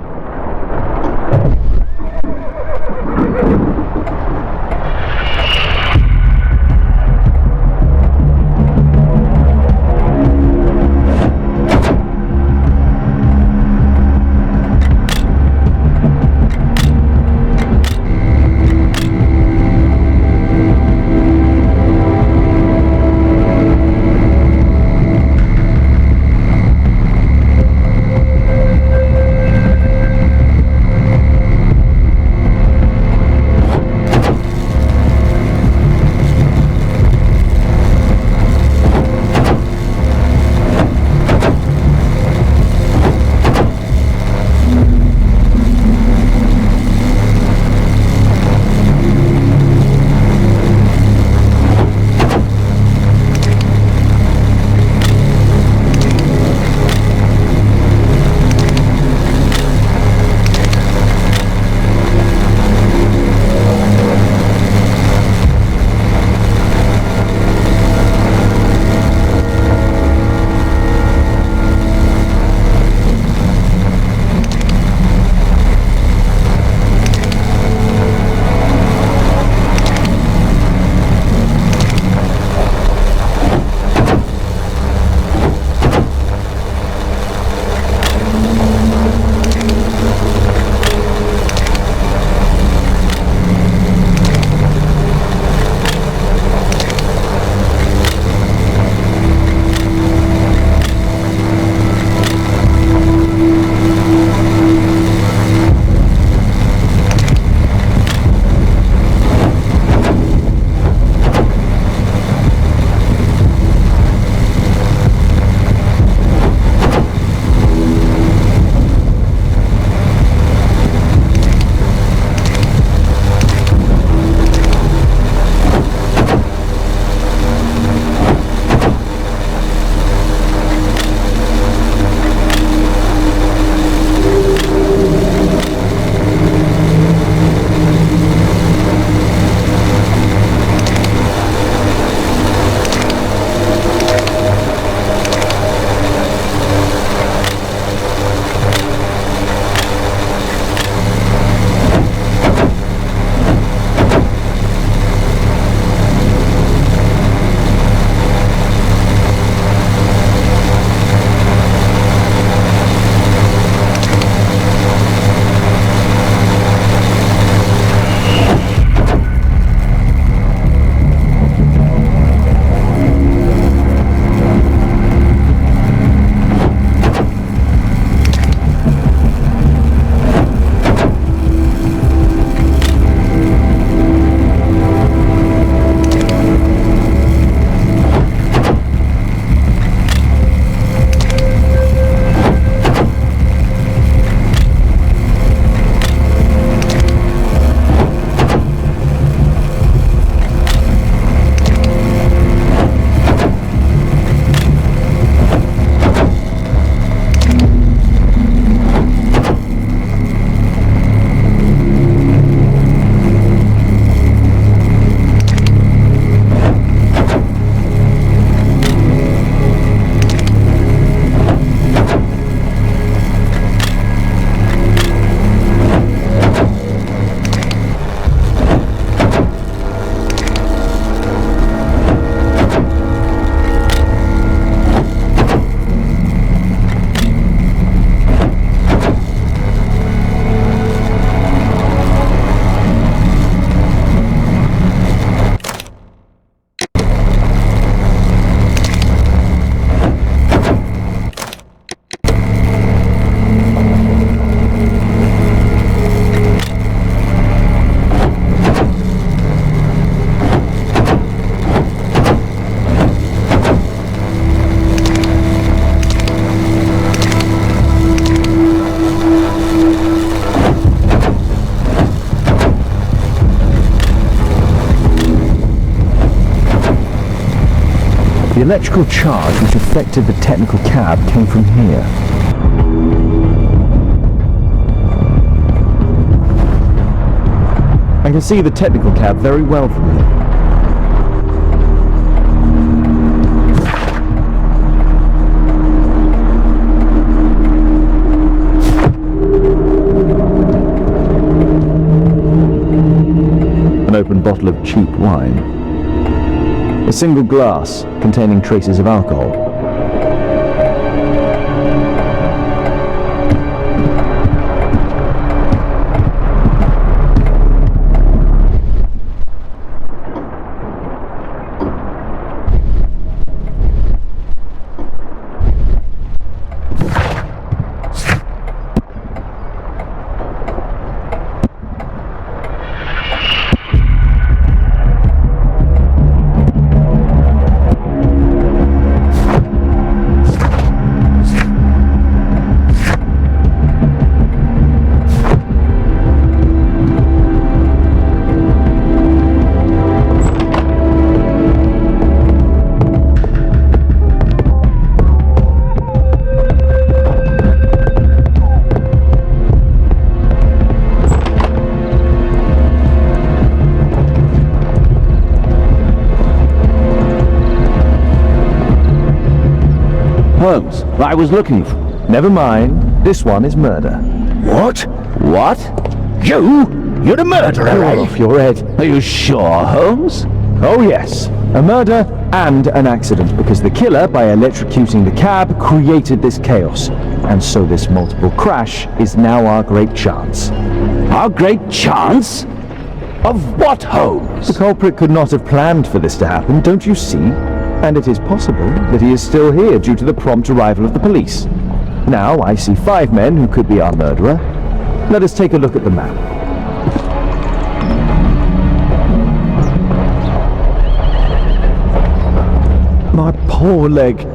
The electrical charge which affected the technical cab came from here. I can see the technical cab very well from here. An open bottle of cheap wine. A single glass containing traces of alcohol. Holmes, I was looking for... Never mind. This one is murder. What? What? You? You're the murderer, You're eh? off your head. Are you sure, Holmes? Oh yes. A murder and an accident, because the killer, by electrocuting the cab, created this chaos. And so this multiple crash is now our great chance. Our great chance? Of what, Holmes? The culprit could not have planned for this to happen, don't you see? And it is possible that he is still here due to the prompt arrival of the police. Now I see 5 men who could be our murderer. Let us take a look at the map. My poor leg.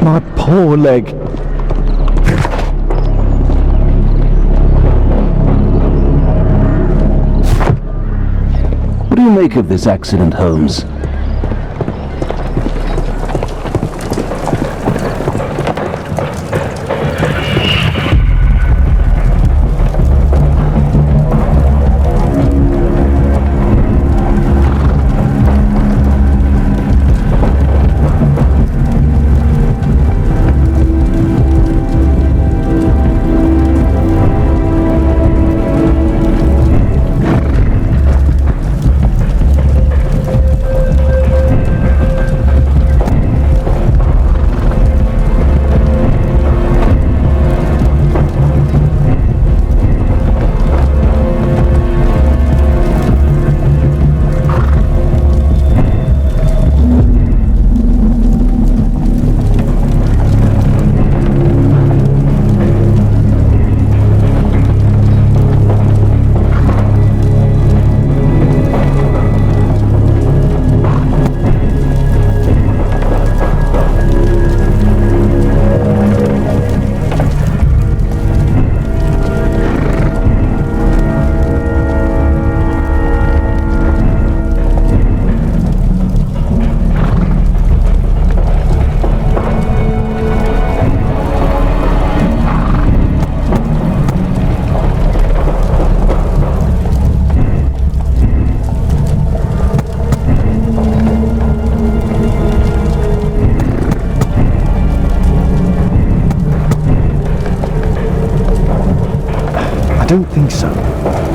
My poor leg. What do you make of this accident, Holmes?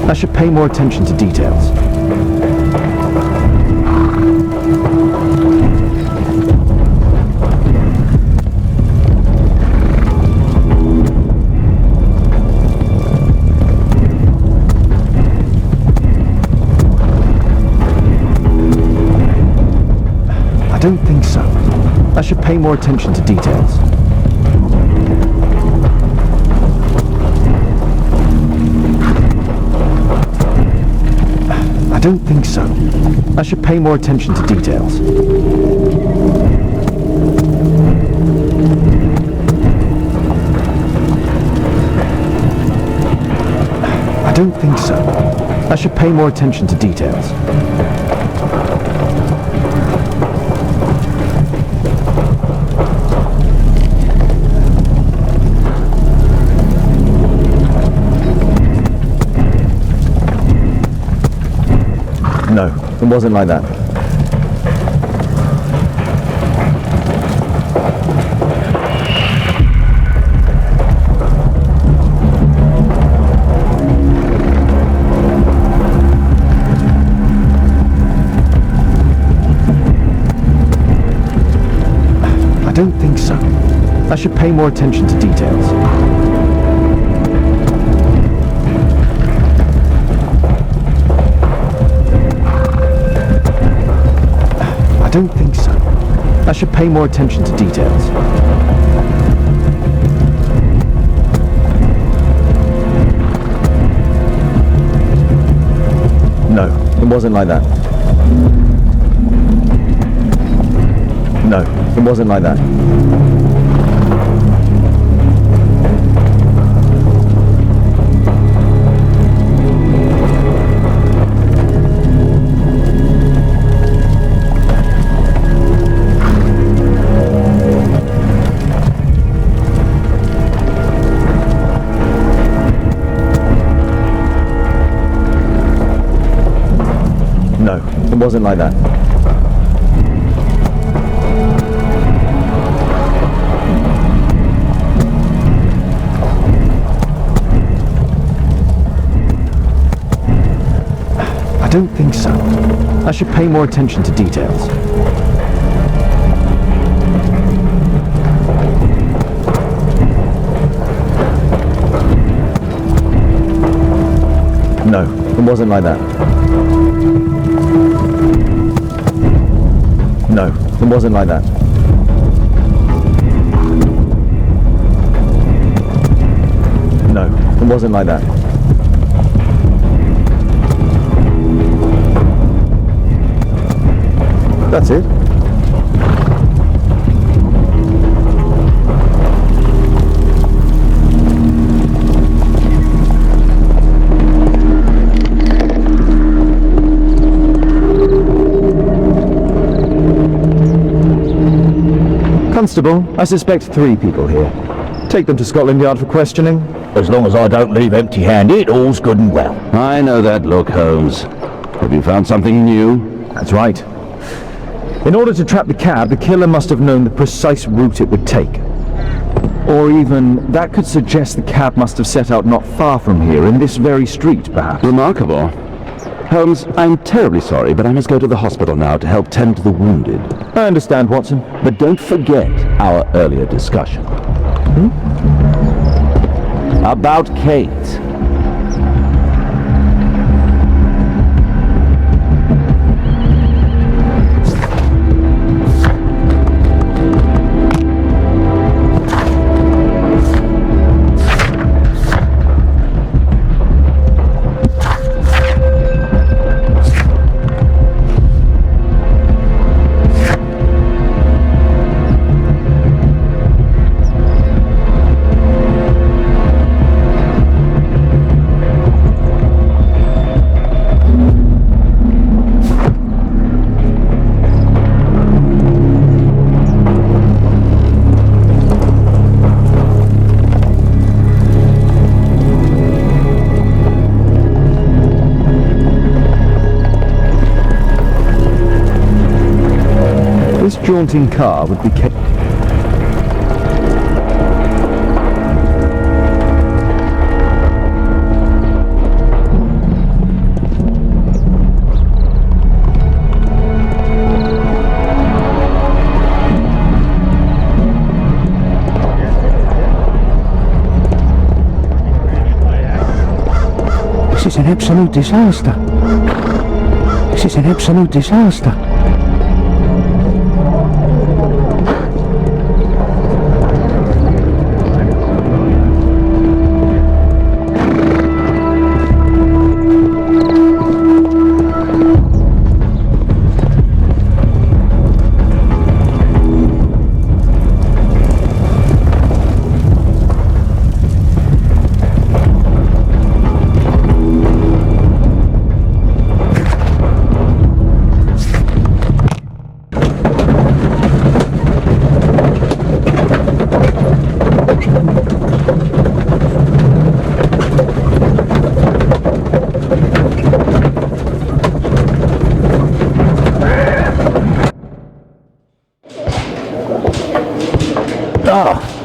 I should pay more attention to details. I don't think so. I should pay more attention to details. I don't think so. I should pay more attention to details. I don't think so. I should pay more attention to details. No, it wasn't like that. I don't think so. I should pay more attention to details. I don't think so. I should pay more attention to details. No, it wasn't like that. No, it wasn't like that. No, it wasn't like that. I don't think so. I should pay more attention to details. No, it wasn't like that. No, it wasn't like that. No, it wasn't like that. That's it. Constable, I suspect 3 people here. Take them to Scotland Yard for questioning. As long as I don't leave empty-handed, all's good and well. I know that look, Holmes. Have you found something new? That's right. In order to trap the cab, the killer must have known the precise route it would take. Or even, that could suggest the cab must have set out not far from here, in this very street, perhaps. Remarkable. Holmes, I'm terribly sorry, but I must go to the hospital now to help tend to the wounded. I understand, Watson. But don't forget our earlier discussion. About Kate. This jaunting car would be Kate. absolute disaster. This is an absolute disaster.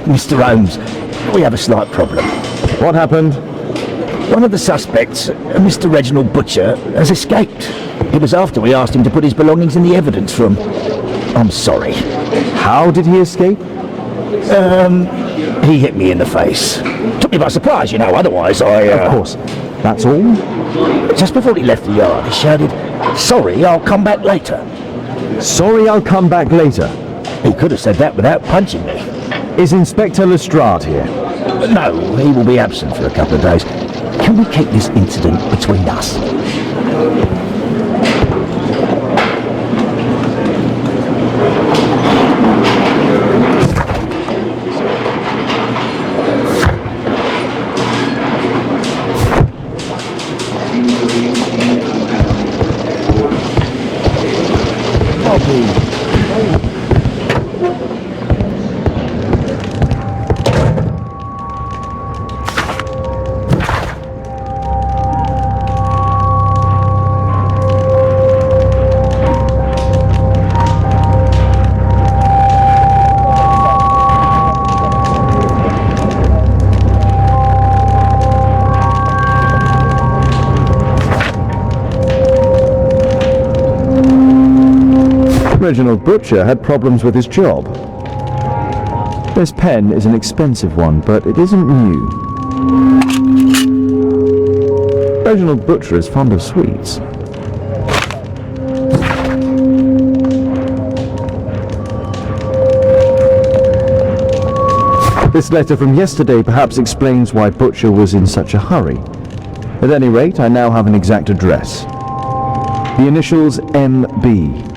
Mr. Holmes, we have a slight problem. What happened? One of the suspects, Mr. Reginald Butcher, has escaped. It was after we asked him to put his belongings in the evidence room. I'm sorry. How did he escape? He hit me in the face. Took me by surprise, you know, otherwise Of course. That's all? Just before he left the yard, he shouted, "Sorry, I'll come back later." Sorry, I'll come back later. He could have said that without punching me. Is Inspector Lestrade here? No, he will be absent for a couple of days. Can we keep this incident between us? Reginald Butcher had problems with his job. This pen is an expensive one, but it isn't new. Reginald Butcher is fond of sweets. This letter from yesterday perhaps explains why Butcher was in such a hurry. At any rate, I now have an exact address. The initials MB.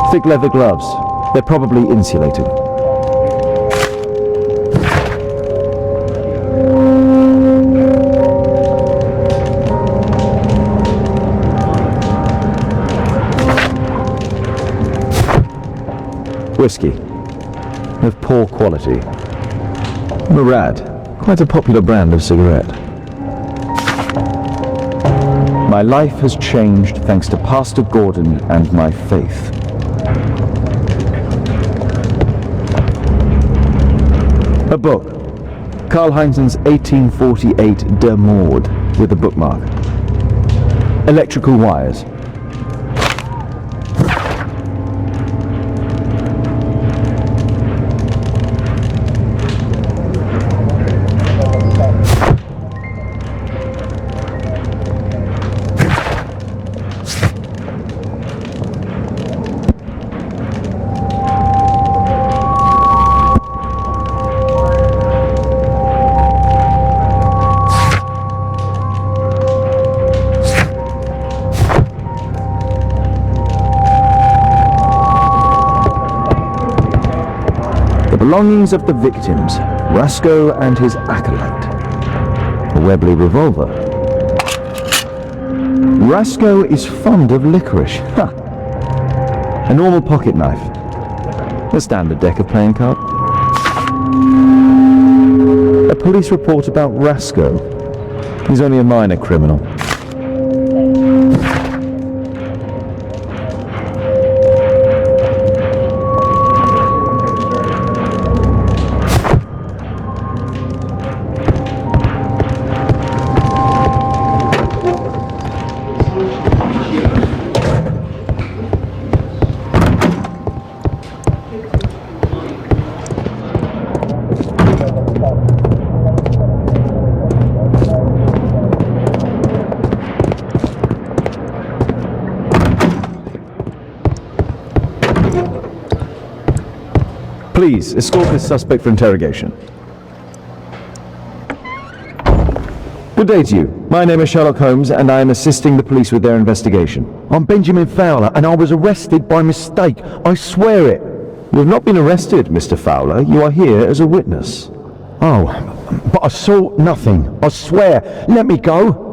Thick leather gloves. They're probably insulated. Whiskey. Of poor quality. Murad. Quite a popular brand of cigarette. My life has changed thanks to Pastor Gordon and my faith. A book. Karl Heinzen's 1848 Der Mord, with a bookmark. Electrical wires. Belongings of the victims, Rasco and his acolyte. A Webley revolver. Rasco is fond of licorice. Huh. A normal pocket knife. A standard deck of playing cards. A police report about Rasco. He's only a minor criminal. Please, escort this suspect for interrogation. Good day to you. My name is Sherlock Holmes, and I am assisting the police with their investigation. I'm Benjamin Fowler, and I was arrested by mistake. I swear it. You have not been arrested, Mr. Fowler. You are here as a witness. Oh, but I saw nothing. I swear. Let me go.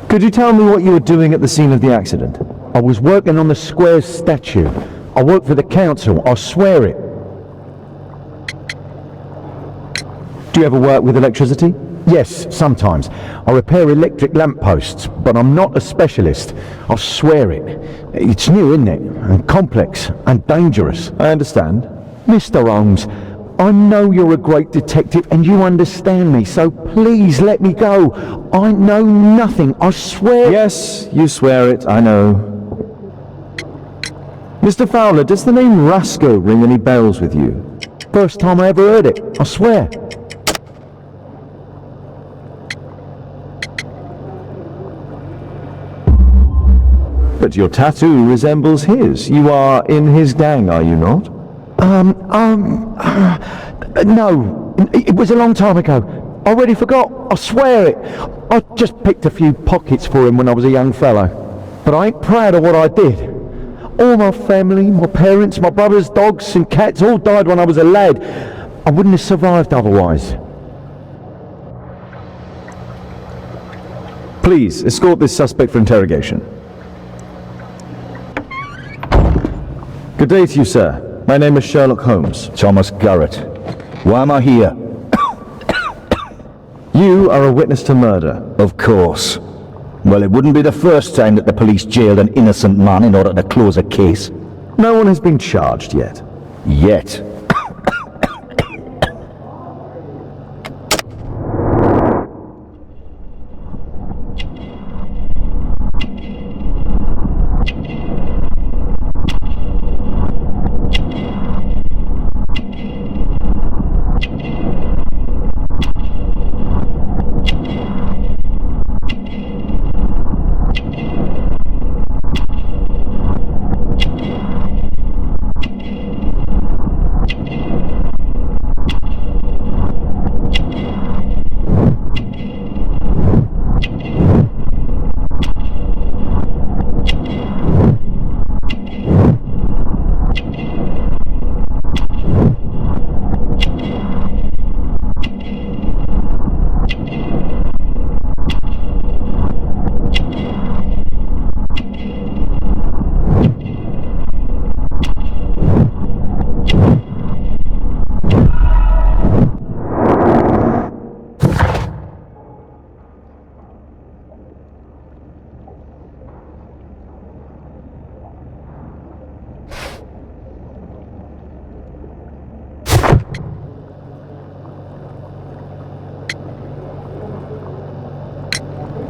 Could you tell me what you were doing at the scene of the accident? I was working on the square's statue. I work for the council. I swear it. Do you ever work with electricity? Yes, sometimes. I repair electric lampposts, but I'm not a specialist. I swear it. It's new, isn't it? And complex and dangerous. I understand. Mr. Holmes, I know you're a great detective and you understand me, so please let me go. I know nothing, I swear. Yes, you swear it, I know. Mr. Fowler, does the name Roscoe ring any bells with you? First time I ever heard it, I swear. But your tattoo resembles his. You are in his gang, are you not? No. It was a long time ago. I already forgot. I swear it. I just picked a few pockets for him when I was a young fellow. But I ain't proud of what I did. All my family, my parents, my brothers, dogs and cats all died when I was a lad. I wouldn't have survived otherwise. Please, escort this suspect for interrogation. Good day to you, sir. My name is Sherlock Holmes. Thomas Garrett. Why am I here? You are a witness to murder. Of course. Well, it wouldn't be the first time that the police jailed an innocent man in order to close a case. No one has been charged yet. Yet.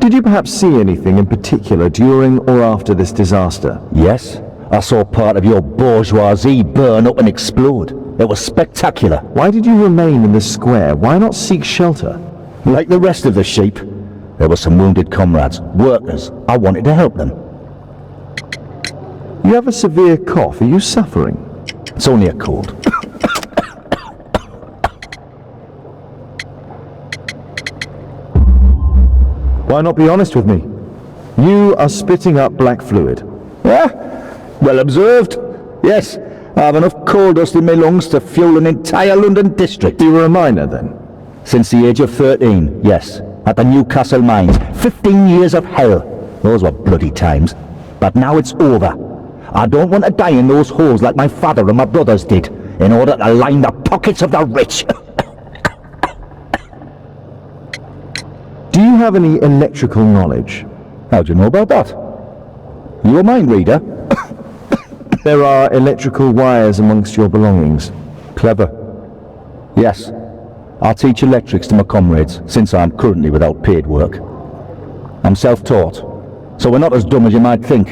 Did you perhaps see anything in particular during or after this disaster? Yes. I saw part of your bourgeoisie burn up and explode. It was spectacular. Why did you remain in the square? Why not seek shelter? Like the rest of the sheep, there were some wounded comrades, workers. I wanted to help them. You have a severe cough. Are you suffering? It's only a cold. Why not be honest with me? You are spitting up black fluid. Yeah? Well observed. Yes, I have enough coal dust in my lungs to fuel an entire London district. You were a miner then? Since the age of 13, yes. At the Newcastle mines. 15 years of hell. Those were bloody times. But now it's over. I don't want to die in those holes like my father and my brothers did, in order to line the pockets of the rich. Do you have any electrical knowledge? How do you know about that? You a mind reader? There are electrical wires amongst your belongings. Clever. Yes. I'll teach electrics to my comrades, since I'm currently without paid work. I'm self-taught, so we're not as dumb as you might think.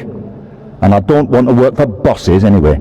And I don't want to work for bosses anyway.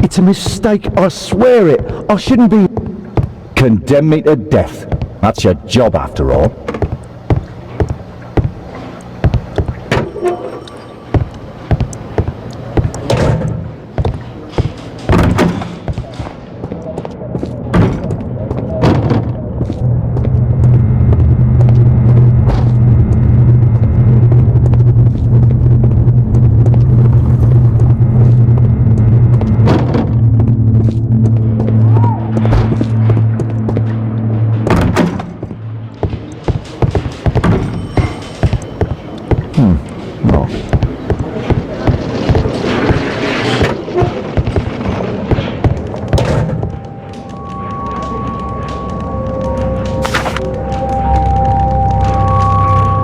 It's a mistake, I swear it. I shouldn't be... Condemn me to death. That's your job after all.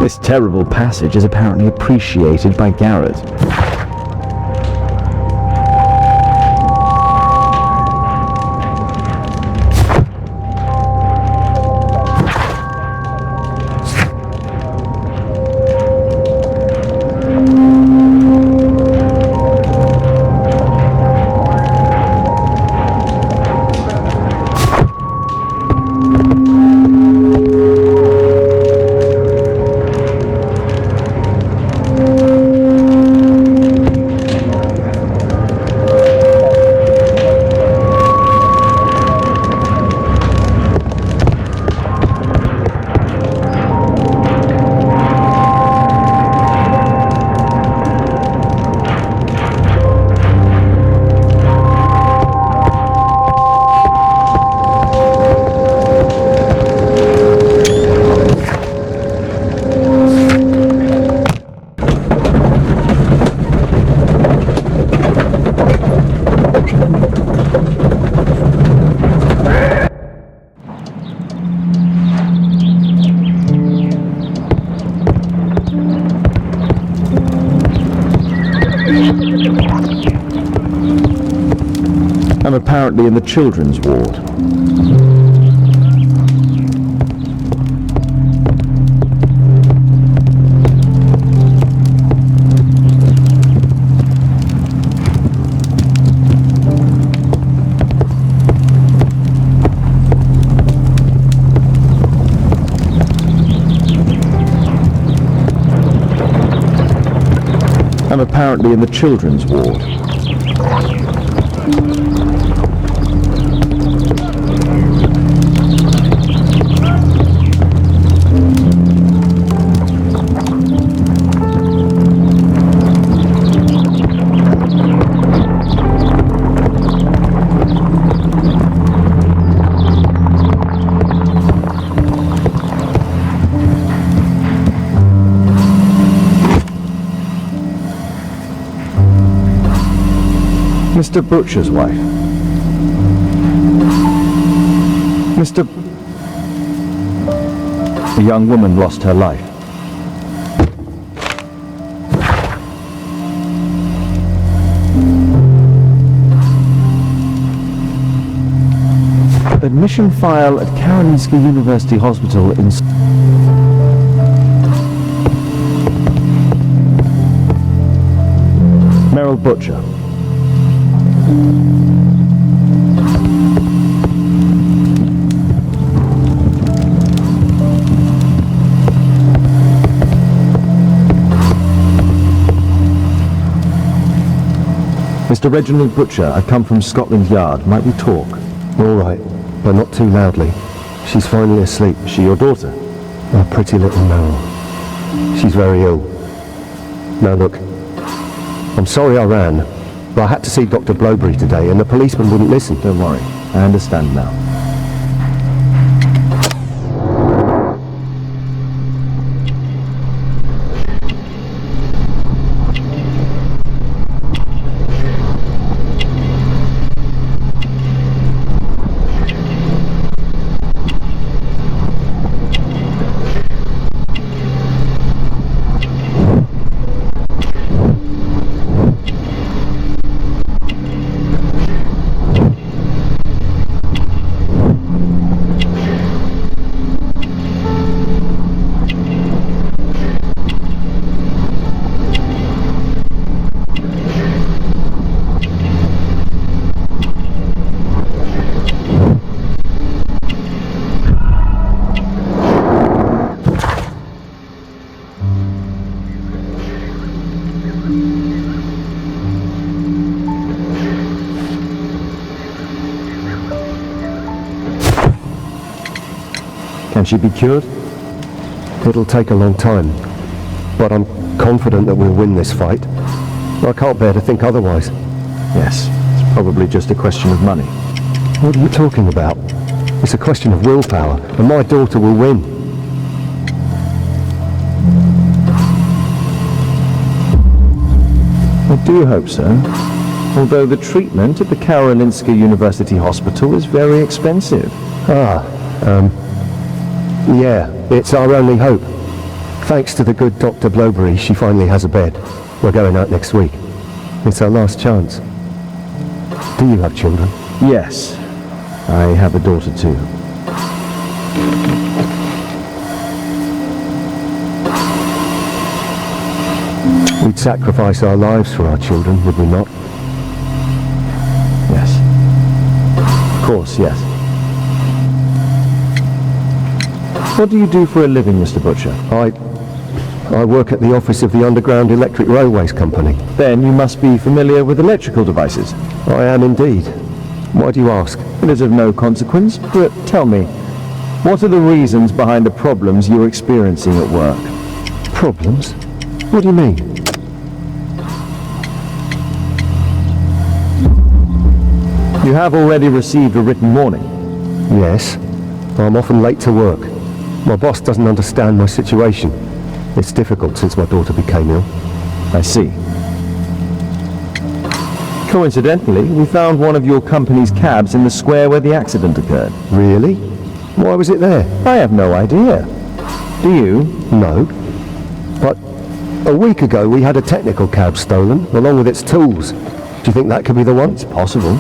This terrible passage is apparently appreciated by Garrett. I'm apparently in the children's ward. I'm apparently in the children's ward. Mr. Butcher's wife. Mr. The young woman lost her life. Admission file at Karolinska University Hospital in... Merrill Butcher. Mr. Reginald Butcher, I've come from Scotland Yard. Might we talk? All right, but not too loudly. She's finally asleep. Is she your daughter? Our pretty little Merrill. She's very ill. Now look, I'm sorry I ran, but I had to see Dr. Blowberry today and the policeman wouldn't listen. Don't worry, I understand now. Can she be cured? It'll take a long time, but I'm confident that we'll win this fight. I can't bear to think otherwise. Yes, it's probably just a question of money. What are you talking about? It's a question of willpower, and my daughter will win. I do hope so. Although the treatment at the Karolinska University Hospital is very expensive. Yeah, it's our only hope. Thanks to the good Dr. Blowberry, she finally has a bed. We're going out next week. It's our last chance. Do you have children? Yes, I have a daughter too. We'd sacrifice our lives for our children, would we not? Yes. Of course, yes. What do you do for a living, Mr. Butcher? I work at the office of the Underground Electric Railways Company. Then you must be familiar with electrical devices. I am indeed. Why do you ask? It is of no consequence, but tell me, what are the reasons behind the problems you're experiencing at work? Problems? What do you mean? You have already received a written warning. Yes. I'm often late to work. My boss doesn't understand my situation. It's difficult since my daughter became ill. I see. Coincidentally, we found one of your company's cabs in the square where the accident occurred. Really? Why was it there? I have no idea. Do you? No. But a week ago we had a technical cab stolen, along with its tools. Do you think that could be the one? It's possible.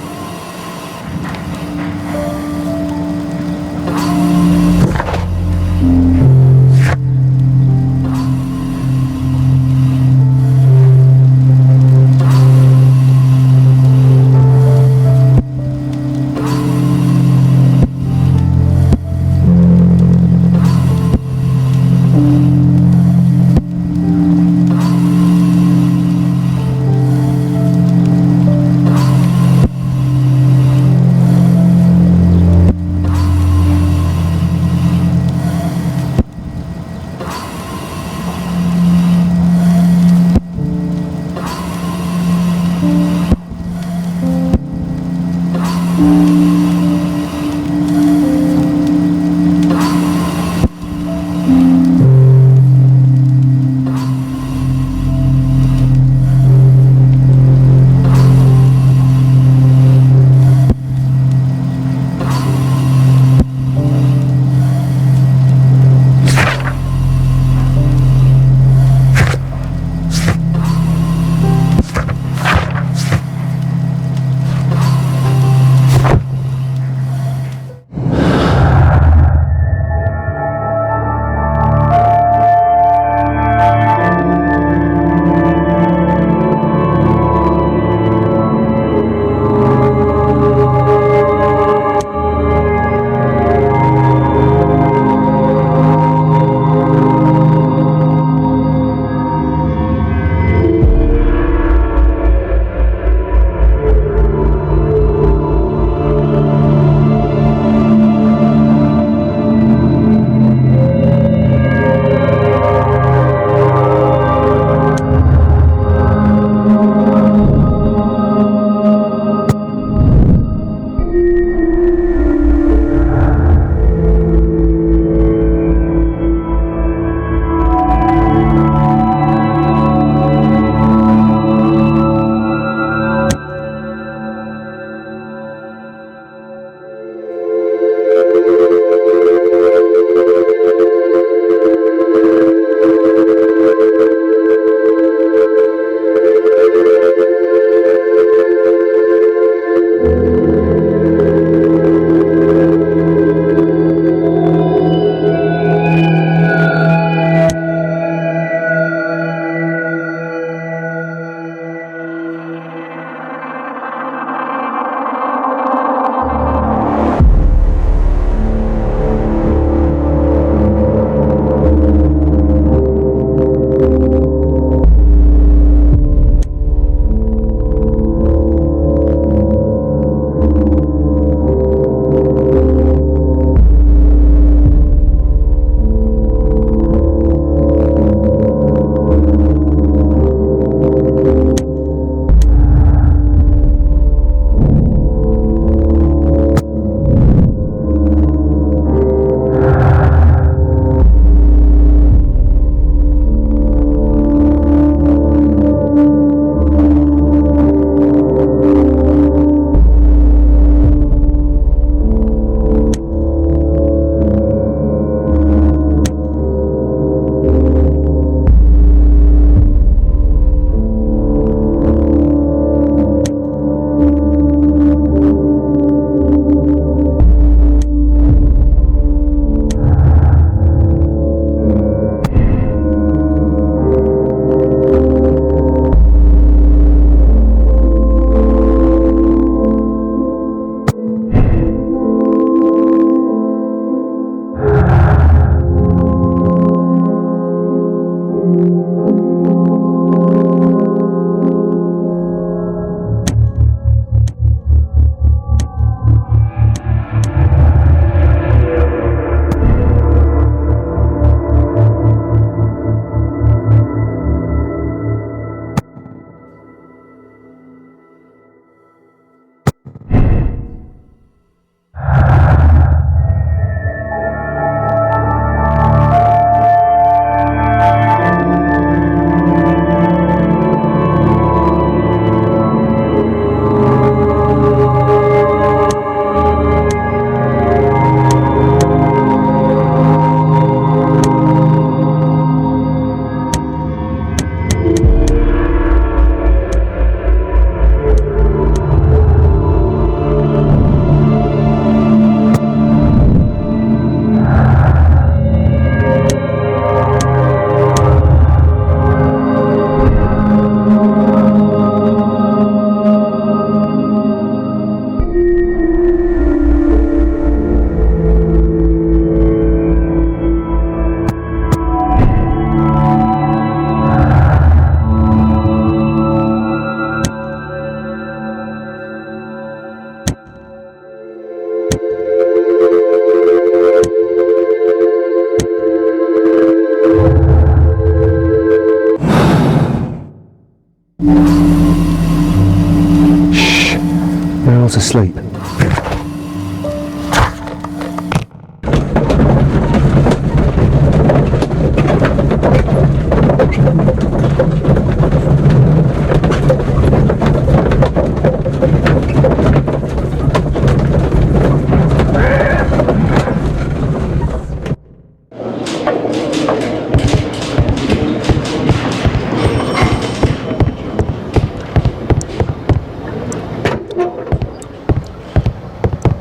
asleep.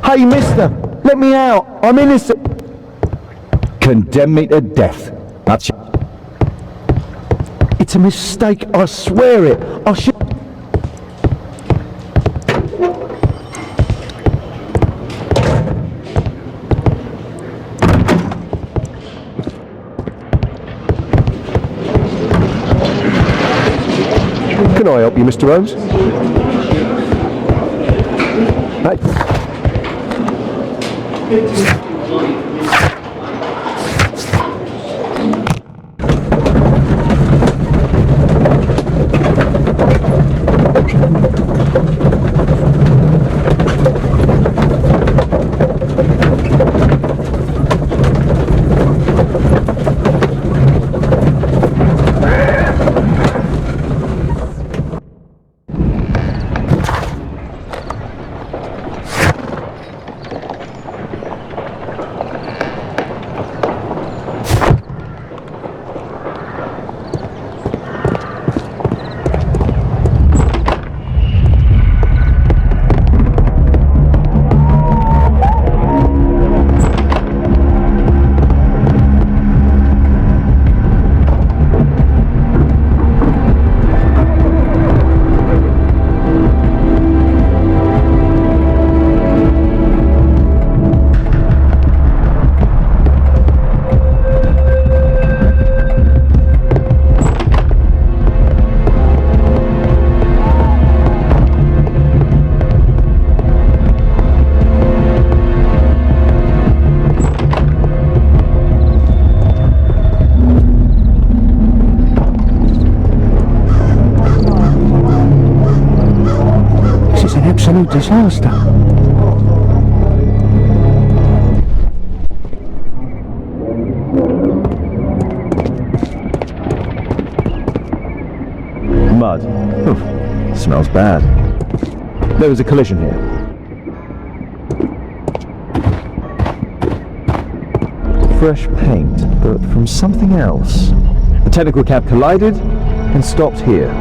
Hey, mister, let me out. I'm innocent. Condemn me to death. That's your... It's a mistake, I swear it. I should... Can I help you, Mr. Holmes? Hey. Absolute disaster. Mud. Oof, smells bad. There was a collision here. Fresh paint, but from something else. The technical cab collided and stopped here.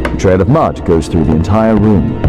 A trail of mud goes through the entire room.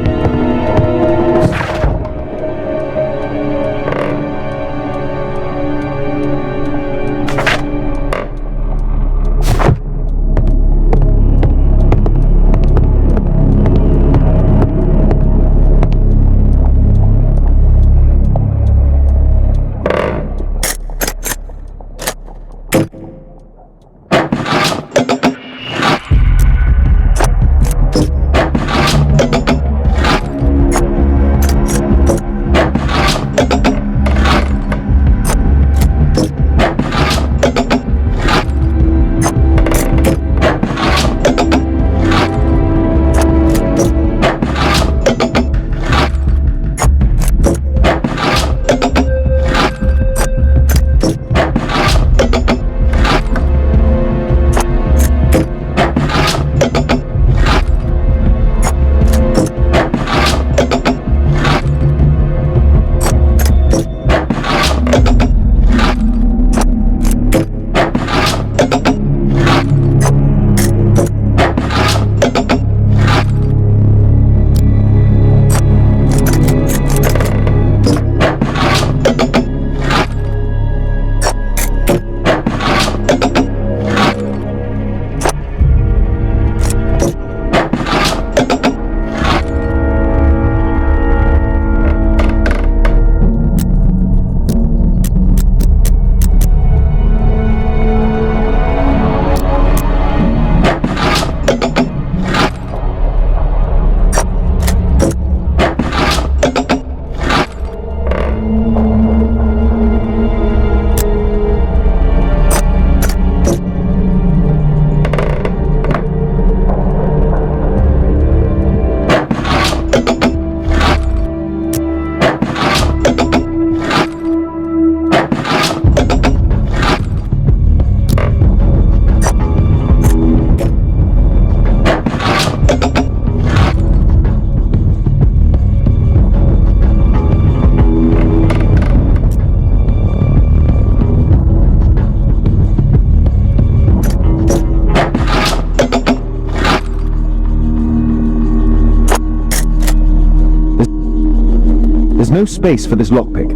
There's no space for this lockpick.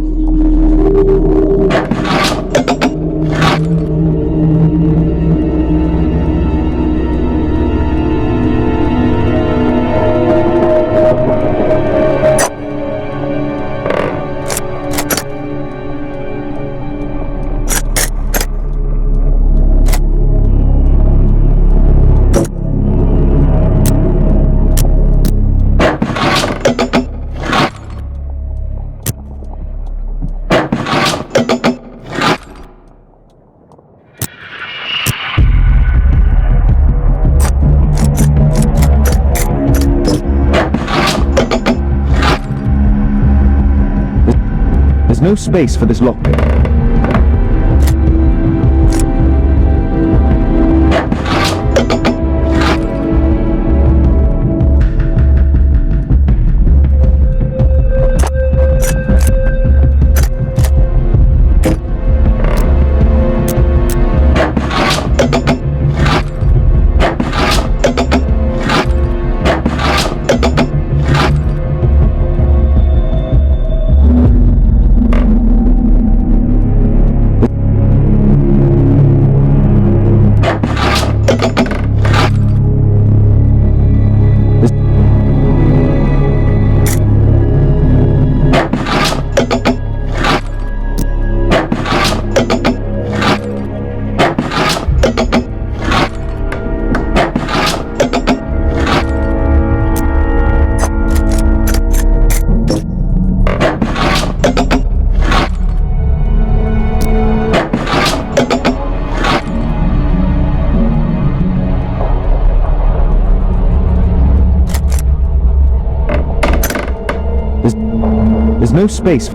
There's no space for this lockpick. There's no space.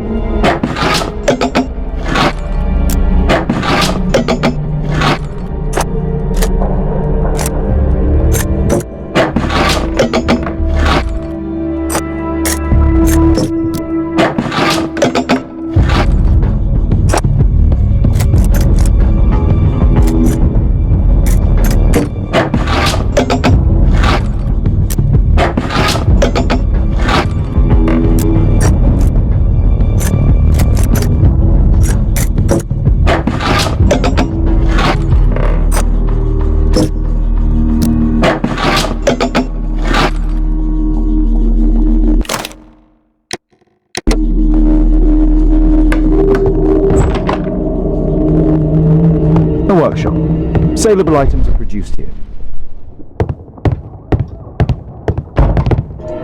Workshop. Saleable items are produced here.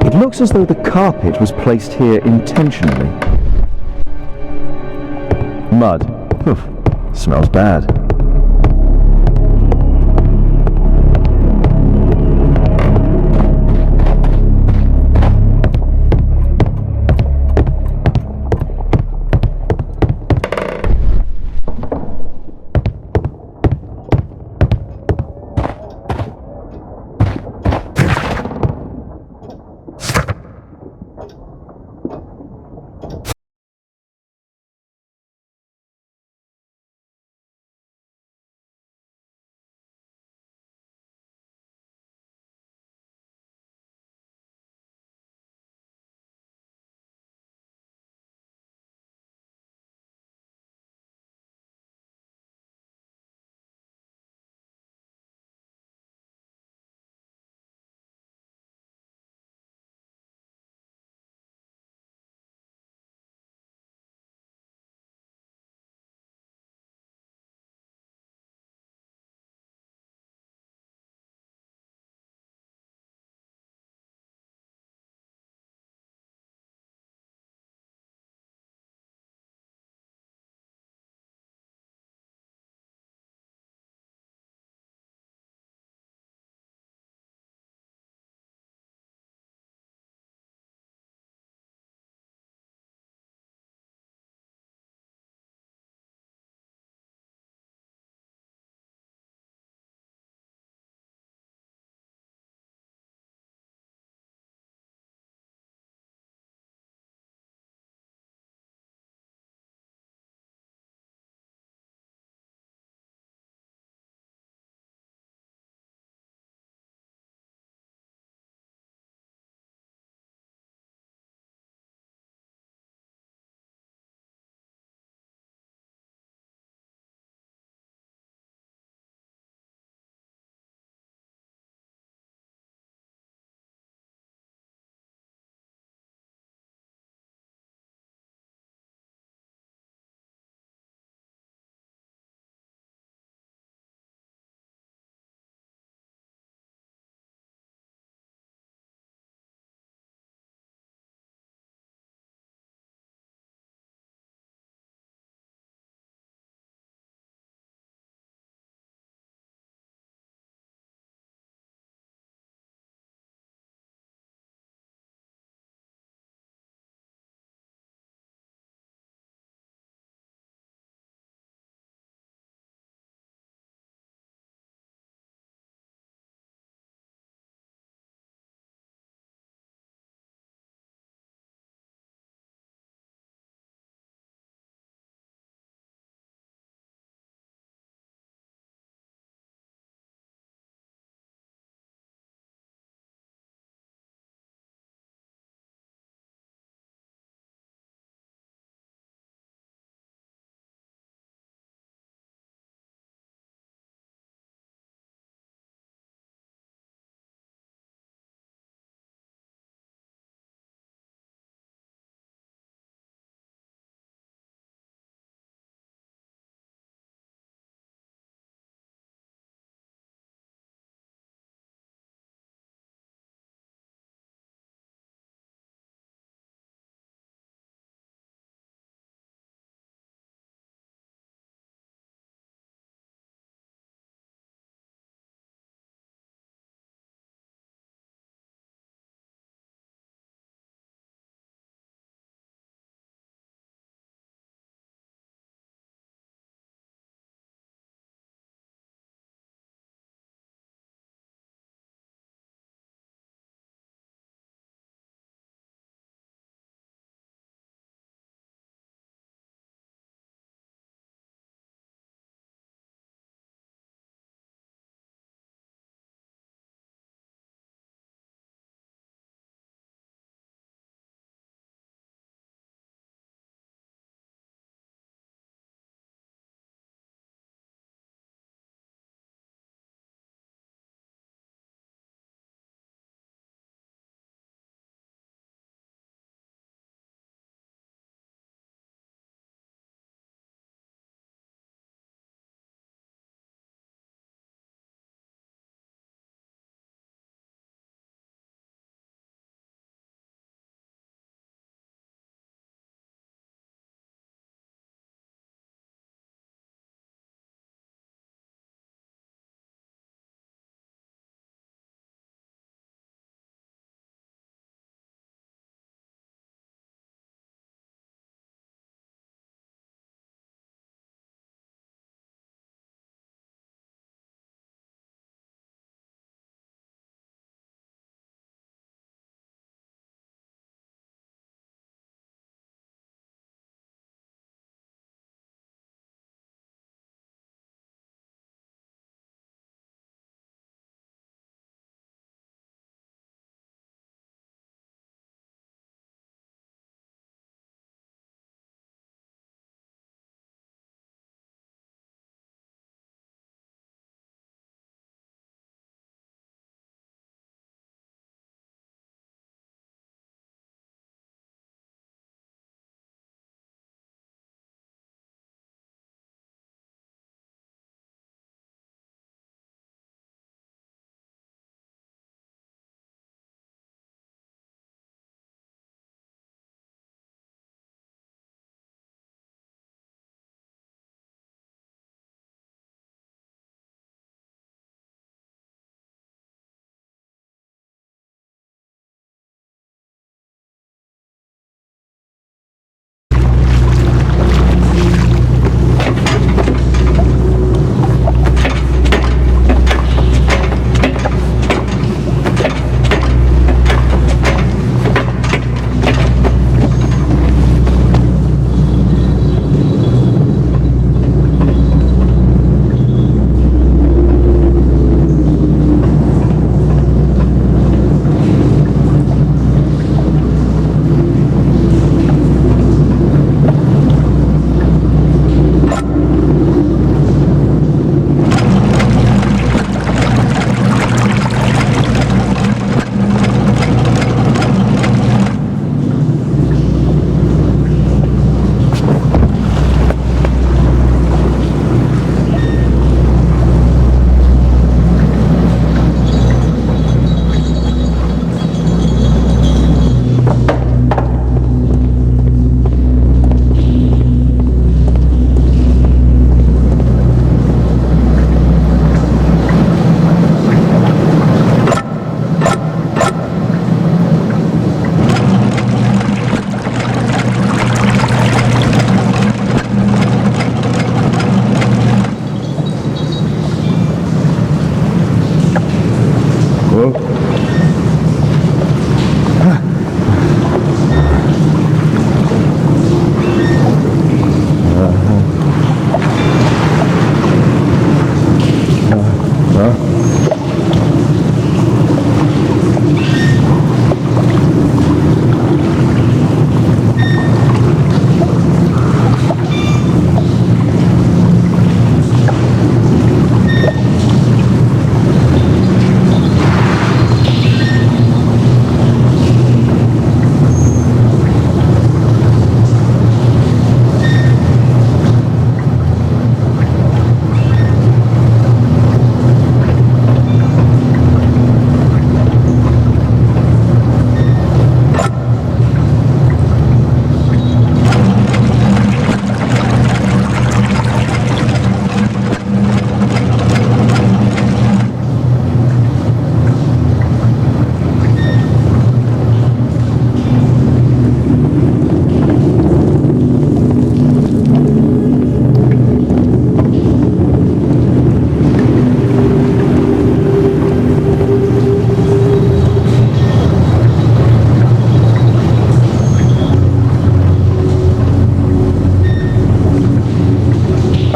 It looks as though the carpet was placed here intentionally. Mud. Oof. Smells bad.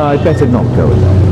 I'd better not go alone.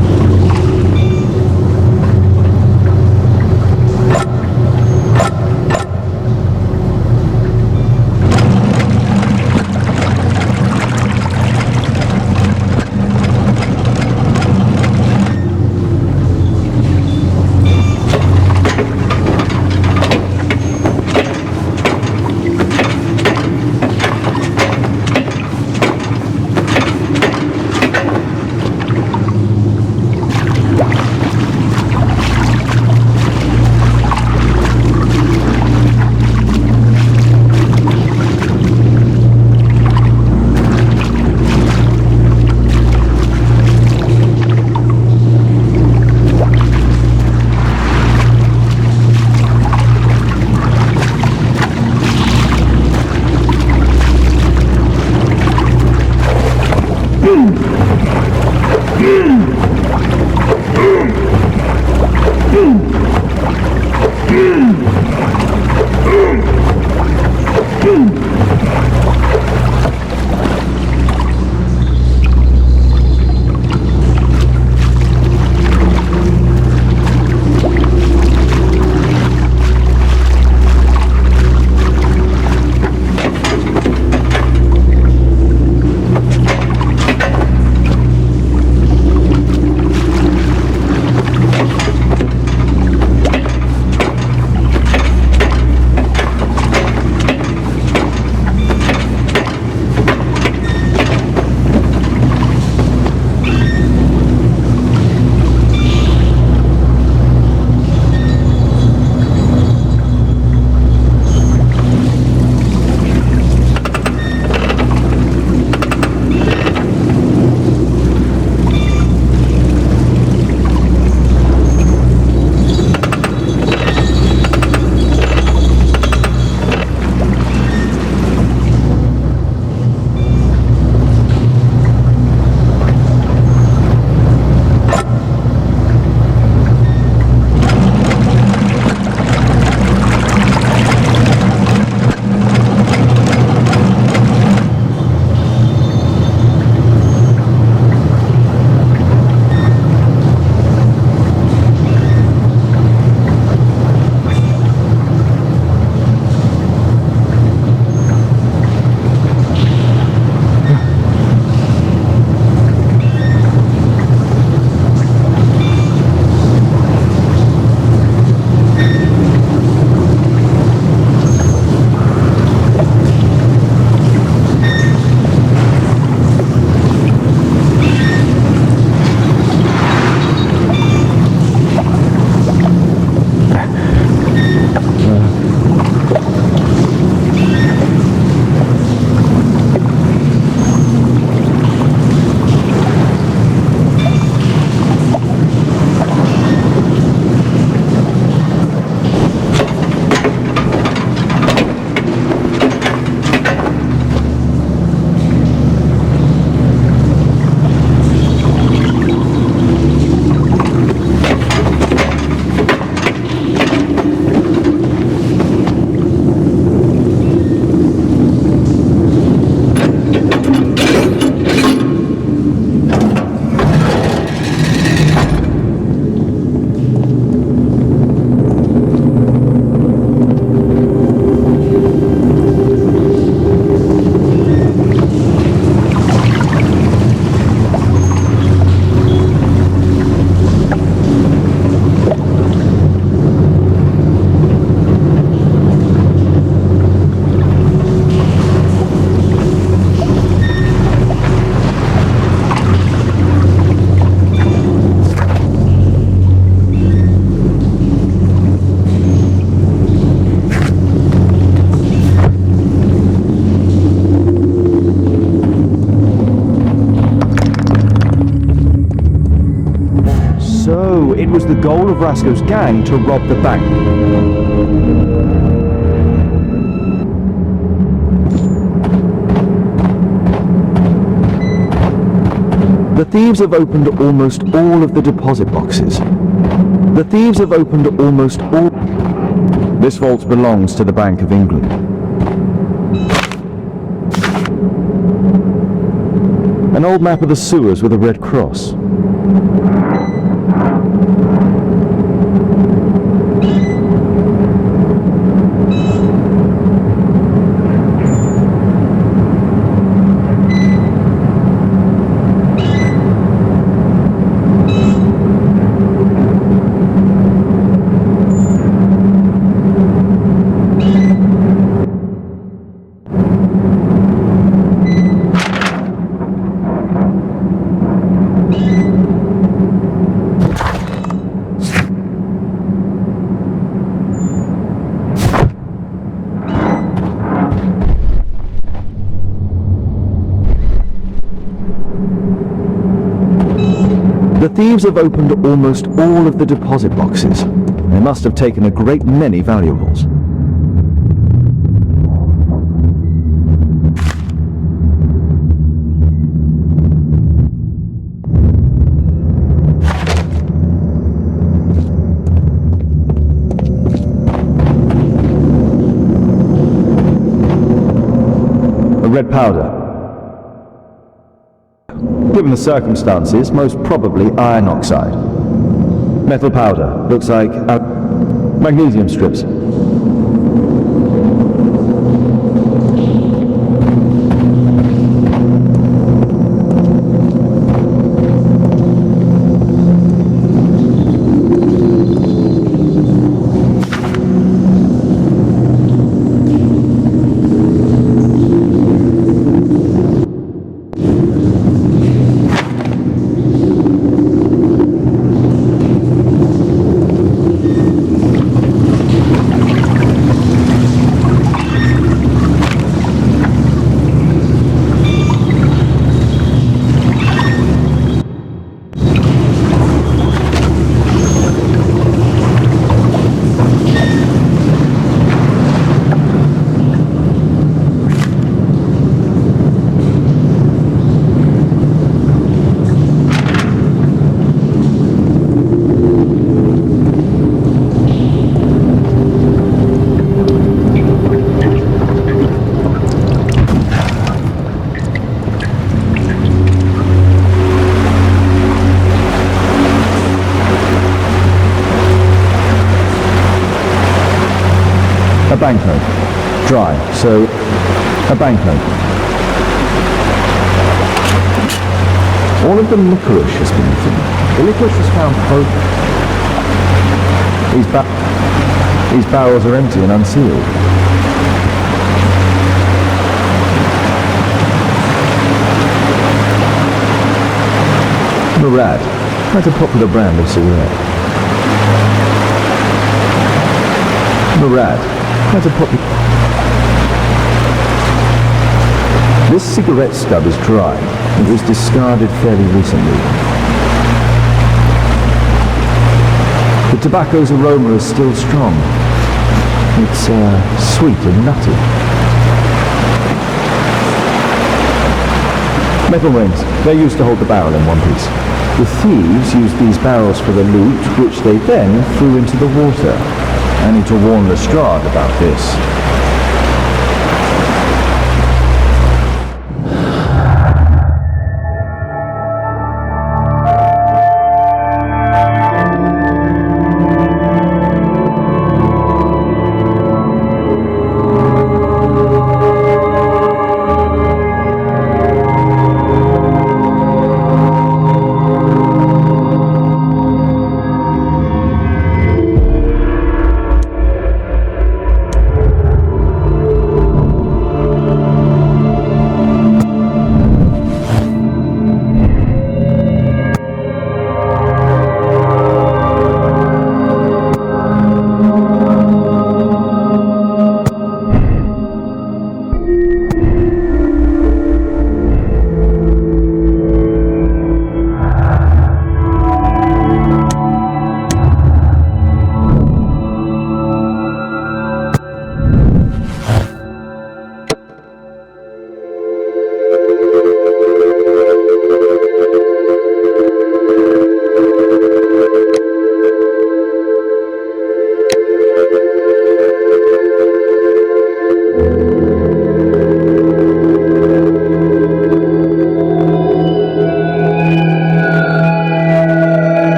It was the goal of Rasco's gang to rob the bank. The thieves have opened almost all of the deposit boxes. The thieves have opened almost all... This vault belongs to the Bank of England. And An old map of the sewers with a red cross. The thieves have opened almost all of the deposit boxes. They must have taken a great many valuables. A red powder. Given the circumstances, most probably iron oxide. Metal powder. Looks like magnesium strips. A banknote. Dry, so a banknote. All of the licorice has been eaten. The licorice was found These barrels are empty and unsealed. Murad. Quite a popular brand of cigarette. Murad. Quite a popular... This cigarette stub is dry. It was discarded fairly recently. The tobacco's aroma is still strong. It's sweet and nutty. Metal rings. They're used to hold the barrel in one piece. The thieves used these barrels for the loot, which they then threw into the water. I need to warn Lestrade about this.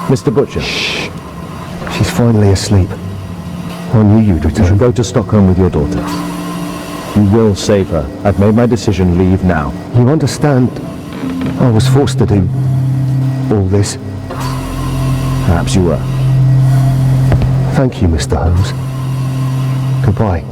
Mr. Butcher. Shh. She's finally asleep. I knew you'd return. You should go to Stockholm with your daughter. You will save her. I've made my decision. Leave now. You understand, I was forced to do all this. Perhaps you were. Thank you, Mr. Holmes. Goodbye.